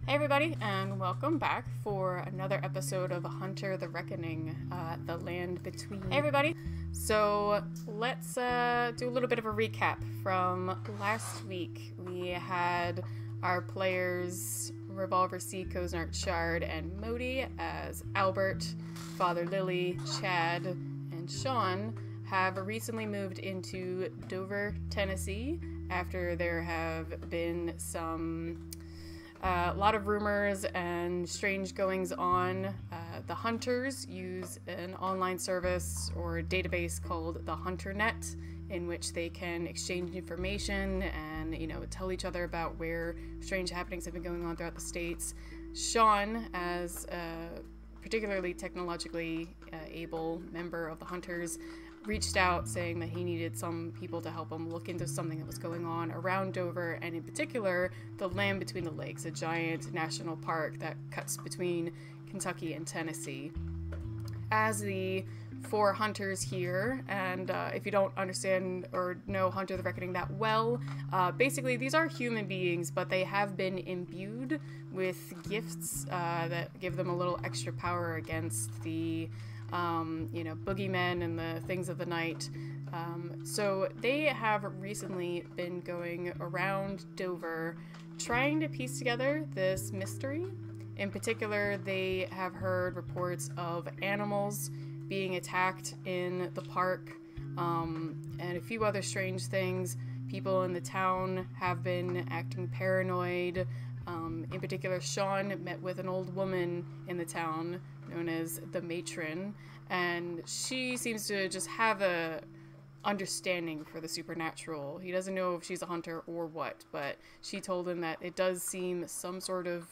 Hey everybody, and welcome back for another episode of Hunter the Reckoning, The Land Between. Hey everybody! So let's do a little bit of a recap from last week. We had our players Revolver C, Coznart Shard, and Modi as Albert, Father Lily, Chad, and Sean have recently moved into Dover, Tennessee after there have been some a lot of rumors and strange goings on. The hunters use an online service or database called the HunterNet, in which they can exchange information and, tell each other about where strange happenings have been going on throughout the states. Sean, as a particularly technologically able member of the hunters, reached out saying that he needed some people to help him look into something that was going on around Dover, and in particular, the Land Between the Lakes, a giant national park that cuts between Kentucky and Tennessee. As the four hunters here, and if you don't understand or know Hunter the Reckoning that well, basically these are human beings, but they have been imbued with gifts that give them a little extra power against the boogeymen and the things of the night. So they have recently been going around Dover trying to piece together this mystery. In particular, they have heard reports of animals being attacked in the park, and a few other strange things. People in the town have been acting paranoid. In particular, Sean met with an old woman in the town known as the Matron, and she seems to just have a understanding for the supernatural. He doesn't know if she's a hunter or what, but she told him that it does seem some sort of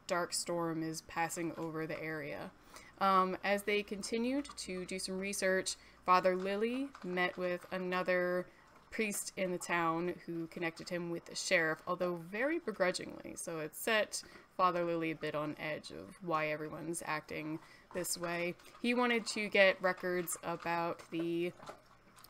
dark storm is passing over the area. As they continued to do some research, Father Lily met with another priest in the town who connected him with the sheriff, although very begrudgingly. So it set Father Lily a bit on edge of why everyone's acting this way. He wanted to get records about the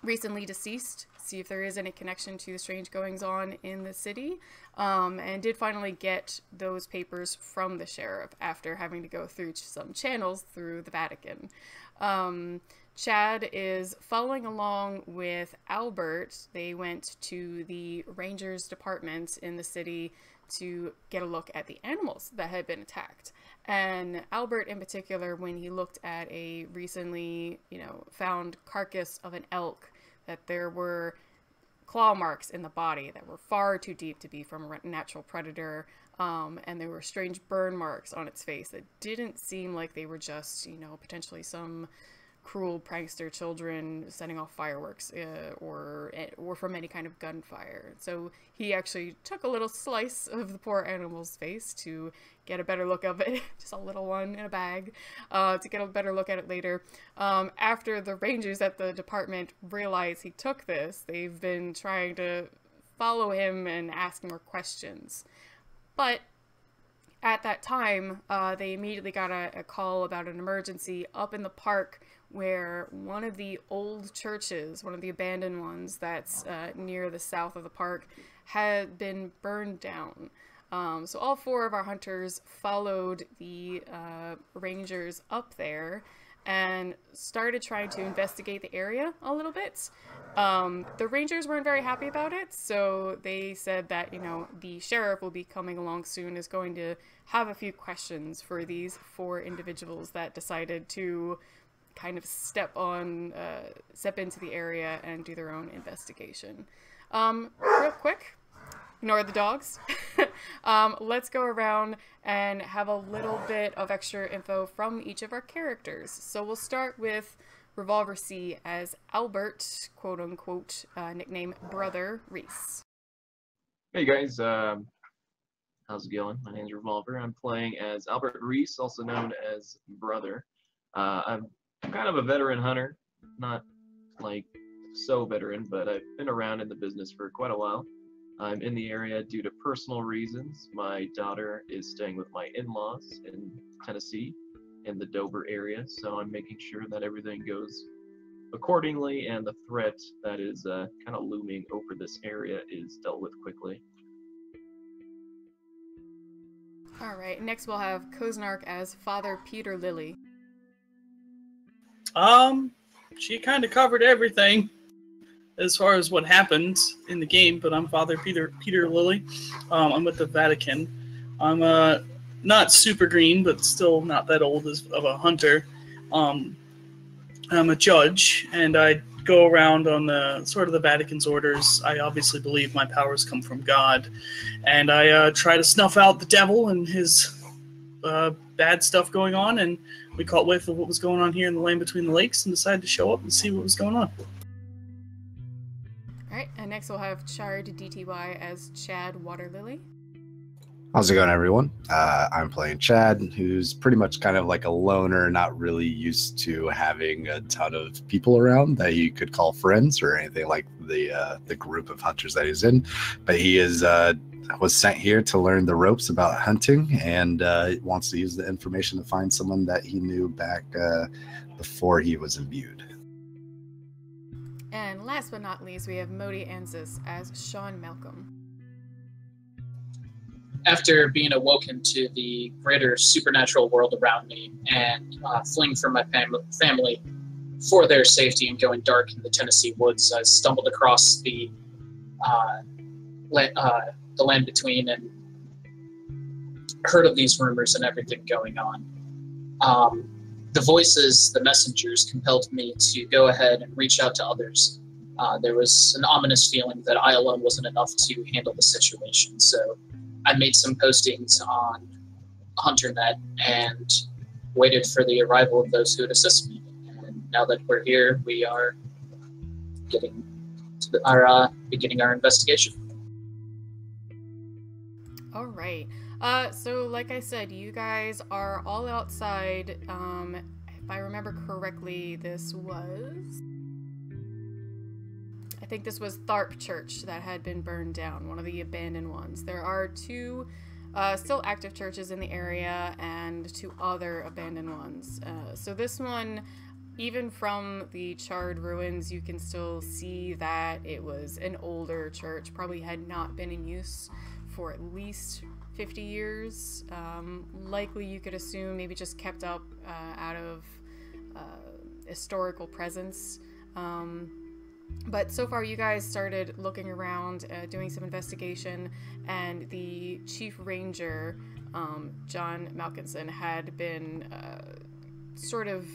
recently deceased, see if there is any connection to the strange goings on in the city, and did finally get those papers from the sheriff after having to go through some channels through the Vatican. Chad is following along with Albert. They went to the Rangers department in the city to get a look at the animals that had been attacked. And Albert in particular, when he looked at a recently, found carcass of an elk, that there were claw marks in the body that were far too deep to be from a natural predator, and there were strange burn marks on its face that didn't seem like they were just, potentially some cruel prankster children setting off fireworks or from any kind of gunfire. So he actually took a little slice of the poor animal's face to get a better look of it, just a little one in a bag, to get a better look at it later. After the rangers at the department realized he took this, they've been trying to follow him and ask more questions. But at that time, they immediately got a call about an emergency up in the park where one of the old churches, one of the abandoned ones that's near the south of the park, had been burned down. So all four of our hunters followed the rangers up there and started trying to investigate the area a little bit. The rangers weren't very happy about it, so they said that, the sheriff will be coming along soon, is going to have a few questions for these four individuals that decided to kind of step into the area and do their own investigation. Real quick, ignore the dogs. Let's go around and have a little bit of extra info from each of our characters. So we'll start with Revolver C as Albert, quote unquote, nickname Brother Reese. Hey guys, how's it going? My name's Revolver. I'm playing as Albert Reese, also known as Brother. I'm kind of a veteran hunter, not like so veteran, but I've been around in the business for quite a while. I'm in the area due to personal reasons. My daughter is staying with my in-laws in Tennessee, in the Dover area, so I'm making sure that everything goes accordingly and the threat that is kind of looming over this area is dealt with quickly. All right. Next, we'll have Koznark as Father Peter Lilly. She kind of covered everything as far as what happened in the game, but I'm Father Peter Lilly. I'm with the Vatican. I'm not super green, but still not that old of a hunter. I'm a judge, and I go around on the sort of the Vatican's orders. I obviously believe my powers come from God, and I try to snuff out the devil and his bad stuff going on, and we caught whiff of what was going on here in the land between the lakes and decided to show up and see what was going on. Alright, and next we'll have Chard DTY as Chad Waterlily. How's it going, everyone? I'm playing Chad, who's pretty much kind of like a loner, not really used to having a ton of people around that he could call friends or anything like the group of hunters that he's in. But he was sent here to learn the ropes about hunting, and wants to use the information to find someone that he knew back before he was imbued. And last but not least, we have Modi Ansis as Sean Malcolm. After being awoken to the greater supernatural world around me and fleeing from my family for their safety and going dark in the Tennessee woods, I stumbled across the land between and heard of these rumors and everything going on. The voices, the messengers, compelled me to go ahead and reach out to others. There was an ominous feeling that I alone wasn't enough to handle the situation, so I made some postings on HunterNet and waited for the arrival of those who would assist me. And now that we're here, we are beginning our investigation. All right. So like I said, you guys are all outside. If I remember correctly, I think this was Tharp Church that had been burned down, one of the abandoned ones. There are two still active churches in the area and two other abandoned ones. So this one, even from the charred ruins, you can still see that it was an older church, probably had not been in use for at least 50 years. Likely you could assume maybe just kept up out of historical presence. But so far you guys started looking around, doing some investigation, and the Chief Ranger, John Malkinson, had been sort of,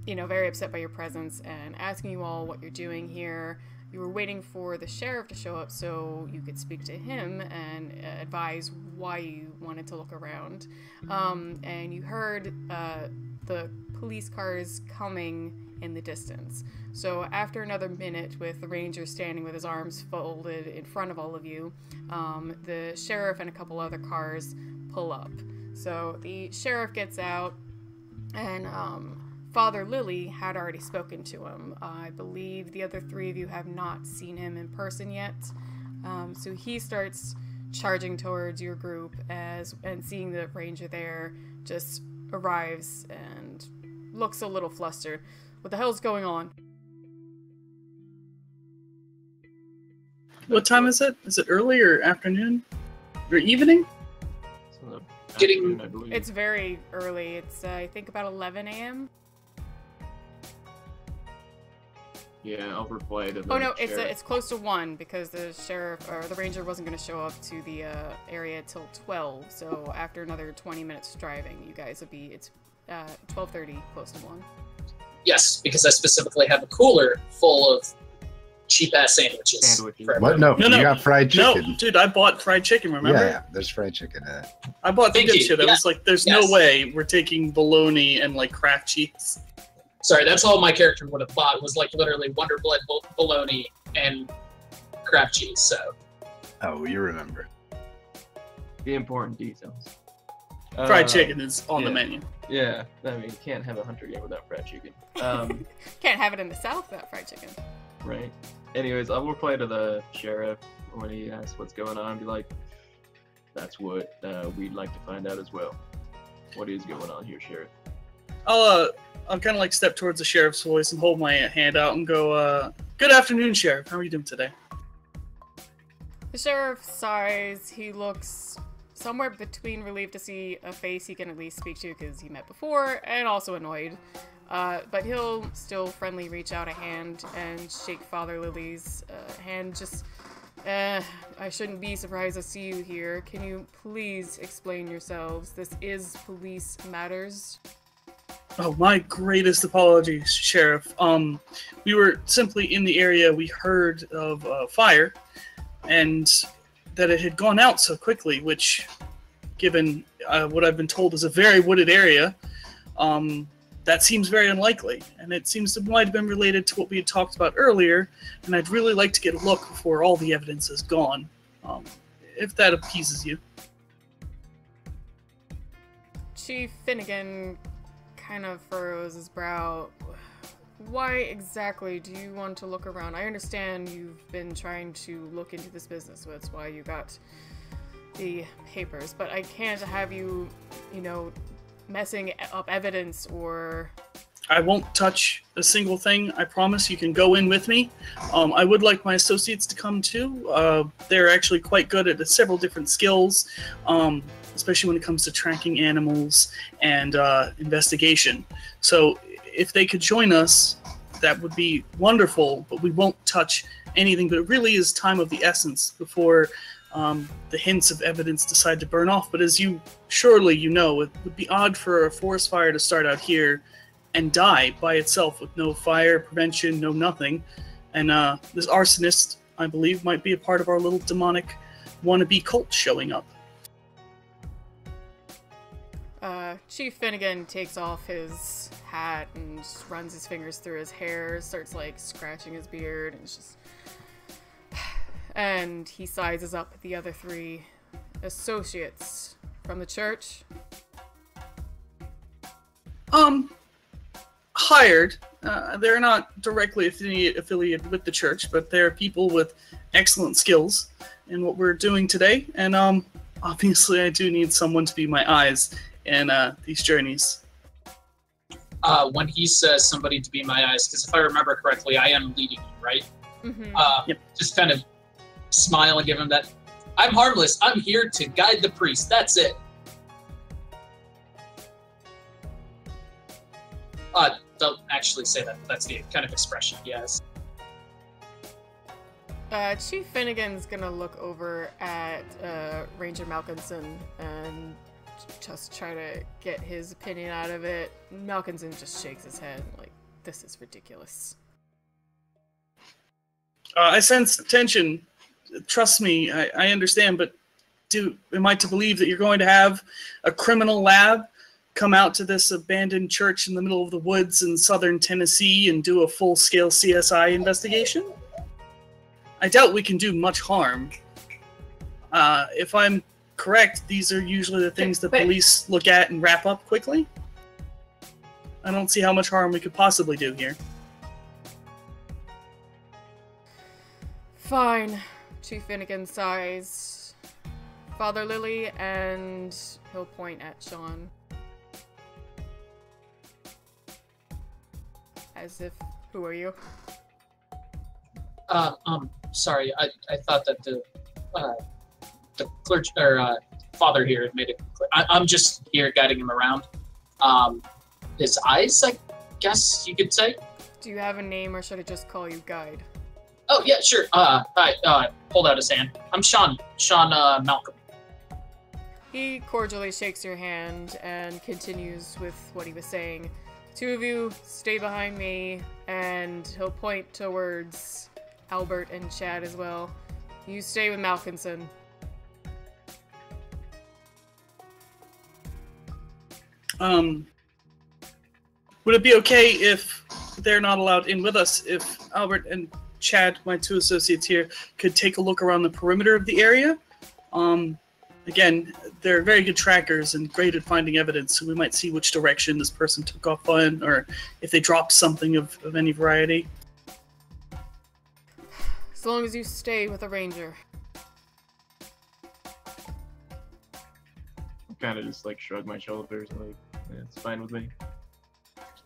very upset by your presence and asking you all what you're doing here. You were waiting for the sheriff to show up so you could speak to him and advise why you wanted to look around. And you heard the police cars coming in the distance. So after another minute with the ranger standing with his arms folded in front of all of you, the sheriff and a couple other cars pull up. So the sheriff gets out, and Father Lilly had already spoken to him. I believe the other three of you have not seen him in person yet. So he starts charging towards your group and seeing the ranger there, just arrives and looks a little flustered. What the hell's going on? What time is it? Is it early or afternoon? Or evening? It's very early. It's, I think, about 11 a.m. Yeah, overplayed. Oh no, it's close to 1 because the sheriff or the ranger wasn't going to show up to the area till 12. So after another 20 minutes driving, you guys would be. It's 12:30, close to 1. Yes, because I specifically have a cooler full of cheap-ass sandwiches. What? No, you got fried chicken. No, dude, I bought fried chicken, remember? Yeah, there's fried chicken in it. I bought the good shit. I was like, there's no way we're taking bologna and, like, craft cheese. Sorry, that's all my character would have thought was, like, literally Wonder Blood bologna and craft cheese, so. Oh, you remember. The important details. Fried chicken is on the menu. Yeah, I mean, you can't have a hunter game without fried chicken. Can't have it in the South without fried chicken. Right. Anyways, I will play to the sheriff when he asks what's going on. Be like, that's what we'd like to find out as well. What is going on here, sheriff? I'll kind of like step towards the sheriff's voice and hold my hand out and go, good afternoon, sheriff. How are you doing today? The sheriff sighs. He looks somewhere between relieved to see a face he can at least speak to because he met before, and also annoyed. But he'll still friendly reach out a hand and shake Father Lily's hand. Just, I shouldn't be surprised to see you here. Can you please explain yourselves? This is police matters. Oh, my greatest apologies, Sheriff. We were simply in the area. We heard of fire, and that it had gone out so quickly, which, given what I've been told is a very wooded area, that seems very unlikely. And it seems to might have been related to what we had talked about earlier, and I'd really like to get a look before all the evidence is gone, if that appeases you. Chief Finnegan kind of furrows his brow. Why exactly do you want to look around? I understand you've been trying to look into this business, so that's why you got the papers, but I can't have you, messing up evidence or... I won't touch a single thing. I promise. You can go in with me. I would like my associates to come too. They're actually quite good at several different skills, especially when it comes to tracking animals and investigation. So if they could join us, that would be wonderful, but we won't touch anything. But it really is time of the essence before the hints of evidence decide to burn off. But as you know, it would be odd for a forest fire to start out here and die by itself with no fire prevention, no nothing. And this arsonist, I believe, might be a part of our little demonic wannabe cult showing up. Chief Finnegan takes off his hat and just runs his fingers through his hair, starts like scratching his beard, and just... And he sizes up the other three associates from the church. Hired. They're not directly affiliated with the church, but they're people with excellent skills in what we're doing today. And obviously I do need someone to be my eyes in these journeys. When he says somebody to be my eyes, because if I remember correctly, I am leading you, right? Mm-hmm. Yep. Just kind of smile and give him that. I'm harmless. I'm here to guide the priest. That's it. Don't actually say that. That's the kind of expression he has. Chief Finnegan's gonna look over at Ranger Malkinson and just try to get his opinion out of it. Malkinson just shakes his head like, this is ridiculous. I sense tension. Trust me, I understand, but am I to believe that you're going to have a criminal lab come out to this abandoned church in the middle of the woods in southern Tennessee and do a full-scale CSI investigation? I doubt we can do much harm. If I'm correct, these are usually the things the police look at and wrap up quickly. I don't see how much harm we could possibly do here. Fine. Chief Finnegan sighs. Father Lily, and he'll point at Sean. As if, who are you? Sorry, I thought that the clergy, or father here had made it clear. I'm just here guiding him around. His eyes, I guess you could say. Do you have a name, or should I just call you Guide? Oh, yeah, sure. Hold out his hand. I'm Sean Malcolm. He cordially shakes your hand and continues with what he was saying. Two of you stay behind me, and he'll point towards Albert and Chad as well. You stay with Malkinson. Would it be okay if they're not allowed in with us, if Albert and Chad, my two associates here, could take a look around the perimeter of the area? Again, they're very good trackers and great at finding evidence, so we might see which direction this person took off on, or if they dropped something of any variety. As long as you stay with a ranger. Kind of just like shrug my shoulders, like, yeah, it's fine with me.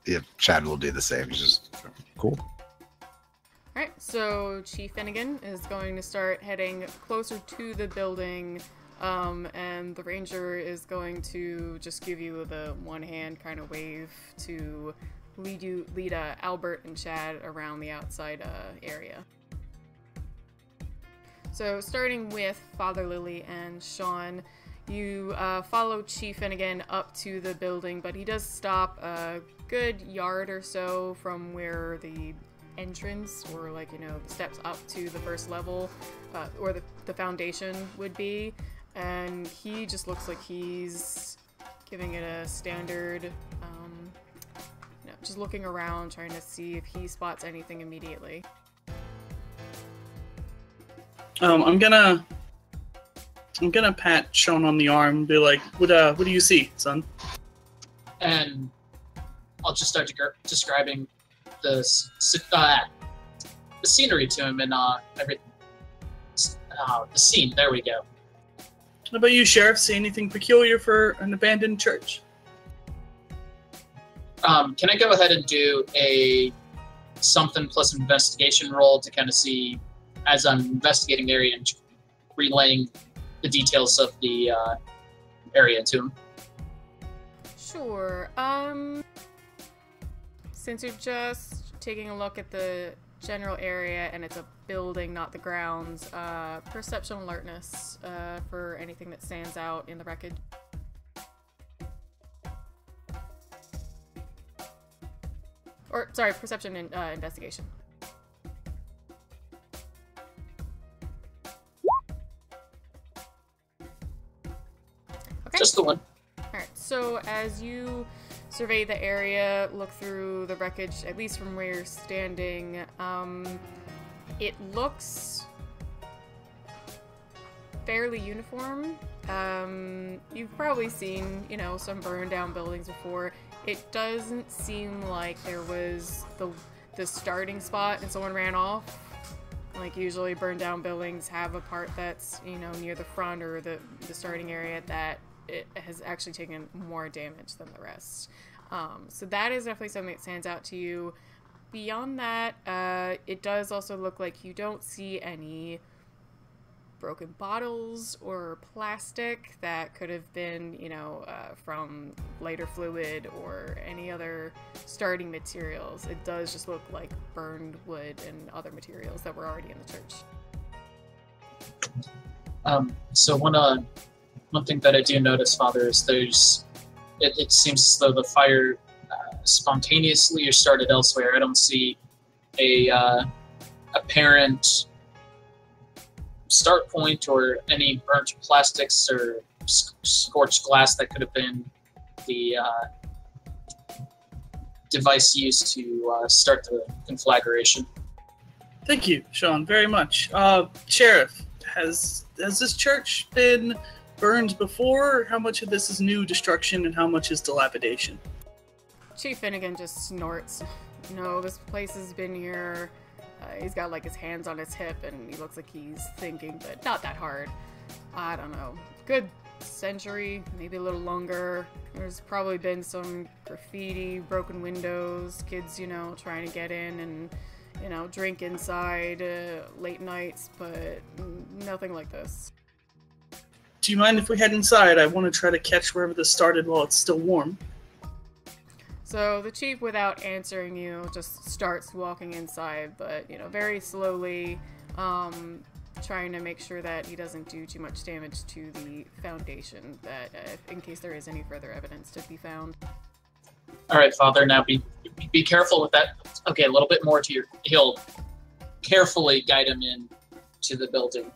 Yeah, Chad will do the same. He's just cool. Alright, so Chief Finnegan is going to start heading closer to the building And the ranger is going to just give you the one hand kind of wave to lead Albert and Chad around the outside area. So starting with Father Lily and Sean, you follow Chief Finnegan up to the building, but he does stop a good yard or so from where the entrance, or like, you know, the steps up to the first level, or the foundation would be, and he just looks like he's giving it a standard, you know, just looking around, trying to see if he spots anything immediately. I'm gonna pat Sean on the arm and be like, what do you see, son? And I'll just start describing the scenery to him and everything. The scene. There we go. How about you, Sheriff? See anything peculiar for an abandoned church? Can I go ahead and do a something plus investigation roll to kind of see, as I'm investigating the area and relaying the details of the area to him? Sure. Since you're just taking a look at the general area and it's a building, not the grounds, perception alertness for anything that stands out in the wreckage. Or, sorry, perception and investigation. Okay. Just the one. Alright, so as you survey the area, look through the wreckage, at least from where you're standing, it looks fairly uniform. You've probably seen, you know, some burned down buildings before. It doesn't seem like there was the starting spot and someone ran off. Like, usually burned down buildings have a part that's, you know, near the front or the starting area that it has actually taken more damage than the rest. So that is definitely something that stands out to you. Beyond that, it does also look like you don't see any broken bottles or plastic that could have been, you know, from lighter fluid or any other starting materials. It does just look like burned wood and other materials that were already in the church. So one thing that I do notice, Father, is it seems as though the fire spontaneously started elsewhere. I don't see a apparent start point or any burnt plastics or scorched glass that could have been the device used to start the conflagration. Thank you, Sean, very much. Sheriff, has this church been burned before? How much of this is new destruction and how much is dilapidation? Chief Finnegan just snorts. No, this place has been here. He's got like his hands on his hip and he looks like he's thinking, but not that hard. I don't know. Good century, maybe a little longer. There's probably been some graffiti, broken windows, kids, you know, trying to get in and, you know, drink inside late nights, but nothing like this. Do you mind if we head inside? I want to try to catch wherever this started while it's still warm. So the chief, without answering you, just starts walking inside, but, you know, very slowly, trying to make sure that he doesn't do too much damage to the foundation, that in case there is any further evidence to be found. All right, Father, now be careful with that. Okay, a little bit more to your... He'll carefully guide him in to the building,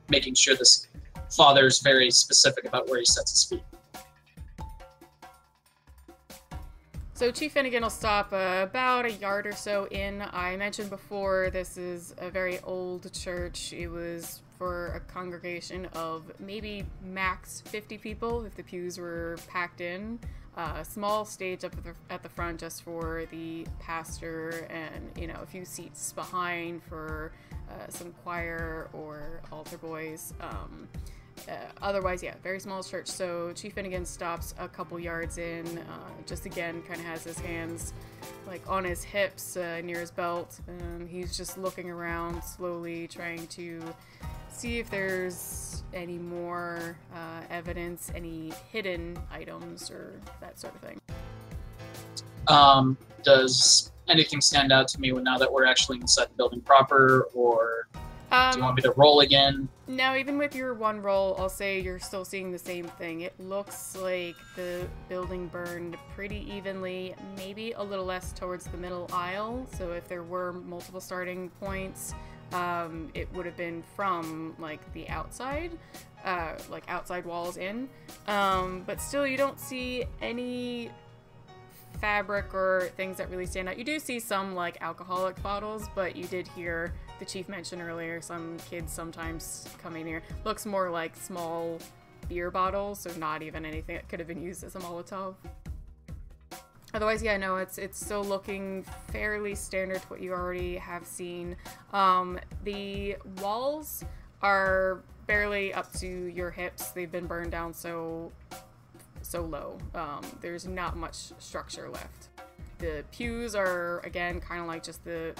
making sure this Father's very specific about where he sets his feet. So Chief Finnegan will stop about a yard or so in. I mentioned before, this is a very old church. It was for a congregation of maybe max 50 people if the pews were packed in. A small stage up at the front just for the pastor and, you know, a few seats behind for some choir or altar boys. Otherwise, yeah, very small church. So Chief Finnegan stops a couple yards in, just again kind of has his hands like on his hips near his belt, and he's just looking around slowly, trying to see if there's any more evidence, any hidden items or that sort of thing. Does anything stand out to me now that we're actually inside the building proper, or do you want me to roll again? No, even with your one roll, I'll say you're still seeing the same thing. It looks like the building burned pretty evenly, maybe a little less towards the middle aisle. So if there were multiple starting points, it would have been from like the outside, like outside walls in. But still, you don't see any fabric or things that really stand out. You do see some like alcoholic bottles, but you did hear the chief mention earlier some kids sometimes coming here. Looks more like small beer bottles, so not even anything that could have been used as a Molotov. Otherwise, yeah, no, it's still looking fairly standard to what you already have seen. The walls are barely up to your hips. They've been burned down so low. There's not much structure left. The pews are, again, kind of like just the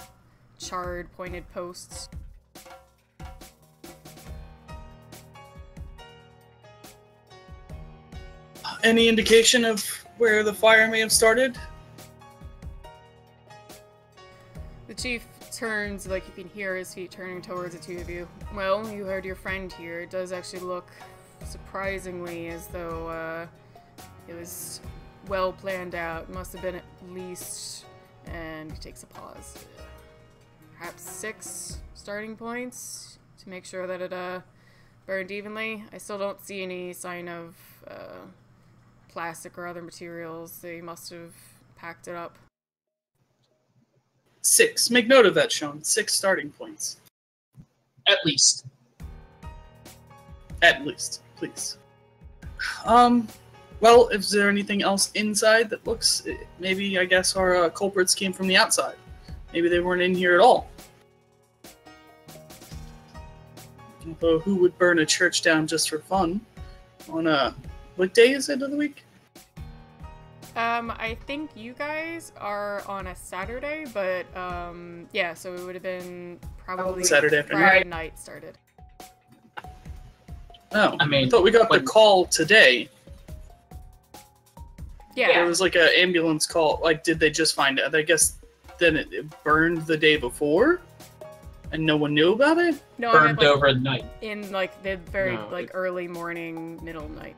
charred, pointed posts. Any indication of where the fire may have started? The chief turns, like you can hear his feet turning towards the two of you. Well, you heard your friend here. It does actually look surprisingly as though it was well planned out. Must have been at least, and he takes a pause, perhaps 6 starting points to make sure that it burned evenly. I still don't see any sign of plastic or other materials. They must have packed it up. 6. Make note of that, Sean. 6 starting points. At least. At least, please. Well, is there anything else inside that looks... Maybe, I guess, our culprits came from the outside. Maybe they weren't in here at all. Although, who would burn a church down just for fun? On a... What day is it of the week? I think you guys are on a Saturday, but, yeah, so it would have been probably Saturday afternoon. Friday night started. Oh, I mean, I thought we got the call today. Yeah. There was like an ambulance call. Like, did they just find out? I guess then it burned the day before, and no one knew about it. No, I Burned meant, like, over the night. in like the very No, like early morning, middle night.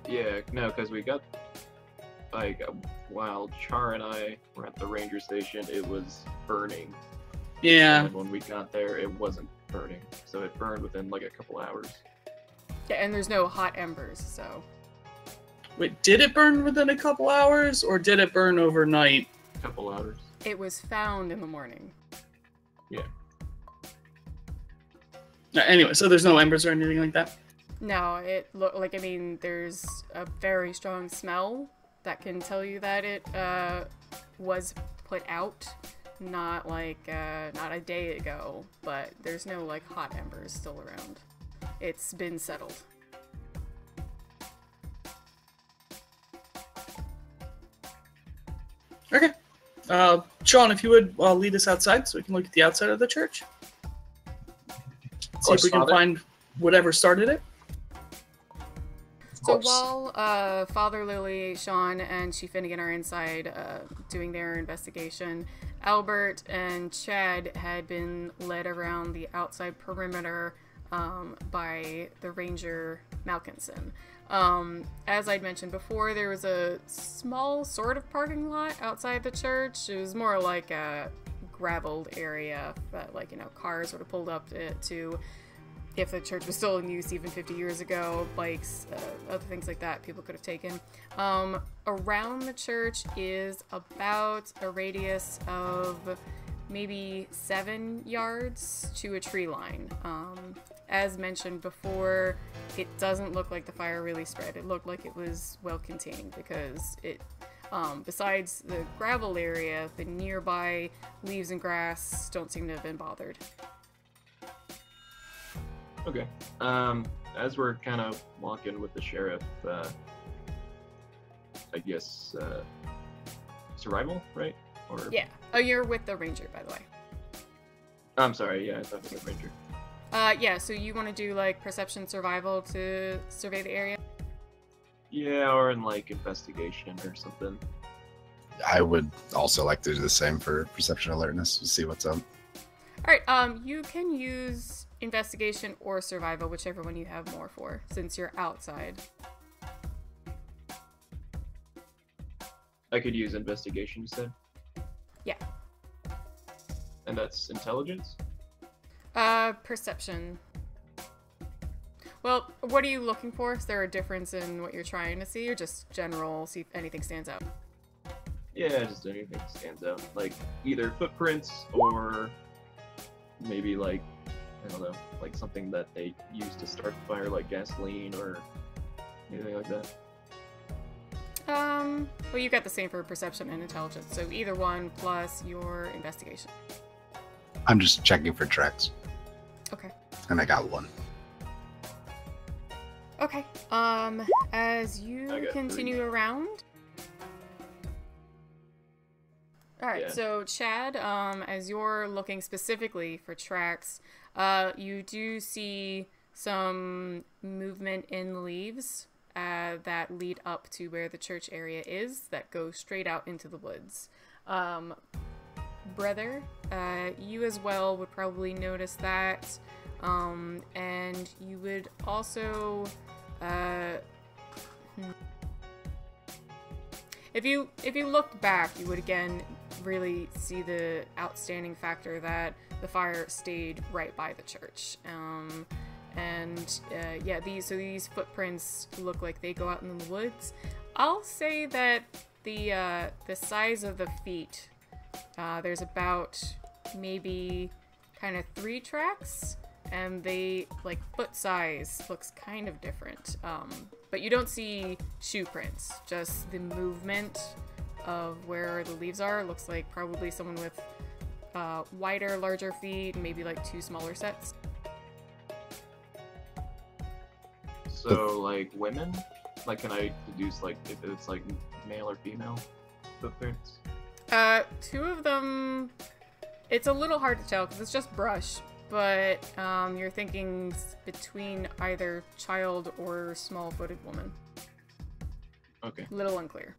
Yeah, no, because we got, like, while Char and I were at the ranger station, it was burning. Yeah. And when we got there, it wasn't burning. So it burned within, like, a couple hours. Yeah, and there's no hot embers, so. Wait, did it burn within a couple hours, or did it burn overnight? A couple hours. It was found in the morning. Yeah. Anyway, so there's no embers or anything like that? No, it looked like, I mean, there's a very strong smell that can tell you that it was put out, not like, not a day ago, but there's no, like, hot embers still around. It's been settled. Okay. Sean, if you would lead us outside so we can look at the outside of the church. See if we can find whatever started it. So while Father Lily, Sean, and Chief Finnegan are inside doing their investigation, Albert and Chad had been led around the outside perimeter by the Ranger Malkinson. As I'd mentioned before, there was a small sort of parking lot outside the church. It was more like a graveled area that, like, you know, cars would have pulled up to if the church was still in use even 50 years ago. Bikes, other things like that people could have taken. Around the church is about a radius of maybe 7 yards to a tree line. As mentioned before, it doesn't look like the fire really spread. It looked like it was well contained because it, besides the gravel area, the nearby leaves and grass don't seem to have been bothered. Okay. As we're kind of walking with the sheriff, I guess, survival, right? Or... Yeah. Oh, you're with the ranger, by the way. I'm sorry, yeah, I thought it was a ranger. Yeah, so you want to do like perception survival to survey the area? Yeah, or in like investigation or something. I would also like to do the same for perception alertness to see what's up. Alright, you can use investigation or survival, whichever one you have more for, since you're outside. I could use investigation, you said? Yeah. And that's intelligence? Perception. Well, what are you looking for? Is there a difference in what you're trying to see, or just general, see if anything stands out? Yeah, just anything stands out. Like, either footprints or maybe like, I don't know, like something that they use to start the fire, like gasoline or anything like that. Well, you got the same for perception and intelligence, so either one plus your investigation. I'm just checking for tracks, Okay. and I got one. Okay. As you I got continue 3. around. Alright, Yeah. so Chad, as you're looking specifically for tracks, you do see some movement in leaves that lead up to where the church area is, that go straight out into the woods. Brother, you as well would probably notice that, and you would also, if you looked back, you would again really see the outstanding factor that the fire stayed right by the church. Yeah, these footprints look like they go out in the woods. I'll say that the size of the feet, there's about maybe kind of 3 tracks, and they, like, foot size looks kind of different. But you don't see shoe prints, just the movement of where the leaves are. Looks like probably someone with wider, larger feet, maybe like 2 smaller sets. So, like, women? Like, can I deduce, like, if it's, like, male or female footprints? 2 of them, it's a little hard to tell because it's just brush, but you're thinking between either child or small-footed woman. Okay. Little unclear.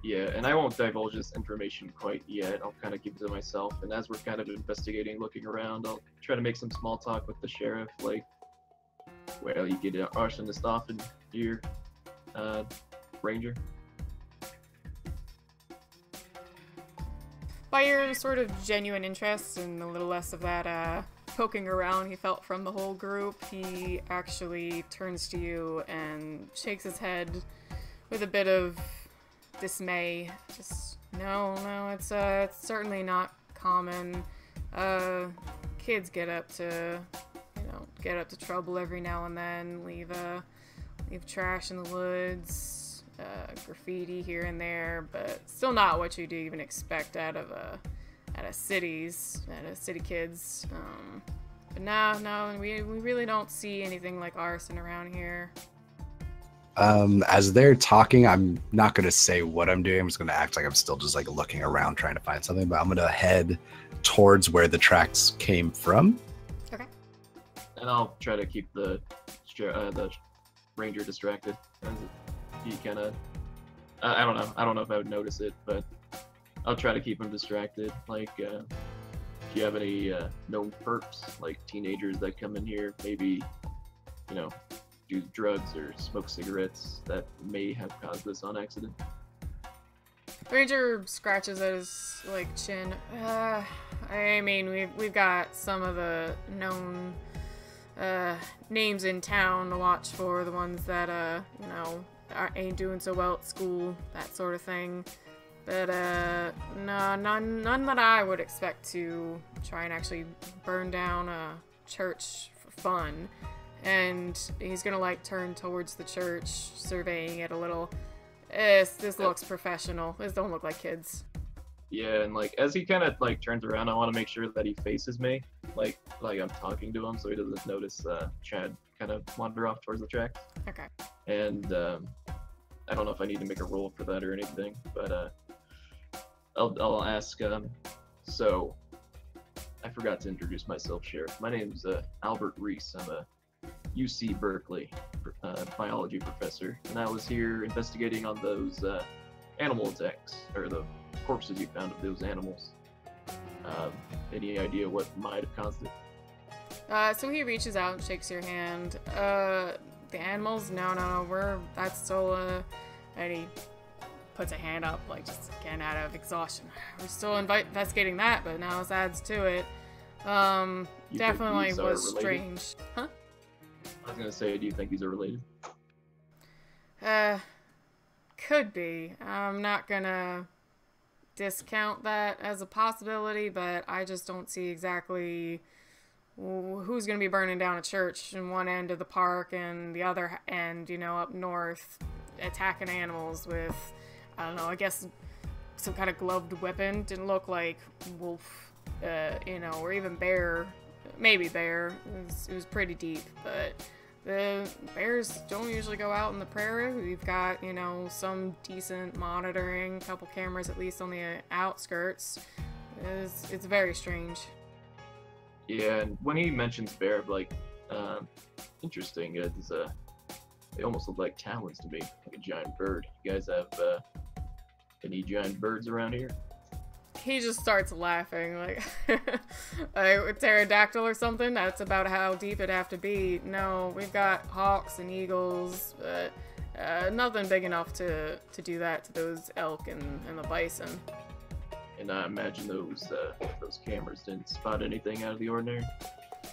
Yeah, and I won't divulge this information quite yet. I'll kind of keep it to myself, and as we're kind of investigating, looking around, I'll try to make some small talk with the sheriff, like, well, you get arson to stop and your ranger. By your sort of genuine interest and a little less of that poking around he felt from the whole group, he actually turns to you and shakes his head with a bit of dismay. Just, no, it's certainly not common. Kids get up to trouble every now and then, leave trash in the woods, graffiti here and there, but still not what you'd even expect out of city kids. But no, we really don't see anything like arson around here. As they're talking, I'm not going to say what I'm doing. I'm just going to act like I'm still just like looking around trying to find something, but I'm going to head towards where the tracks came from. Okay. And I'll try to keep the ranger distracted. He kind of, I don't know if I would notice it, but I'll try to keep him distracted. Like, if you have any known perps, like teenagers that come in here, maybe, do drugs or smoke cigarettes that may have caused this on accident. Ranger scratches at his chin. I mean, we've got some of the known names in town to watch for, the ones that ain't doing so well at school, that sort of thing. But no, none that I would expect to try and actually burn down a church for fun. And he's gonna turn towards the church, surveying it a little. This looks professional. This don't look like kids. Yeah, and as he kind of turns around, I want to make sure that he faces me, like I'm talking to him, so he doesn't notice Chad kind of wander off towards the tracks. Okay. And I don't know if I need to make a roll for that or anything, but I'll ask. So, I forgot to introduce myself, Sheriff. My name's Albert Reese. I'm a UC Berkeley biology professor, and I was here investigating on those animal attacks, or the corpses you found of those animals. Any idea what might have caused it? So he reaches out and shakes your hand. The animals? No, that's still, and he puts a hand up, like, just again out of exhaustion. We're still investigating that, but now this adds to it. Definitely was strange. Huh? I was gonna say, do you think these are related? Could be. I'm not gonna discount that as a possibility, but I just don't see exactly who's gonna be burning down a church in one end of the park and the other end, you know, up north, attacking animals with, I don't know, I guess some kind of gloved weapon. Didn't look like wolf, you know, or even bear. Maybe bear. It was pretty deep, but the bears don't usually go out in the prairie. We've got, you know, some decent monitoring, couple cameras at least on the outskirts. It's very strange. Yeah, and when he mentions bear, like, interesting. They almost look like talons to me, like a giant bird. You guys have any giant birds around here? He just starts laughing, like, a pterodactyl or something. That's about how deep it'd have to be. No, we've got hawks and eagles, but nothing big enough to do that to those elk and the bison. And I imagine those cameras didn't spot anything out of the ordinary?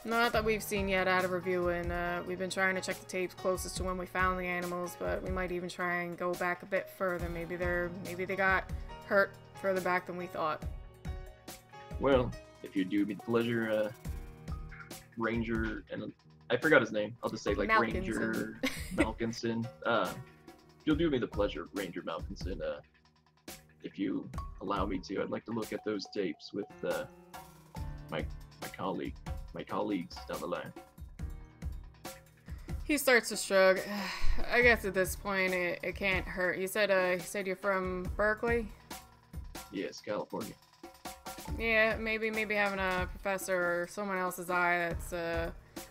Not that we've seen yet out of review, and we've been trying to check the tapes closest to when we found the animals, but we might even try and go back a bit further. Maybe they got hurt further back than we thought. Well, if you do me the pleasure, Ranger, and I forgot his name. I'll just say like Malkinson. Ranger Malkinson. If you'll do me the pleasure, Ranger Malkinson, if you allow me to, I'd like to look at those tapes with my colleagues down the line. He starts to shrug. I guess at this point it can't hurt. You said you're from Berkeley? Yes, California. Yeah, maybe having a professor or someone else's eye that's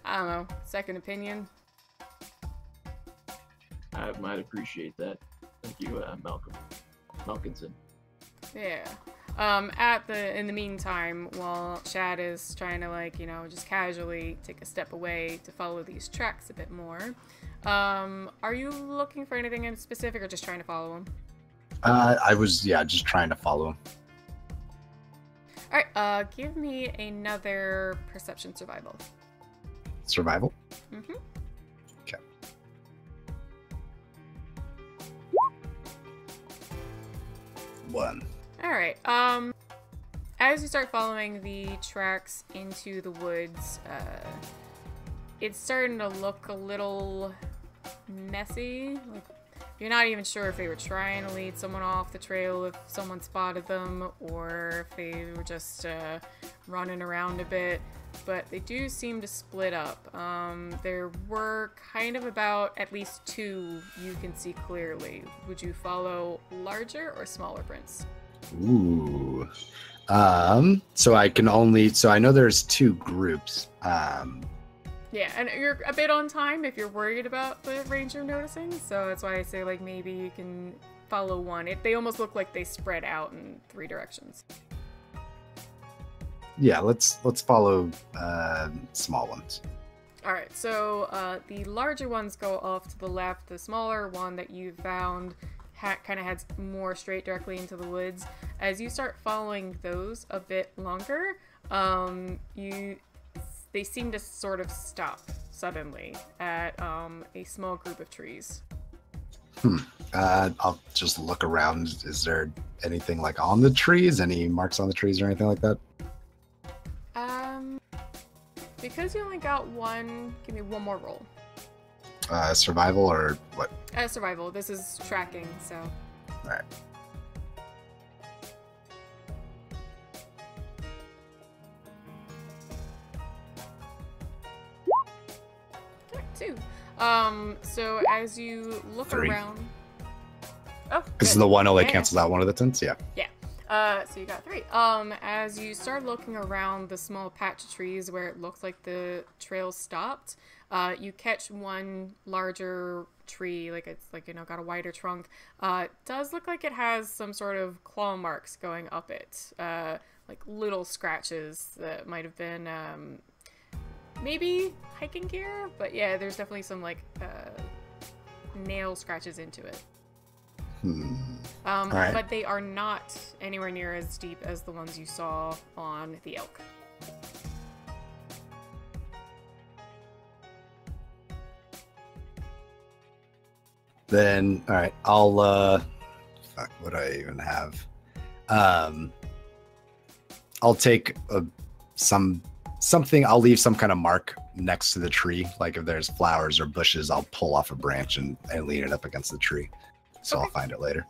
I don't know, second opinion. I might appreciate that. Thank you, Malkinson. Yeah. In the meantime, while Chad is trying to, like, you know, just casually take a step away to follow these tracks a bit more, are you looking for anything in specific or just trying to follow him? I was, just trying to follow him. Alright, give me another perception survival. Survival? Mm-hmm. Okay. One. Alright, as you start following the tracks into the woods, it's starting to look a little messy. Like, you're not even sure if they were trying to lead someone off the trail, if someone spotted them, or if they were just running around a bit. But they do seem to split up. There were kind of about at least two you can see clearly. Would you follow larger or smaller prints? Ooh. So I know there's two groups. Yeah, and you're a bit on time if you're worried about the ranger noticing, so that's why I say, like, maybe you can follow one. They almost look like they spread out in three directions. Yeah, let's follow small ones. Alright, so the larger ones go off to the left. The smaller one that you found kind of heads more straight directly into the woods. As you start following those a bit longer, they seem to sort of stop suddenly at a small group of trees. I'll just look around. Is there anything like on the trees? Any marks on the trees or anything like that? Because you only got one, give me one more roll. Survival or what? Survival. This is tracking, so. Alright. Two. So as you look Three. around. Oh, This is good. the one only Yeah. cancels out one of the tents? Yeah. Yeah. So you got 3. As you start looking around the small patch of trees where it looks like the trail stopped, you catch one larger tree, like it's like, got a wider trunk. It does look like it has some sort of claw marks going up it, like little scratches that might have been, maybe hiking gear, but yeah, there's definitely some like, nail scratches into it. Right. But they are not anywhere near as deep as the ones you saw on the elk. Then, all right, I'll, fuck, what do I even have? I'll take something, I'll leave some kind of mark next to the tree. Like if there's flowers or bushes, I'll pull off a branch and lean it up against the tree. So Okay. I'll find it later.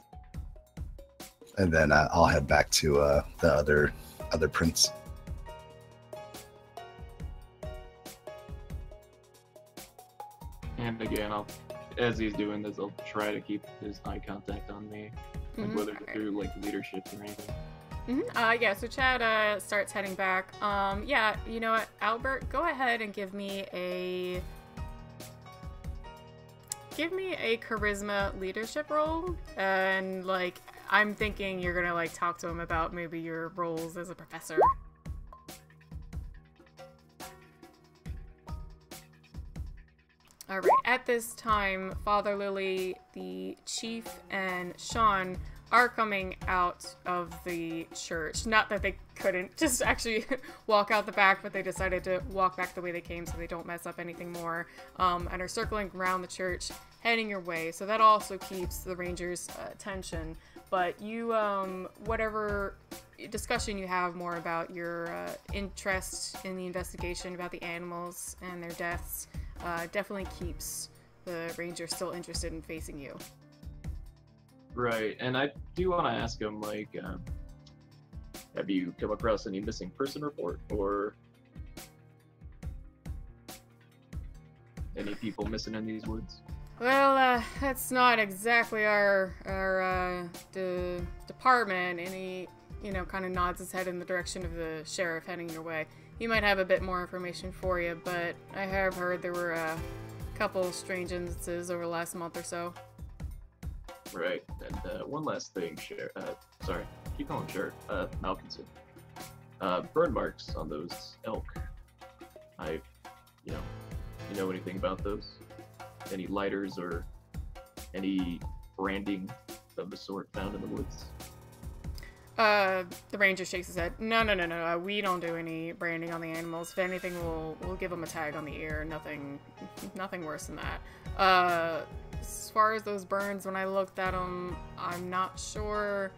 And then I'll head back to the other prints. And again, as he's doing this, I'll try to keep his eye contact on me, like whether through like leadership or anything. Yeah, so Chad starts heading back. Yeah, you know what, Albert, go ahead and give me a charisma leadership roll. And like, I'm thinking you're gonna like talk to him about maybe your roles as a professor. All right, at this time, Father Lily, the chief, and Sean are coming out of the church. Not that they couldn't just actually walk out the back, but they decided to walk back the way they came so they don't mess up anything more, and are circling around the church, heading your way. So that also keeps the Rangers' attention. But you, whatever discussion you have more about your interest in the investigation about the animals and their deaths, definitely keeps the Rangers still interested in facing you. Right, and I do want to ask him, like, have you come across any missing person report, or any people missing in these woods? Well, that's not exactly our department, and he, kind of nods his head in the direction of the sheriff heading your way. He might have a bit more information for you, but I have heard there were a couple strange instances over the last month or so. Right, and one last thing, Sheriff. Sorry, keep calling Sheriff. Malkinson. Burn marks on those elk. You know anything about those? Any lighters or any branding of the sort found in the woods? The ranger shakes his head. No. We don't do any branding on the animals. If anything, we'll give them a tag on the ear. Nothing worse than that. As far as those burns, when I looked at them, I'm not sure.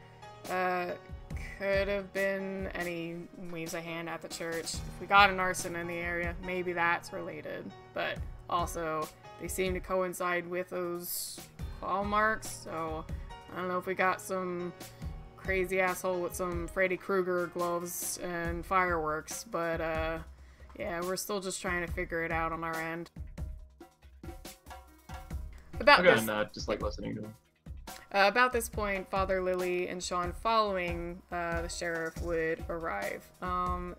Could have been any, waves a hand at the church. If we got an arson in the area, maybe that's related. But also, they seem to coincide with those claw marks. So I don't know if we got some crazy asshole with some Freddy Krueger gloves and fireworks, but yeah, we're still just trying to figure it out on our end. Just like listening to him. About this point, Father Lily and Sean, following the sheriff, would arrive.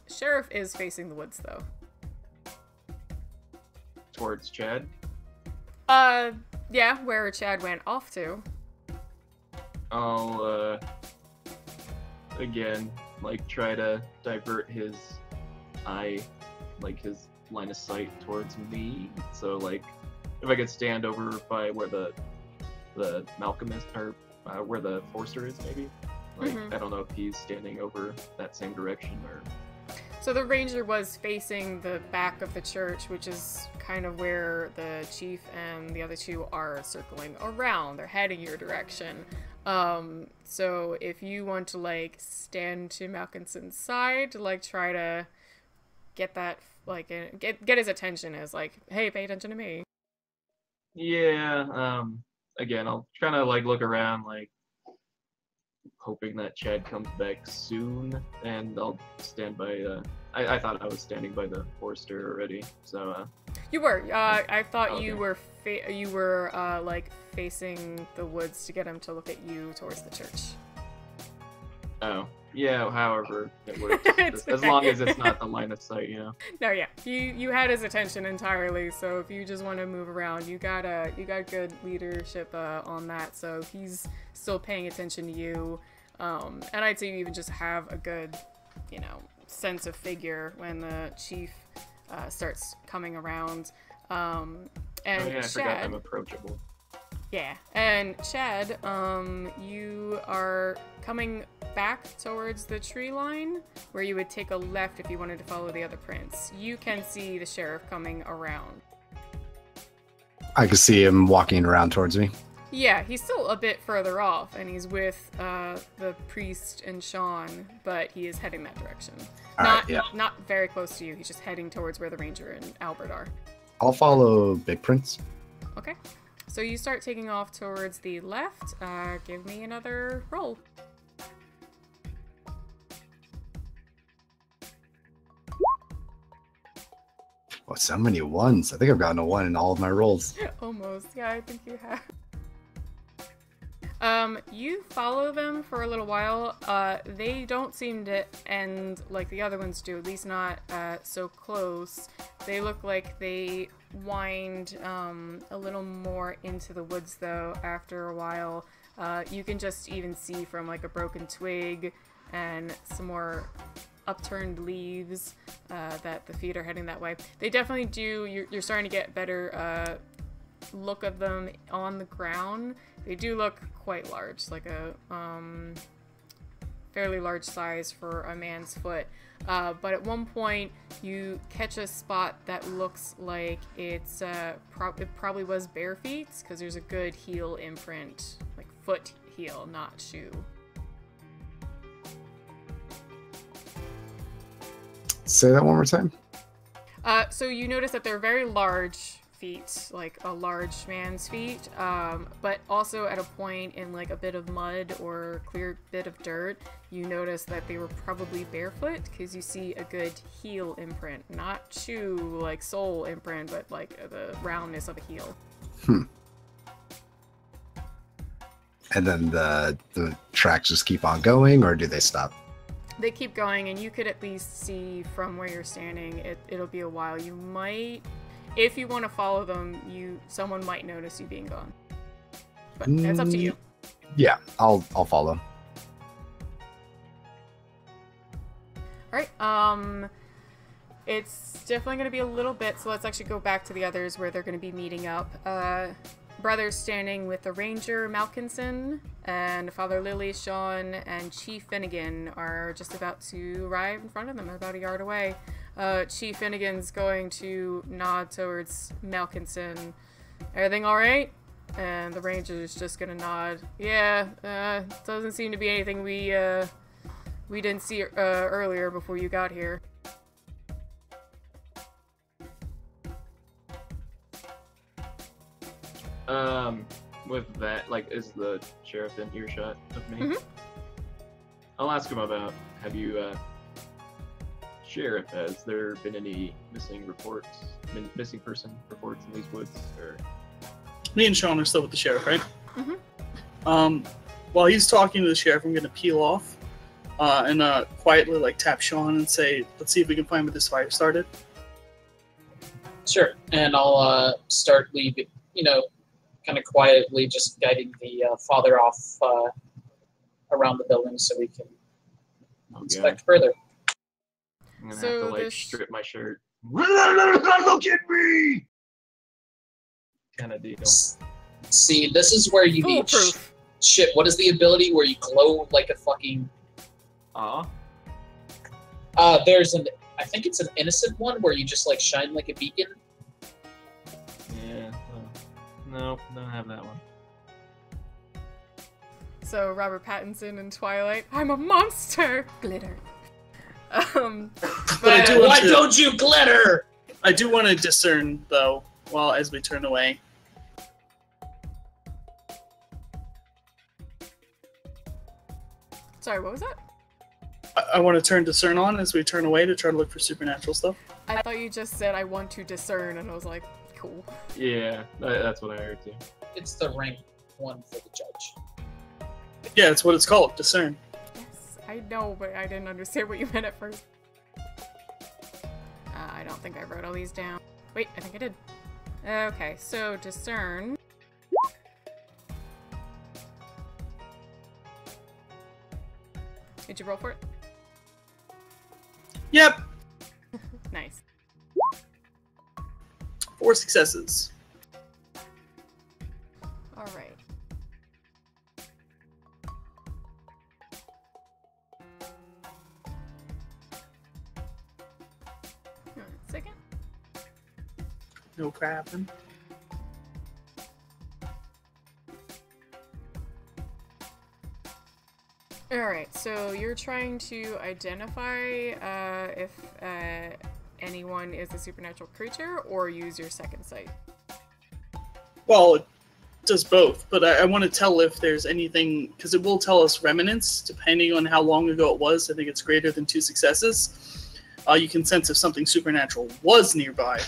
Sheriff is facing the woods, though. Towards Chad? Yeah, where Chad went off to. I'll, again, like, try to divert his eye, like, his line of sight towards me. So, like, if I could stand over by where the Malcolm is, or where the Forster is, maybe. Like, I don't know if he's standing over that same direction, or... So the ranger was facing the back of the church, which is kind of where the chief and the other two are circling around. They're heading your direction. So if you want to, like, stand to Malkinson's side to, like, try to get that, like, get his attention as, like, hey, pay attention to me. Yeah, again, I'll try to, like, look around, like, hoping that Chad comes back soon, and I'll stand by, I thought I was standing by the Forster already, so, You were, I thought okay. you were, like, facing the woods to get him to look at you towards the church. Oh, yeah. However, it works. As long as it's not the line of sight, you know. No, yeah, you had his attention entirely. So if you just want to move around, you got good leadership on that. So he's still paying attention to you, and I'd say you even just have a good, sense of figure when the chief starts coming around. And I Chad, forgot I'm approachable. Yeah, and Chad, you are coming back towards the tree line where you would take a left if you wanted to follow the other prince. You can see the sheriff coming around. I can see him walking around towards me. Yeah, he's still a bit further off, and he's with the priest and Sean, but he is heading that direction. Not very close to you. He's just heading towards where the ranger and Albert are. I'll follow Big Prince. Okay. So you start taking off towards the left. Give me another roll. Oh, so many ones. I think I've gotten a 1 in all of my rolls. Almost. Yeah, I think you have. You follow them for a little while. They don't seem to end like the other ones do, at least not so close. They look like they wind a little more into the woods, though, after a while. You can just even see from like a broken twig and some more upturned leaves that the feet are heading that way. They definitely do. You're starting to get better look of them on the ground. They do look quite large, like a fairly large size for a man's foot. But at one point, you catch a spot that looks like it probably was bare feet, because there's a good heel imprint, like foot heel, not shoe. Say that one more time. So you notice that they're very large feet, like a large man's feet, but also at a point in like a bit of mud or clear bit of dirt, you notice that they were probably barefoot, because you see a good heel imprint, not shoe like sole imprint, but like the roundness of a heel. And then the tracks just keep on going, or do they stop? They keep going, and you could at least see from where you're standing. It'll be a while. You might, if you want to follow them, someone might notice you being gone. But it's up to you. Yeah, I'll follow. All right. It's definitely going to be a little bit, so let's actually go back to the others where they're going to be meeting up. Brothers standing with the Ranger Malkinson, and Father Lily, Sean, and Chief Finnegan are just about to arrive in front of them, about a yard away. Chief Finnegan's going to nod towards Malkinson. Everything all right? And the Ranger's just gonna nod. Yeah, doesn't seem to be anything we didn't see earlier before you got here. With that, like, is the sheriff in earshot of me? Mm-hmm. I'll ask him about, Sheriff, has there been any missing person reports in these woods? Or... Me and Sean are still with the sheriff, right? Mm-hmm. While he's talking to the sheriff, I'm going to peel off and quietly like tap Sean and say, let's see if we can find where this fire started. Sure, and I'll start leaving, kind of quietly just guiding the father off around the building so we can inspect further. I'm gonna So have to strip my shirt. Look at me! Kind of deal. See, this is where you need Foolproof. shit. What is the ability where you glow like a fucking? There's I think it's an innocent one where you just like shine like a beacon. Yeah. No, don't have that one. So Robert Pattinson in Twilight. I'm a monster. Glitter. But Why don't you glitter? I do want to discern though, as we turn away. Sorry, what was that? I want to turn discern on as we turn away to try to look for supernatural stuff. I thought you just said I want to discern, and I was like, cool. Yeah, that's what I heard too. It's the rank one for the judge. Yeah, that's what it's called, discern. Yes, I know, but I didn't understand what you meant at first. I don't think I wrote all these down. Wait, I think I did. Okay, so discern. Did you roll for it? Yep. Nice. 4 successes. All right. Second. No crapping. Alright, so you're trying to identify if anyone is a supernatural creature, or use your second sight? Well, it does both, but I want to tell if there's anything, because it will tell us remnants, depending on how long ago it was. I think it's greater than 2 successes. You can sense if something supernatural was nearby,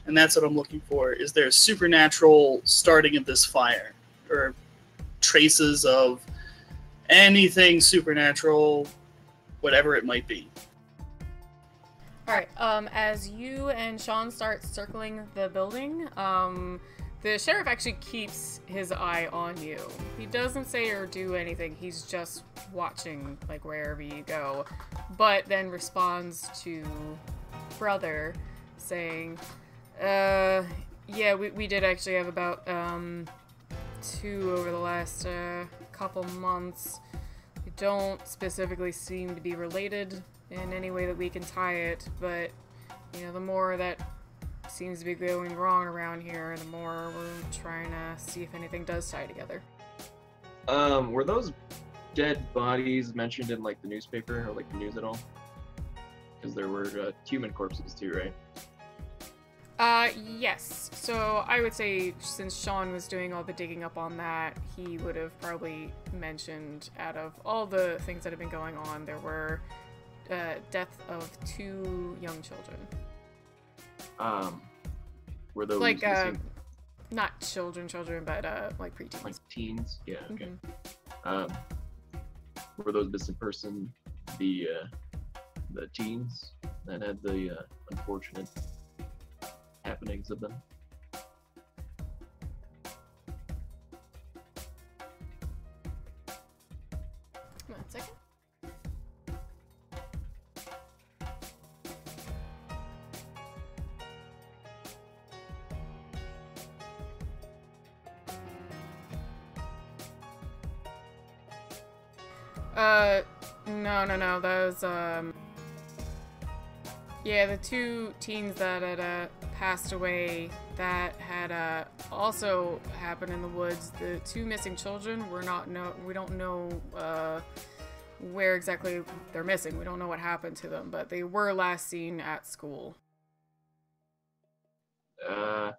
and that's what I'm looking for. Is there supernatural starting of this fire, or traces of anything supernatural, whatever it might be? Alright, as you and Sean start circling the building, the sheriff actually keeps his eye on you. He doesn't say or do anything, he's just watching, like, wherever you go, but then responds to Brother, saying, yeah, we did actually have about, 2 over the last, couple months. They don't specifically seem to be related in any way that we can tie it, but, you know, the more that seems to be going wrong around here, the more we're trying to see if anything does tie together. Were those dead bodies mentioned in, like, the newspaper or, like, the news at all? Because there were human corpses too, right? Yes. So I would say, since Sean was doing all the digging up on that, he would have probably mentioned, out of all the things that have been going on, there were death of 2 young children. Were those like missing, not children, but like preteens. like teens? Yeah. Okay. Mm-hmm. Were those missing person the teens that had the unfortunate happenings of them? One second. No, those, yeah, the 2 teens that had, passed away, that had, also happened in the woods. The 2 missing children, we don't know, where exactly they're missing. We don't know what happened to them, but they were last seen at school. Can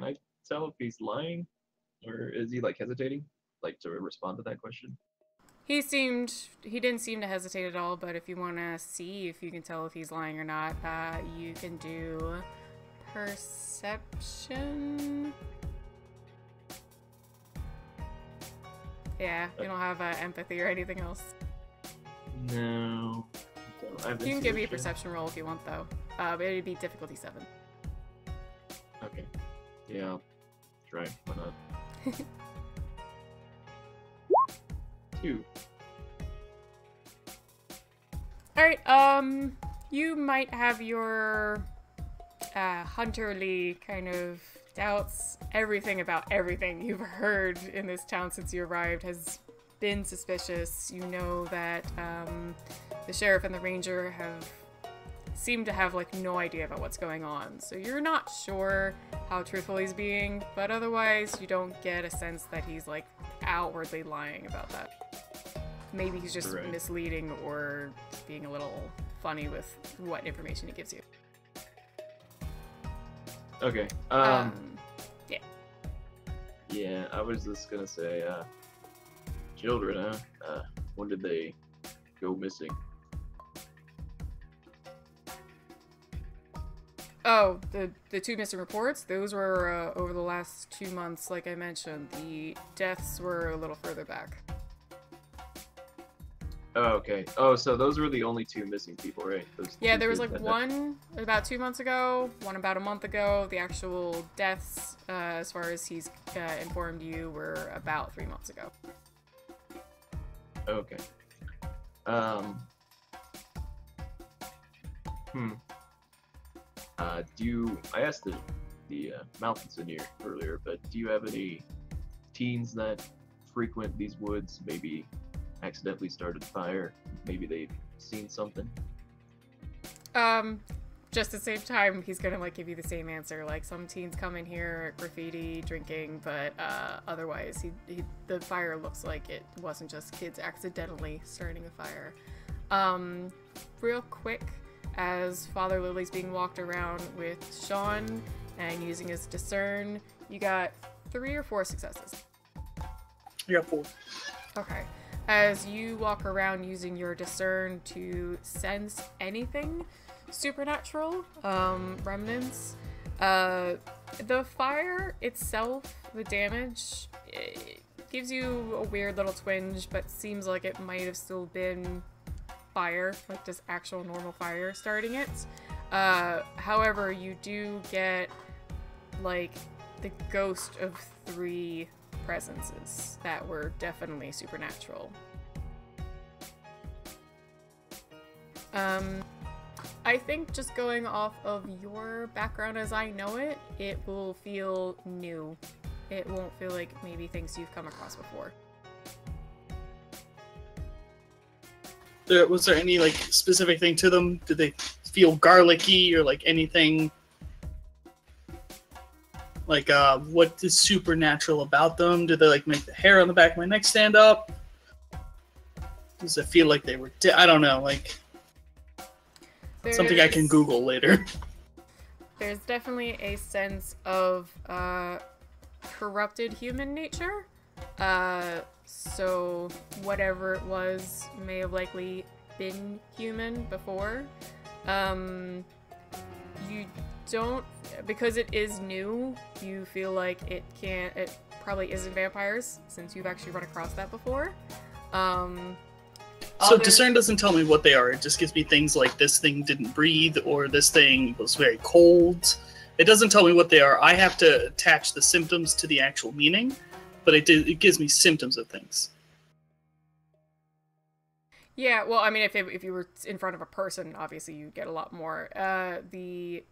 I tell if he's lying? Or is he, like, hesitating? Like, to respond to that question? He didn't seem to hesitate at all, but if you want to see if you can tell if he's lying or not, you can do perception. Yeah, you don't have empathy or anything else. No. You can give me a perception roll if you want, though. But it'd be difficulty 7. Okay. Yeah, I'll try. Why not? 2. Alright, you might have your hunterly kind of doubts. Everything about everything you've heard in this town since you arrived has been suspicious. You know that the sheriff and the ranger seem to have, like, no idea about what's going on. So you're not sure how truthful he's being, but otherwise you don't get a sense that he's, like, outwardly lying about that. Maybe he's just misleading or being a little funny with what information he gives you. Okay. Yeah. Yeah, I was just gonna say, children, huh? When did they go missing? Oh, the 2 missing reports? Those were over the last 2 months, like I mentioned. The deaths were a little further back. Oh, okay. Oh, so those were the only two missing people, right? Those Yeah, two there was kids like that died. one about 2 months ago, one about a month ago. The actual deaths, as far as he's informed you, were about 3 months ago. Okay. I asked the mountains in here earlier, but do you have any teens that frequent these woods? Maybe accidentally started fire. Maybe they've seen something. Just at the same time, he's gonna like give you the same answer. Like some teens come in here, graffiti, drinking, but otherwise, the fire looks like it wasn't just kids accidentally starting a fire. Real quick, as Father Lily's being walked around with Sean and using his discern, you got 3 or 4 successes. You got 4. Okay. As you walk around using your discern to sense anything supernatural, remnants, the fire itself, the damage, it gives you a weird little twinge, but seems like it might have still been fire, like just actual normal fire starting it. However, you do get like the ghost of 3 presences that were definitely supernatural. I think just going off of your background as I know it, it will feel new. It won't feel like maybe things you've come across before. Was there any like specific thing to them? Did they feel garlicky or like anything? Like, what is supernatural about them? Did they like make the hair on the back of my neck stand up? Does it feel like they were I don't know, like something I can Google later. There's definitely a sense of corrupted human nature. So whatever it was may have likely been human before. You don't, because it is new, you feel like it probably isn't vampires, since you've actually run across that before. So discern doesn't tell me what they are. It just gives me things like this thing didn't breathe or this thing was very cold. It doesn't tell me what they are. I have to attach the symptoms to the actual meaning, but it gives me symptoms of things. Yeah, well, I mean, if you were in front of a person, obviously you'd get a lot more. The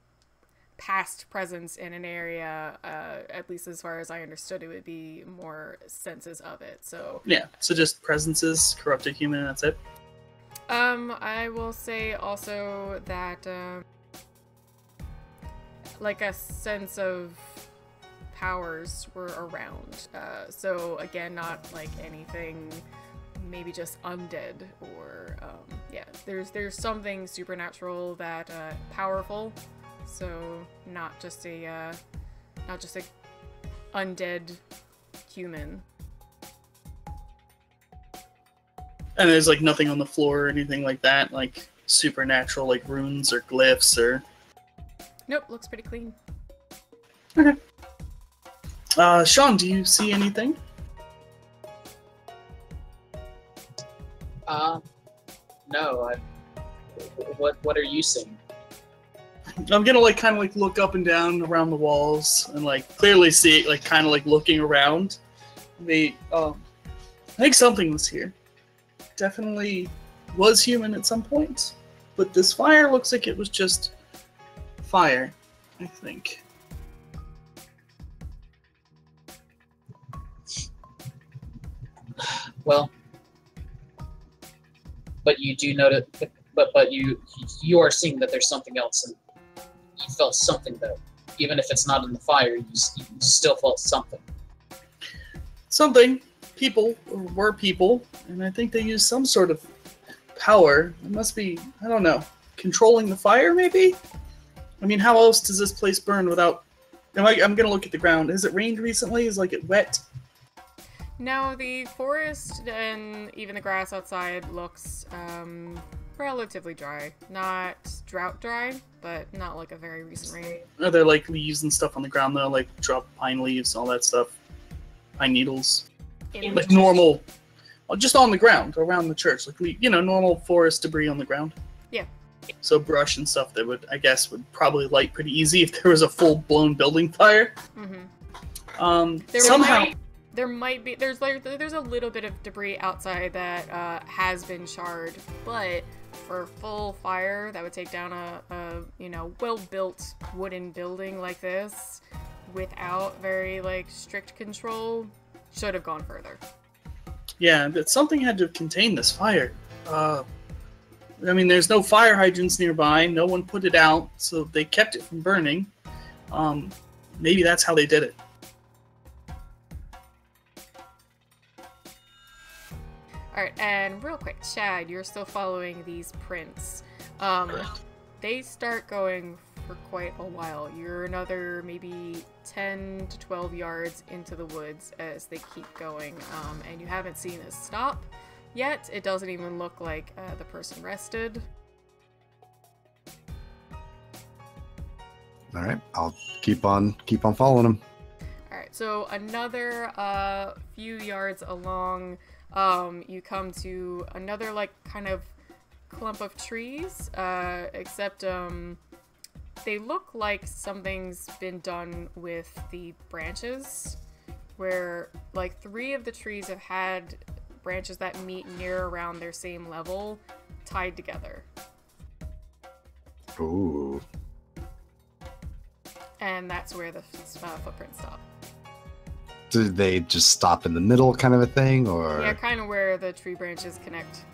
past presence in an area, at least as far as I understood, it would be more senses of it. So yeah, so just presences, corrupted human, and that's it. I will say also that like a sense of powers were around. So again, not like anything, maybe just undead or yeah. There's something supernatural that powerful. So not just a undead human. And there's like nothing on the floor or anything like that, like supernatural, like runes or glyphs or. Nope, looks pretty clean. Okay. Sean, do you see anything? No. What are you seeing? I'm gonna like kind of like look up and down around the walls and like clearly see like kind of like looking around. I think something was here. Definitely was human at some point, but this fire looks like it was just fire, I think. Well, but you do notice, but you are seeing that there's something else, and you felt something though. Even if it's not in the fire, you still felt something. Something. People were people, and I think they used some sort of power. It must be, I don't know, controlling the fire maybe? I mean, how else does this place burn without... I'm gonna look at the ground. Has it rained recently? Is like it wet? No, the forest and even the grass outside looks relatively dry. Not drought dry, but not like a very recent rain. Are there like leaves and stuff on the ground though, like drop pine leaves, all that stuff? Pine needles? Like normal just on the ground around the church, like normal forest debris on the ground. Yeah. So brush and stuff that would probably light pretty easy if there was a full blown building fire. Mm-hmm. There's a little bit of debris outside that has been charred, but for full fire that would take down a well-built wooden building like this without very strict control should have gone further. Yeah, but something had to contain this fire. There's no fire hydrants nearby. No one put it out, so they kept it from burning. Maybe that's how they did it. Alright, and real quick, Chad, you're still following these prints. Correct. They start going for quite a while. You're another maybe 10 to 12 yards into the woods as they keep going, and you haven't seen it stop yet. It doesn't even look like the person rested. All right, I'll keep on following them. All right, so another few yards along, you come to another kind of clump of trees, except they look like something's been done with the branches, where 3 of the trees have had branches that meet near around their same level tied together. Ooh. And that's where the footprints stop. Do they just stop in the middle kind of a thing, or? Yeah, kind of where the tree branches connect.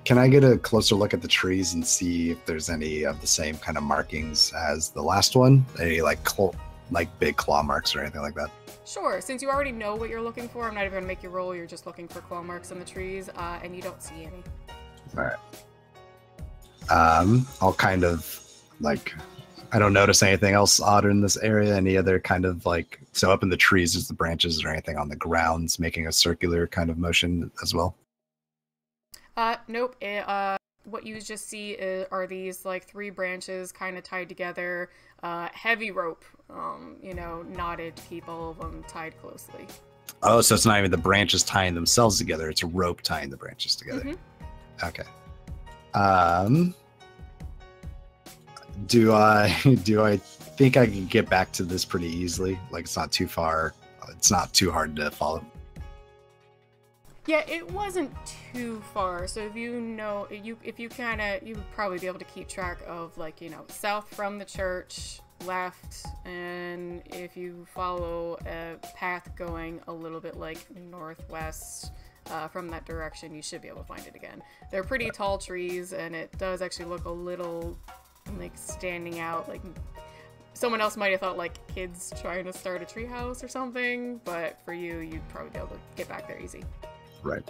Can I get a closer look at the trees and see if there's any of the same kind of markings as the last one? Any big claw marks or anything like that? Sure, since you already know what you're looking for, I'm not even going to make you roll, you're just looking for claw marks on the trees, and you don't see any. Alright. I'll kind of, I don't notice anything else odd in this area, any other kind of, so up in the trees is the branches or anything on the grounds making a circular kind of motion as well? Nope. What you just see are these 3 branches kind of tied together, heavy rope, knotted to keep all of them tied closely. Oh, so it's not even the branches tying themselves together, it's a rope tying the branches together. Mm-hmm. Okay. Do I think I can get back to this pretty easily? It's not too far, it's not too hard to follow. Yeah, it wasn't too far. So if you would probably be able to keep track of south from the church, left, and if you follow a path going a little bit northwest from that direction, you should be able to find it again. They're pretty tall trees, and it does actually look a little standing out. Someone else might have thought kids trying to start a treehouse or something, but for you, you'd probably be able to get back there easy. Right.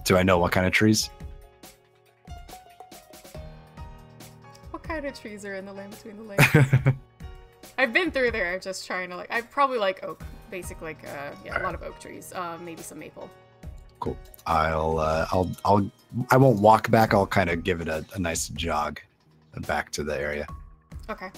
Do I know what kind of trees? What kind of trees are in the land between the lakes? I've been through there just trying to I probably oak, basic a lot of oak trees, maybe some maple. Cool. I won't walk back. I'll kind of give it a nice jog back to the area. Okay.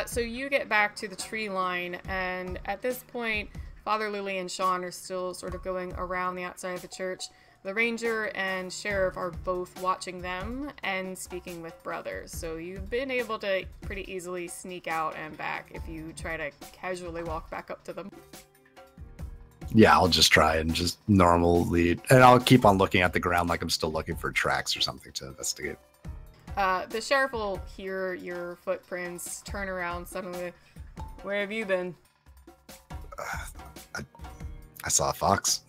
So you get back to the tree line, and at this point, Father Lily and Sean are still sort of going around the outside of the church. The ranger and sheriff are both watching them and speaking with brothers. So you've been able to pretty easily sneak out and back if you try to casually walk back up to them. Yeah, I'll just try and just normally, and I'll keep on looking at the ground like I'm still looking for tracks or something to investigate. The sheriff will hear your footprints, turn around suddenly. Where have you been? I saw a fox.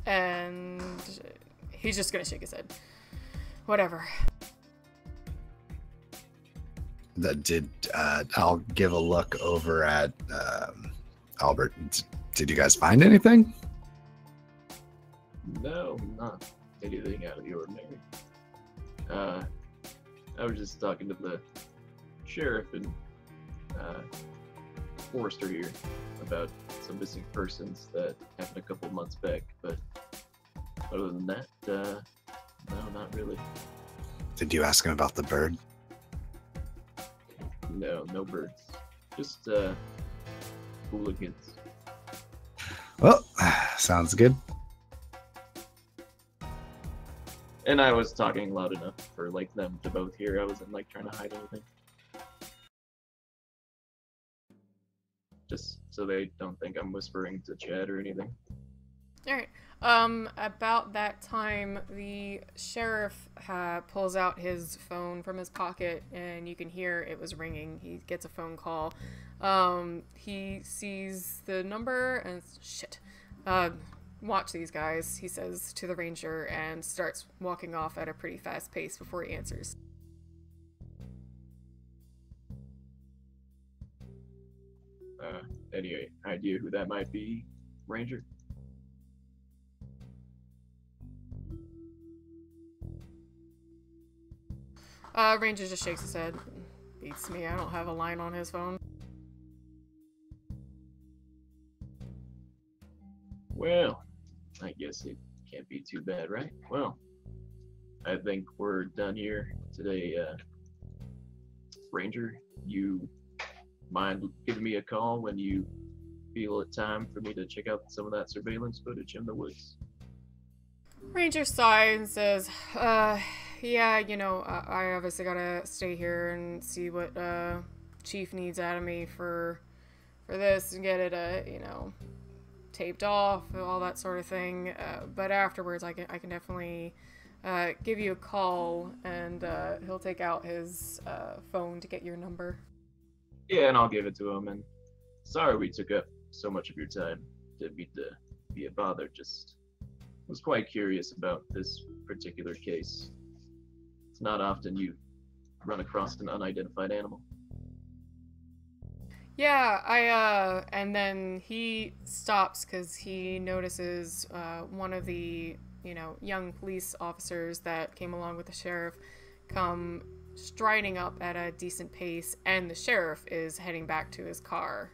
And he's just gonna shake his head. Whatever. I'll give a look over at Albert. Did you guys find anything? No, not anything out of the ordinary. I was just talking to the sheriff and forester here about some missing persons that happened a couple months back, but other than that, no, not really. Did you ask him about the bird? No birds. Just hooligans. Well, sounds good. And I was talking loud enough for like them to both hear. I wasn't like trying to hide anything. Just so they don't think I'm whispering to Chad or anything. Alright. About that time, the sheriff pulls out his phone from his pocket, and you can hear it was ringing. He gets a phone call. He sees the number, and shit. Watch these guys, he says to the ranger, and starts walking off at a pretty fast pace before he answers. Any idea who that might be, Ranger? Ranger just shakes his head. Beats me, I don't have a line on his phone. Well, I guess it can't be too bad, right? Well, I think we're done here today. Ranger, you mind giving me a call when you feel it time for me to check out some of that surveillance footage in the woods? Ranger sighs and says, yeah, you know, I obviously gotta stay here and see what, Chief needs out of me for this and get it, you know, taped off, all that sort of thing. But afterwards, I can definitely, give you a call, and, he'll take out his, phone to get your number. Yeah, and I'll give it to him. And sorry we took up so much of your time. Didn't mean to be a bother. Just was quite curious about this particular case. It's not often you run across an unidentified animal. Yeah, and then he stops because he notices one of the, you know, young police officers that came along with the sheriff come striding up at a decent pace, and the sheriff is heading back to his car.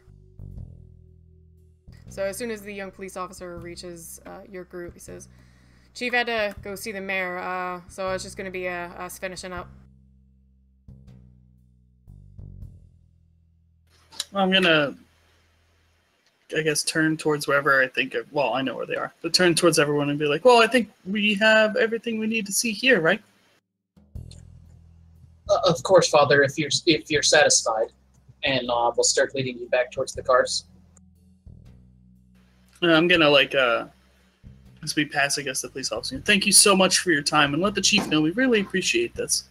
So as soon as the young police officer reaches your group, he says, Chief had to go see the mayor, so it's just going to be us finishing up. I'm gonna, I guess, turn towards wherever I think of, well, I know where they are, but turn towards everyone and be like, well, I think we have everything we need to see here, right? Of course, Father, if you're satisfied, and we'll start leading you back towards the cars. I'm gonna, like, as we pass, I guess, the police officer. Thank you so much for your time, and let the chief know we really appreciate this.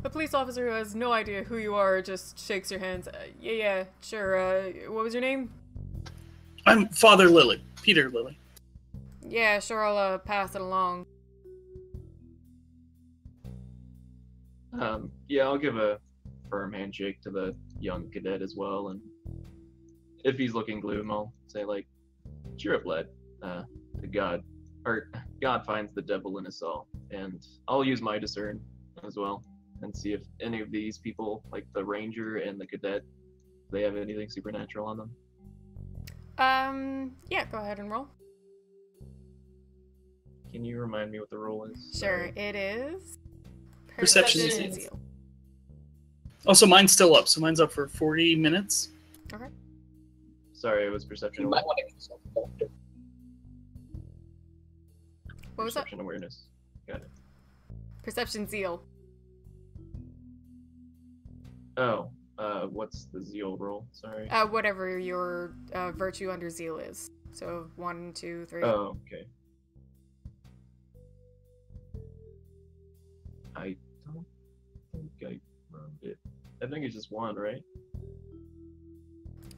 The police officer, who has no idea who you are, just shakes your hands. Yeah, sure. What was your name? I'm Father Lilly, Peter Lilly. Yeah, sure, I'll pass it along. Yeah, I'll give a firm handshake to the young cadet as well, and if he's looking gloom, I'll say, like, cheer up, lad. God finds the devil in us all, and I'll use my discern as well, and see if any of these people, like the ranger and the cadet, they have anything supernatural on them. Yeah, go ahead and roll. Can you remind me what the roll is? Sure, it is Perception and Zeal. Oh, so mine's still up. So mine's up for 40 minutes. Okay. Sorry, it was perception. You might want to consult the doctor. What was that? Perception awareness. Got it. Perception Zeal. Oh, what's the zeal roll? Sorry. Whatever your virtue under Zeal is. So 1, 2, 3. Oh, okay. I don't think I wrote it. I think it's just 1, right?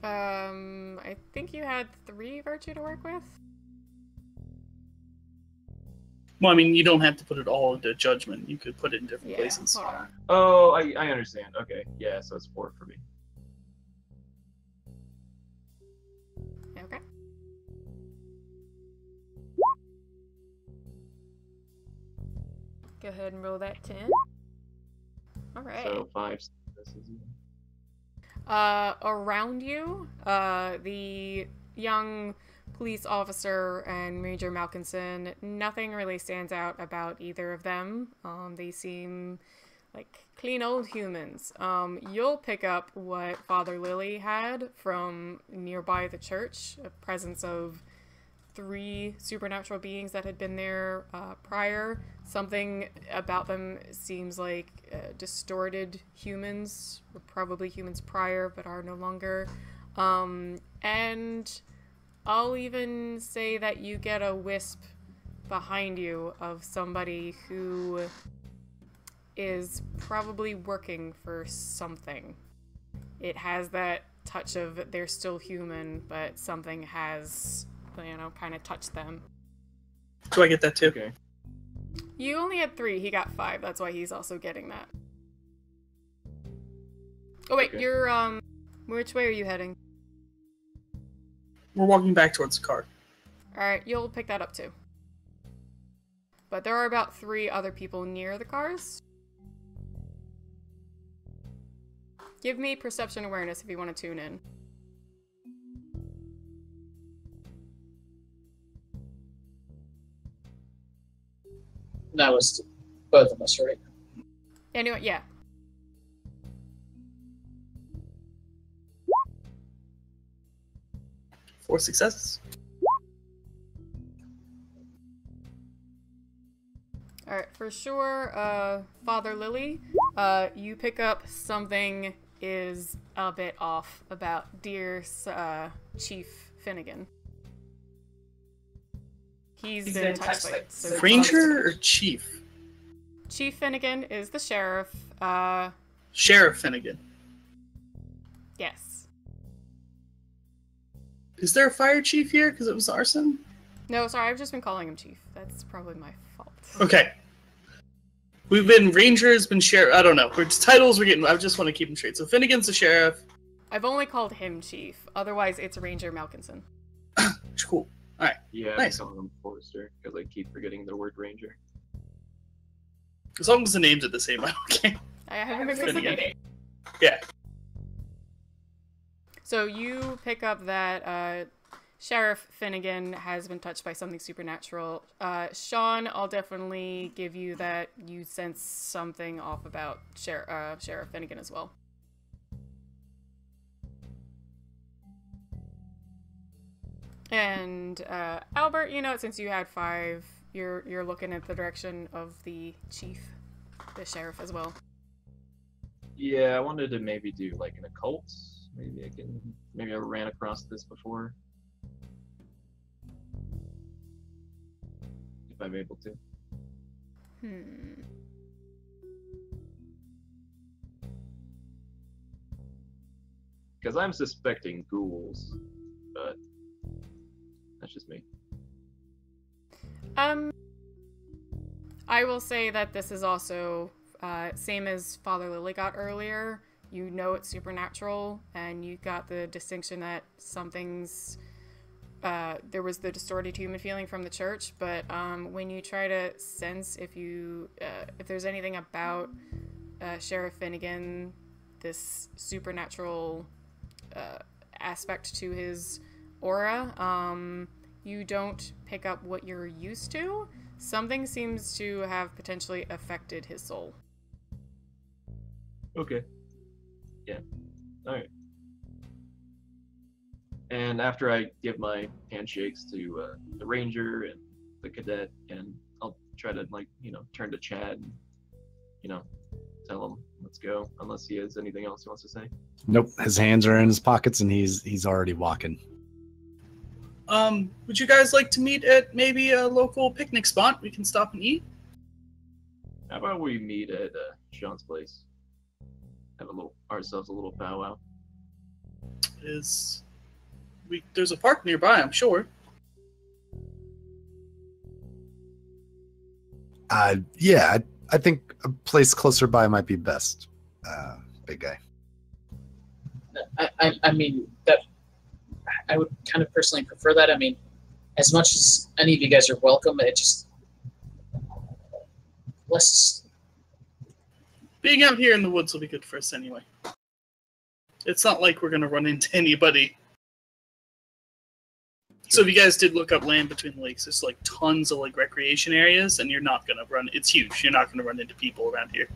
I think you had 3 virtue to work with. Well, I mean, you don't have to put it all into judgment. You could put it in different Yeah, places. hold on. Oh, I understand. Okay, yeah, so it's 4 for me. Okay. Go ahead and roll that 10. Alright. So 5. This is Around you, the young police officer and Major Malkinson, nothing really stands out about either of them. They seem like clean old humans. You'll pick up what Father Lily had from nearby the church, a presence of 3 supernatural beings that had been there prior. Something about them seems like distorted humans, were probably humans prior, but are no longer. And I'll even say that you get a wisp behind you of somebody who is probably working for something. It has that touch of they're still human, but something has, you know, kind of touched them. Do I get that too? Okay. You only had 3, he got 5, that's why he's also getting that. Oh wait, Okay. you're, which way are you heading? We're walking back towards the car. Alright, you'll pick that up too. But there are about 3 other people near the cars. Give me perception awareness if you want to tune in. That was both of us, right? Anyway, yeah. Four successes. Alright, for sure, Father Lily, you pick up something is a bit off about dear Chief Finnegan. He's been touched by so Ranger or Chief? Chief Finnegan is the sheriff. Sheriff Finnegan. Yes. Is there a fire chief here? Because it was arson? No, sorry, I've just been calling him Chief. That's probably my fault. Okay. We've been Rangers, been sheriff. I don't know. Titles we're getting. I just want to keep them straight. So Finnegan's the sheriff. I've only called him Chief. Otherwise, it's Ranger Malkinson. Cool. All right. Yeah, Nice. I call him Forrester because I keep forgetting the word ranger. As long as the names are the same, I'm okay. I haven't been Finnegan. forgetting. Yeah. So you pick up that Sheriff Finnegan has been touched by something supernatural. Sean, I'll definitely give you that you sense something off about Sheriff Finnegan as well. And Albert, you know, since you had 5, you're looking at the direction of the chief, the sheriff as well. Yeah, I wanted to maybe do like an occult. Maybe I ran across this before. If I'm able to. Because I'm suspecting ghouls, but that's just me. I will say that this is also same as Father Lily got earlier. You know it's supernatural, and you got the distinction that something's there was the distorted human feeling from the church, but when you try to sense if there's anything about Sheriff Finnegan, this supernatural aspect to his aura, you don't pick up what you're used to. Something seems to have potentially affected his soul. Okay. Yeah. Alright. And after I give my handshakes to the ranger and the cadet, and I'll try to, like, turn to Chad and, tell him, let's go, unless he has anything else he wants to say. Nope, his hands are in his pockets and he's already walking. Would you guys like to meet at maybe a local picnic spot? We can stop and eat. How about we meet at Sean's place? Have ourselves a little powwow. There's a park nearby, I'm sure. Yeah, I think a place closer by might be best. Big guy. I mean, that I would kind of personally prefer that. I mean, as much as any of you guys are welcome, Being out here in the woods will be good for us anyway. It's not like we're going to run into anybody. So if you guys did look up land between the lakes, there's like tons of like recreation areas, and you're not going to run. It's huge. You're not going to run into people around here.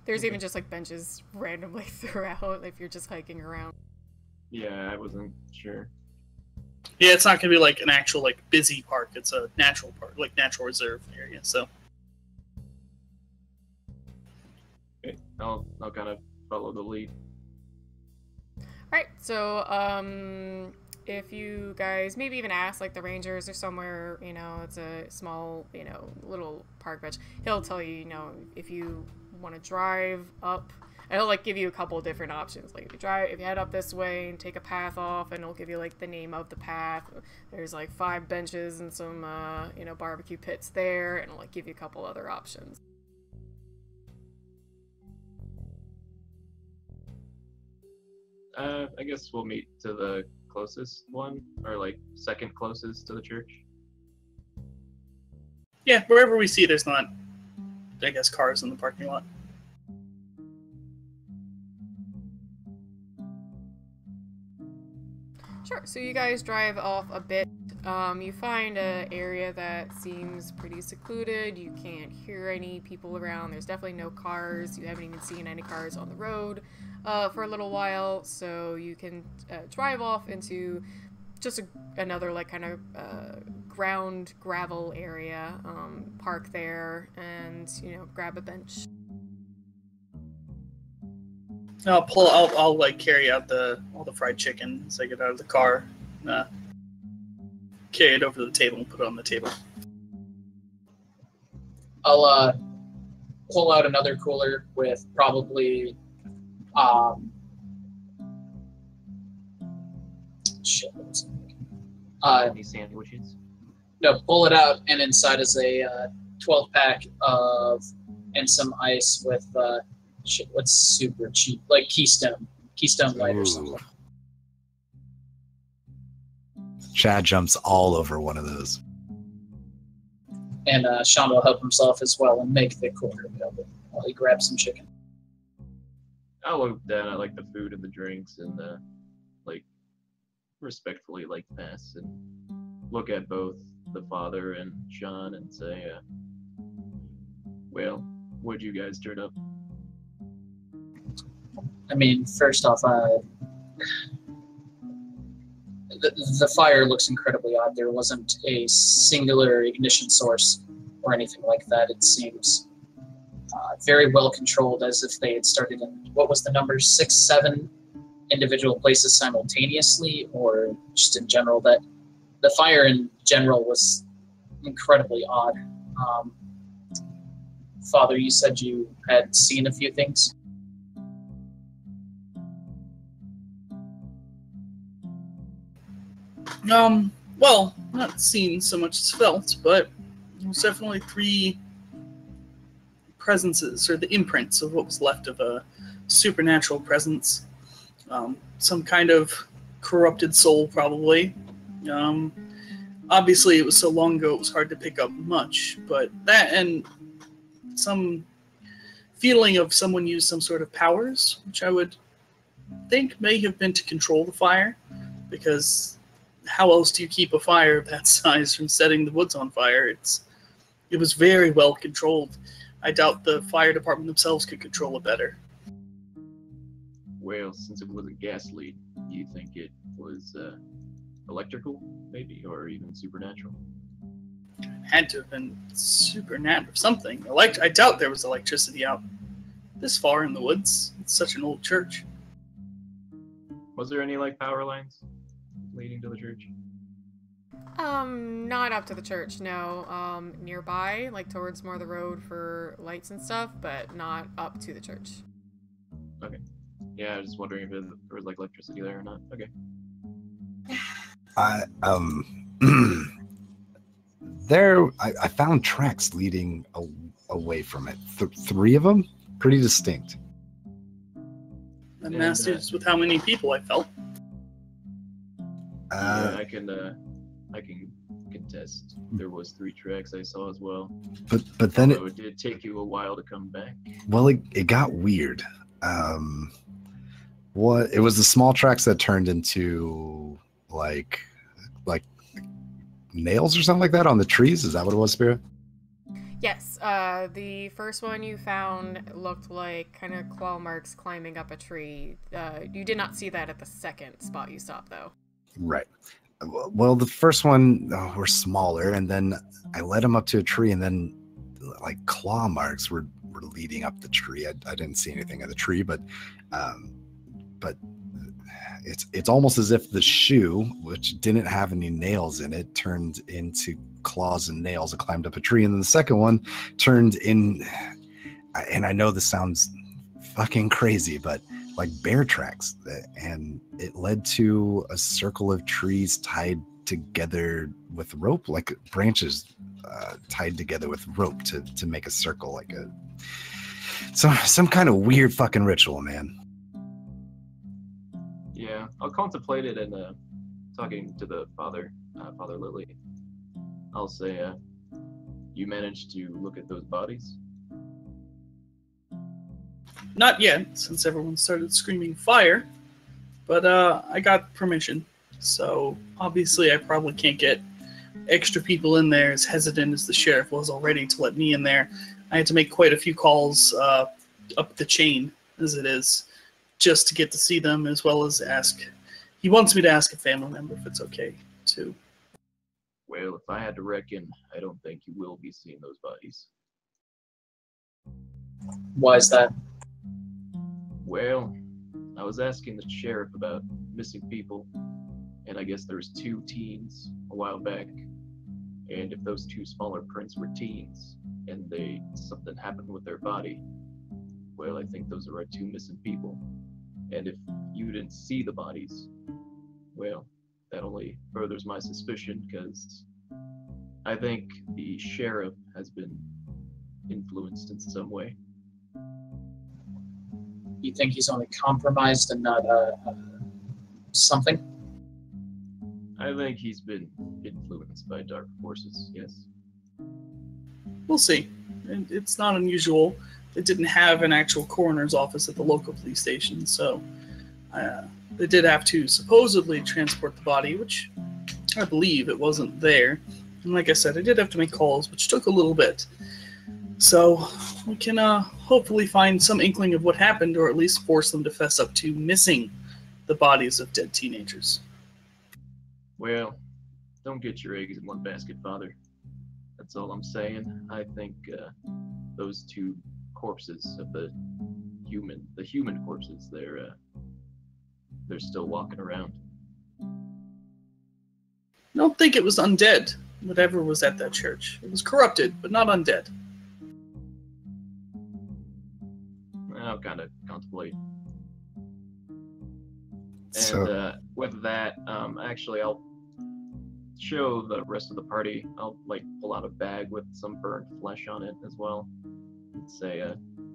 There's even just like benches randomly throughout if you're just hiking around. Yeah, I wasn't sure. Yeah, it's not gonna be like an actual like busy park. It's a natural park, like natural reserve area. So Okay, I'll kind of follow the lead. Right, so if you guys maybe even ask like the rangers or somewhere, you know, it's a small, you know, little park bench, he'll tell you, you know, if you want to drive up, and he'll like give you a couple of different options. Like if you head up this way and take a path off, and it'll give you like the name of the path. There's like 5 benches and some you know, barbecue pits there, and it'll like give you a couple other options. I guess we'll meet to the closest one, or like second closest to the church. yeah, wherever we see there's not, I guess, cars in the parking lot. Sure, so you guys drive off a bit. You find an area that seems pretty secluded. You can't hear any people around. There's definitely no cars. You haven't even seen any cars on the road for a little while. So you can drive off into just another like kind of ground gravel area, park there, and you know, grab a bench. I'll like carry out all the fried chicken as I get out of the car. Carry it over to the table and put it on the table. I'll pull out another cooler with probably shit. What was it? Any sandwiches? No, pull it out, and inside is a 12-pack of and some ice with shit. What's super cheap? Like Keystone Light or something. Chad jumps all over one of those. And Sean will help himself as well and make the cooler available while he grabs some chicken. I'll look down at like the food and the drinks and like respectfully like pass and look at both the father and Sean and say, well, what'd you guys turn up? I mean, first off, the fire looks incredibly odd. There wasn't a singular ignition source or anything like that. It seems very well controlled, as if they had started in, what was the number, 6, 7 individual places simultaneously, or just in general, that the fire in general was incredibly odd. Father, you said you had seen a few things? Well, not seen so much as felt, but it was definitely 3 presences, or the imprints of what was left of a supernatural presence. Some kind of corrupted soul, probably. Obviously, it was so long ago it was hard to pick up much, but that and some feeling of someone used some sort of powers, which I would think may have been to control the fire, because how else do you keep a fire of that size from setting the woods on fire? It was very well controlled. I doubt the fire department themselves could control it better. Well, since it was a gas lead, you think it was electrical, maybe, or even supernatural? Had to have been supernatural, something. I doubt there was electricity out this far in the woods. It's such an old church. Was there any like power lines leading to the church? Not up to the church, no. Nearby, like towards more of the road for lights and stuff, but not up to the church. Okay. Yeah, I was just wondering if there was like electricity there or not. Okay. I found tracks leading away from it. 3 of them, pretty distinct. And masters with how many people I felt. Yeah, I can contest. There was 3 tracks I saw as well. But then it did take you a while to come back. Well, it got weird. It was the small tracks that turned into like nails or something like that on the trees. Is that what it was, Spira? Yes, the first one you found looked like kind of claw marks climbing up a tree. You did not see that at the second spot you stopped, though. Right. Well, the first one were smaller, and then I led him up to a tree, and then like claw marks were leading up the tree. I didn't see anything of the tree, but it's almost as if the shoe, which didn't have any nails in it, turned into claws and nails and climbed up a tree, and then the second one turned in, and I know this sounds fucking crazy, but like bear tracks, and it led to a circle of trees tied together with rope, like branches tied together with rope to make a circle, like some kind of weird fucking ritual, man. Yeah, I'll contemplate it and talking to the Father Lily. I'll say, you managed to look at those bodies? Not yet, since everyone started screaming fire, but I got permission. So obviously I probably can't get extra people in there, as hesitant as the sheriff was already to let me in there. I had to make quite a few calls up the chain, as it is, just to get to see them, as well as ask. He wants me to ask a family member if it's okay, too. Well, if I had to reckon, I don't think you will be seeing those bodies. Why is that? Well, I was asking the sheriff about missing people, and I guess there's 2 teens a while back, and if those 2 smaller prints were teens, and something happened with their body, well, I think those are our 2 missing people. And if you didn't see the bodies, well, that only furthers my suspicion, because I think the sheriff has been influenced in some way. You think he's only compromised and not something? I think he's been influenced by dark forces, yes. We'll see. And it's not unusual. They didn't have an actual coroner's office at the local police station, so they did have to supposedly transport the body, which I believe it wasn't there. And like I said, I did have to make calls, which took a little bit. So we can hopefully find some inkling of what happened, or at least force them to fess up to missing the bodies of dead teenagers. Well, don't get your eggs in one basket, Father. That's all I'm saying. I think those 2 corpses of the human corpses, they're still walking around. I don't think it was undead, whatever was at that church. It was corrupted, but not undead. I'll kind of contemplate. And So with that, actually, I'll show the rest of the party. I'll pull out a bag with some burnt flesh on it as well, and say,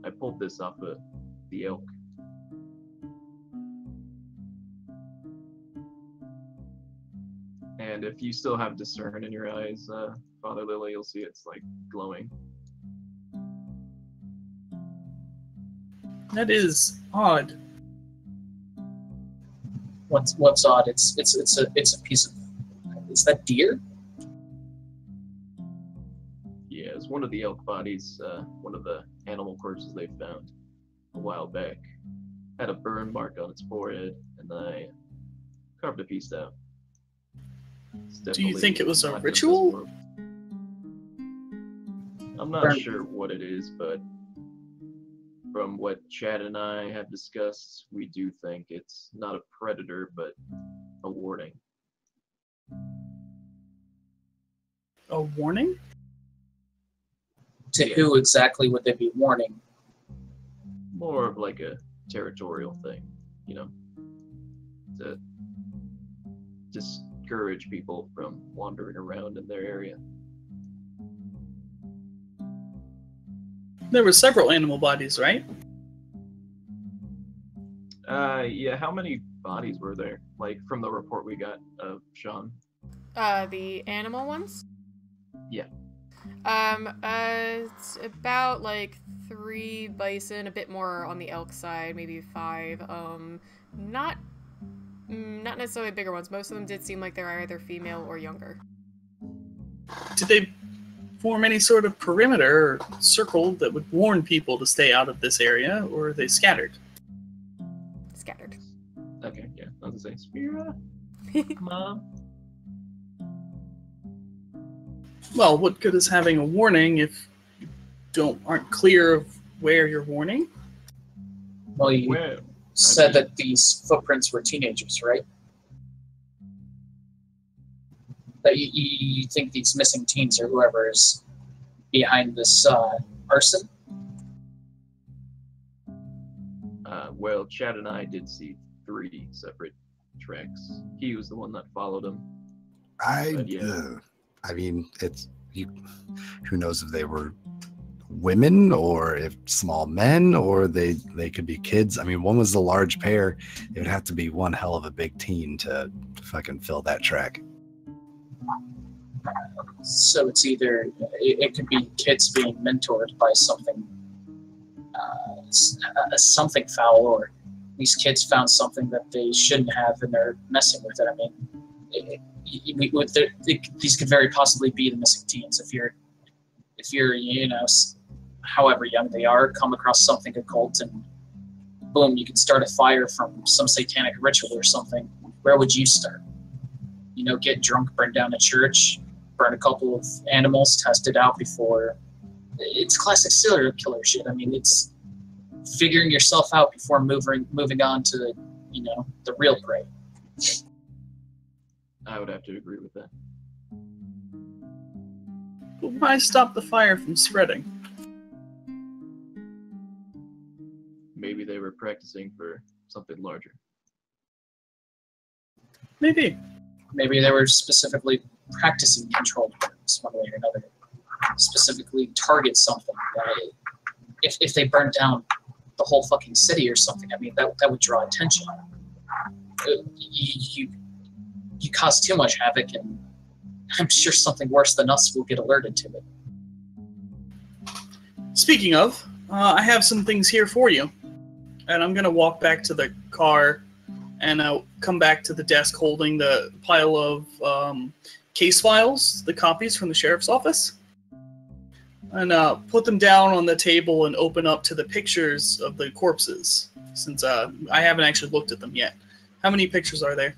I pulled this off of the elk. And if you still have discern in your eyes, Father Lily, you'll see it's glowing. That is odd. What's odd? It's a piece of. Is that deer? Yeah, it's one of the elk bodies, one of the animal corpses they found a while back. Had a burn mark on its forehead, and I carved a piece out. Do you think it was a ritual? I'm not sure what it is, but from what Chad and I have discussed, we do think it's not a predator, but a warning. A warning? To who exactly would they be warning? More of like a territorial thing, to discourage people from wandering around in their area. There were several animal bodies, right? Yeah, how many bodies were there? From the report we got of Sean? The animal ones? Yeah. It's about 3 bison, a bit more on the elk side, maybe 5. Not necessarily bigger ones. Most of them did seem like they're either female or younger. Did they form any sort of perimeter or circle that would warn people to stay out of this area, or are they scattered? Scattered. Okay, yeah. I was gonna say, Spira, Mom. Well, what good is having a warning if you aren't clear of where you're warning? Well, you Well, said that these footprints were teenagers, right? That you think these missing teens or whoever is behind this arson? well, Chad and I did see 3 separate tracks. He was the one that followed him. But yeah. I mean, it's you. Who knows if they were women or if small men or they could be kids. I mean, one was the large pair. It would have to be one hell of a big teen to fucking fill that track. So it's either it could be kids being mentored by something foul, or these kids found something that they shouldn't have and they're messing with it. I mean, these could very possibly be the missing teens. If you're however young they are, come across something occult and boom, you can start a fire from some satanic ritual or something. Where would you start? Get drunk, burn down a church, burn a couple of animals, test it out before. It's classic serial killer shit. I mean, it's figuring yourself out before moving on to the real prey. I would have to agree with that. But why stop the fire from spreading? Maybe they were practicing for something larger. Maybe. Maybe they were specifically practicing controlled burns one way or another. Specifically target something. If they burned down the whole fucking city or something, I mean, that would draw attention. You cause too much havoc, and I'm sure something worse than us will get alerted to it. Speaking of, I have some things here for you. And I'm going to walk back to the car and come back to the desk holding the pile of case files, the copies from the sheriff's office. And put them down on the table and open up to the pictures of the corpses, since I haven't actually looked at them yet. How many pictures are there?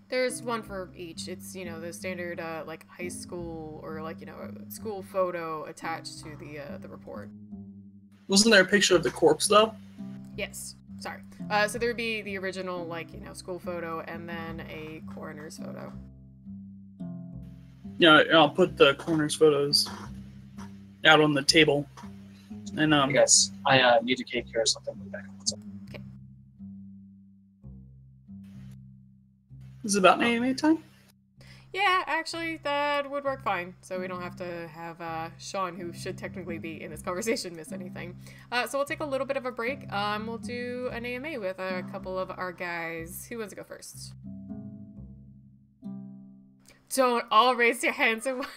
There's one for each. It's, the standard, high school or, a school photo attached to the report. Wasn't there a picture of the corpse, though? Yes. Sorry. So there would be the original, school photo and then a coroner's photo. Yeah, I'll put the coroner's photos out on the table. And, I guess I need to take care of something. Okay. Is it about anime time? Yeah, actually, that would work fine. So we don't have to have Sean, who should technically be in this conversation, miss anything. So we'll take a little bit of a break. We'll do an AMA with a couple of our guys. Who wants to go first? Don't all raise your hands at once.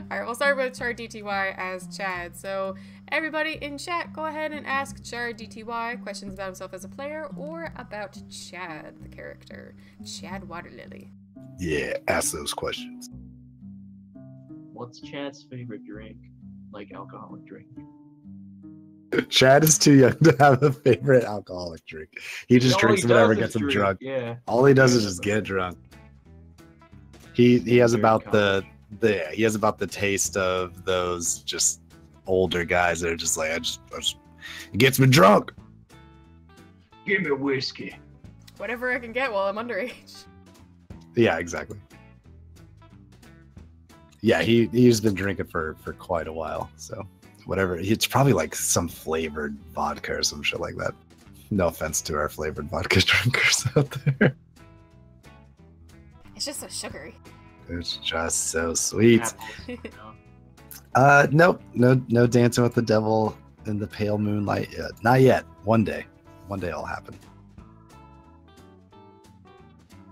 Alright, we'll start with Char DTY as Chad. So everybody in chat, go ahead and ask Char DTY questions about himself as a player or about Chad, the character. Chad Waterlily. Yeah, ask those questions. What's Chad's favorite drink? Alcoholic drink. Chad is too young to have a favorite alcoholic drink. He just drinks whatever gets him drunk. Yeah. All he does is just get drunk. He has about the taste of those just older guys that are just like, it gets me drunk. Give me whiskey. Whatever I can get while I'm underage. Yeah, exactly. Yeah, he's been drinking for quite a while, so whatever. It's probably some flavored vodka or some shit like that. No offense to our flavored vodka drinkers out there. It's just so sugary. It's just so sweet. Apples, Nope, no dancing with the devil in the pale moonlight yet. Not yet. One day it'll happen.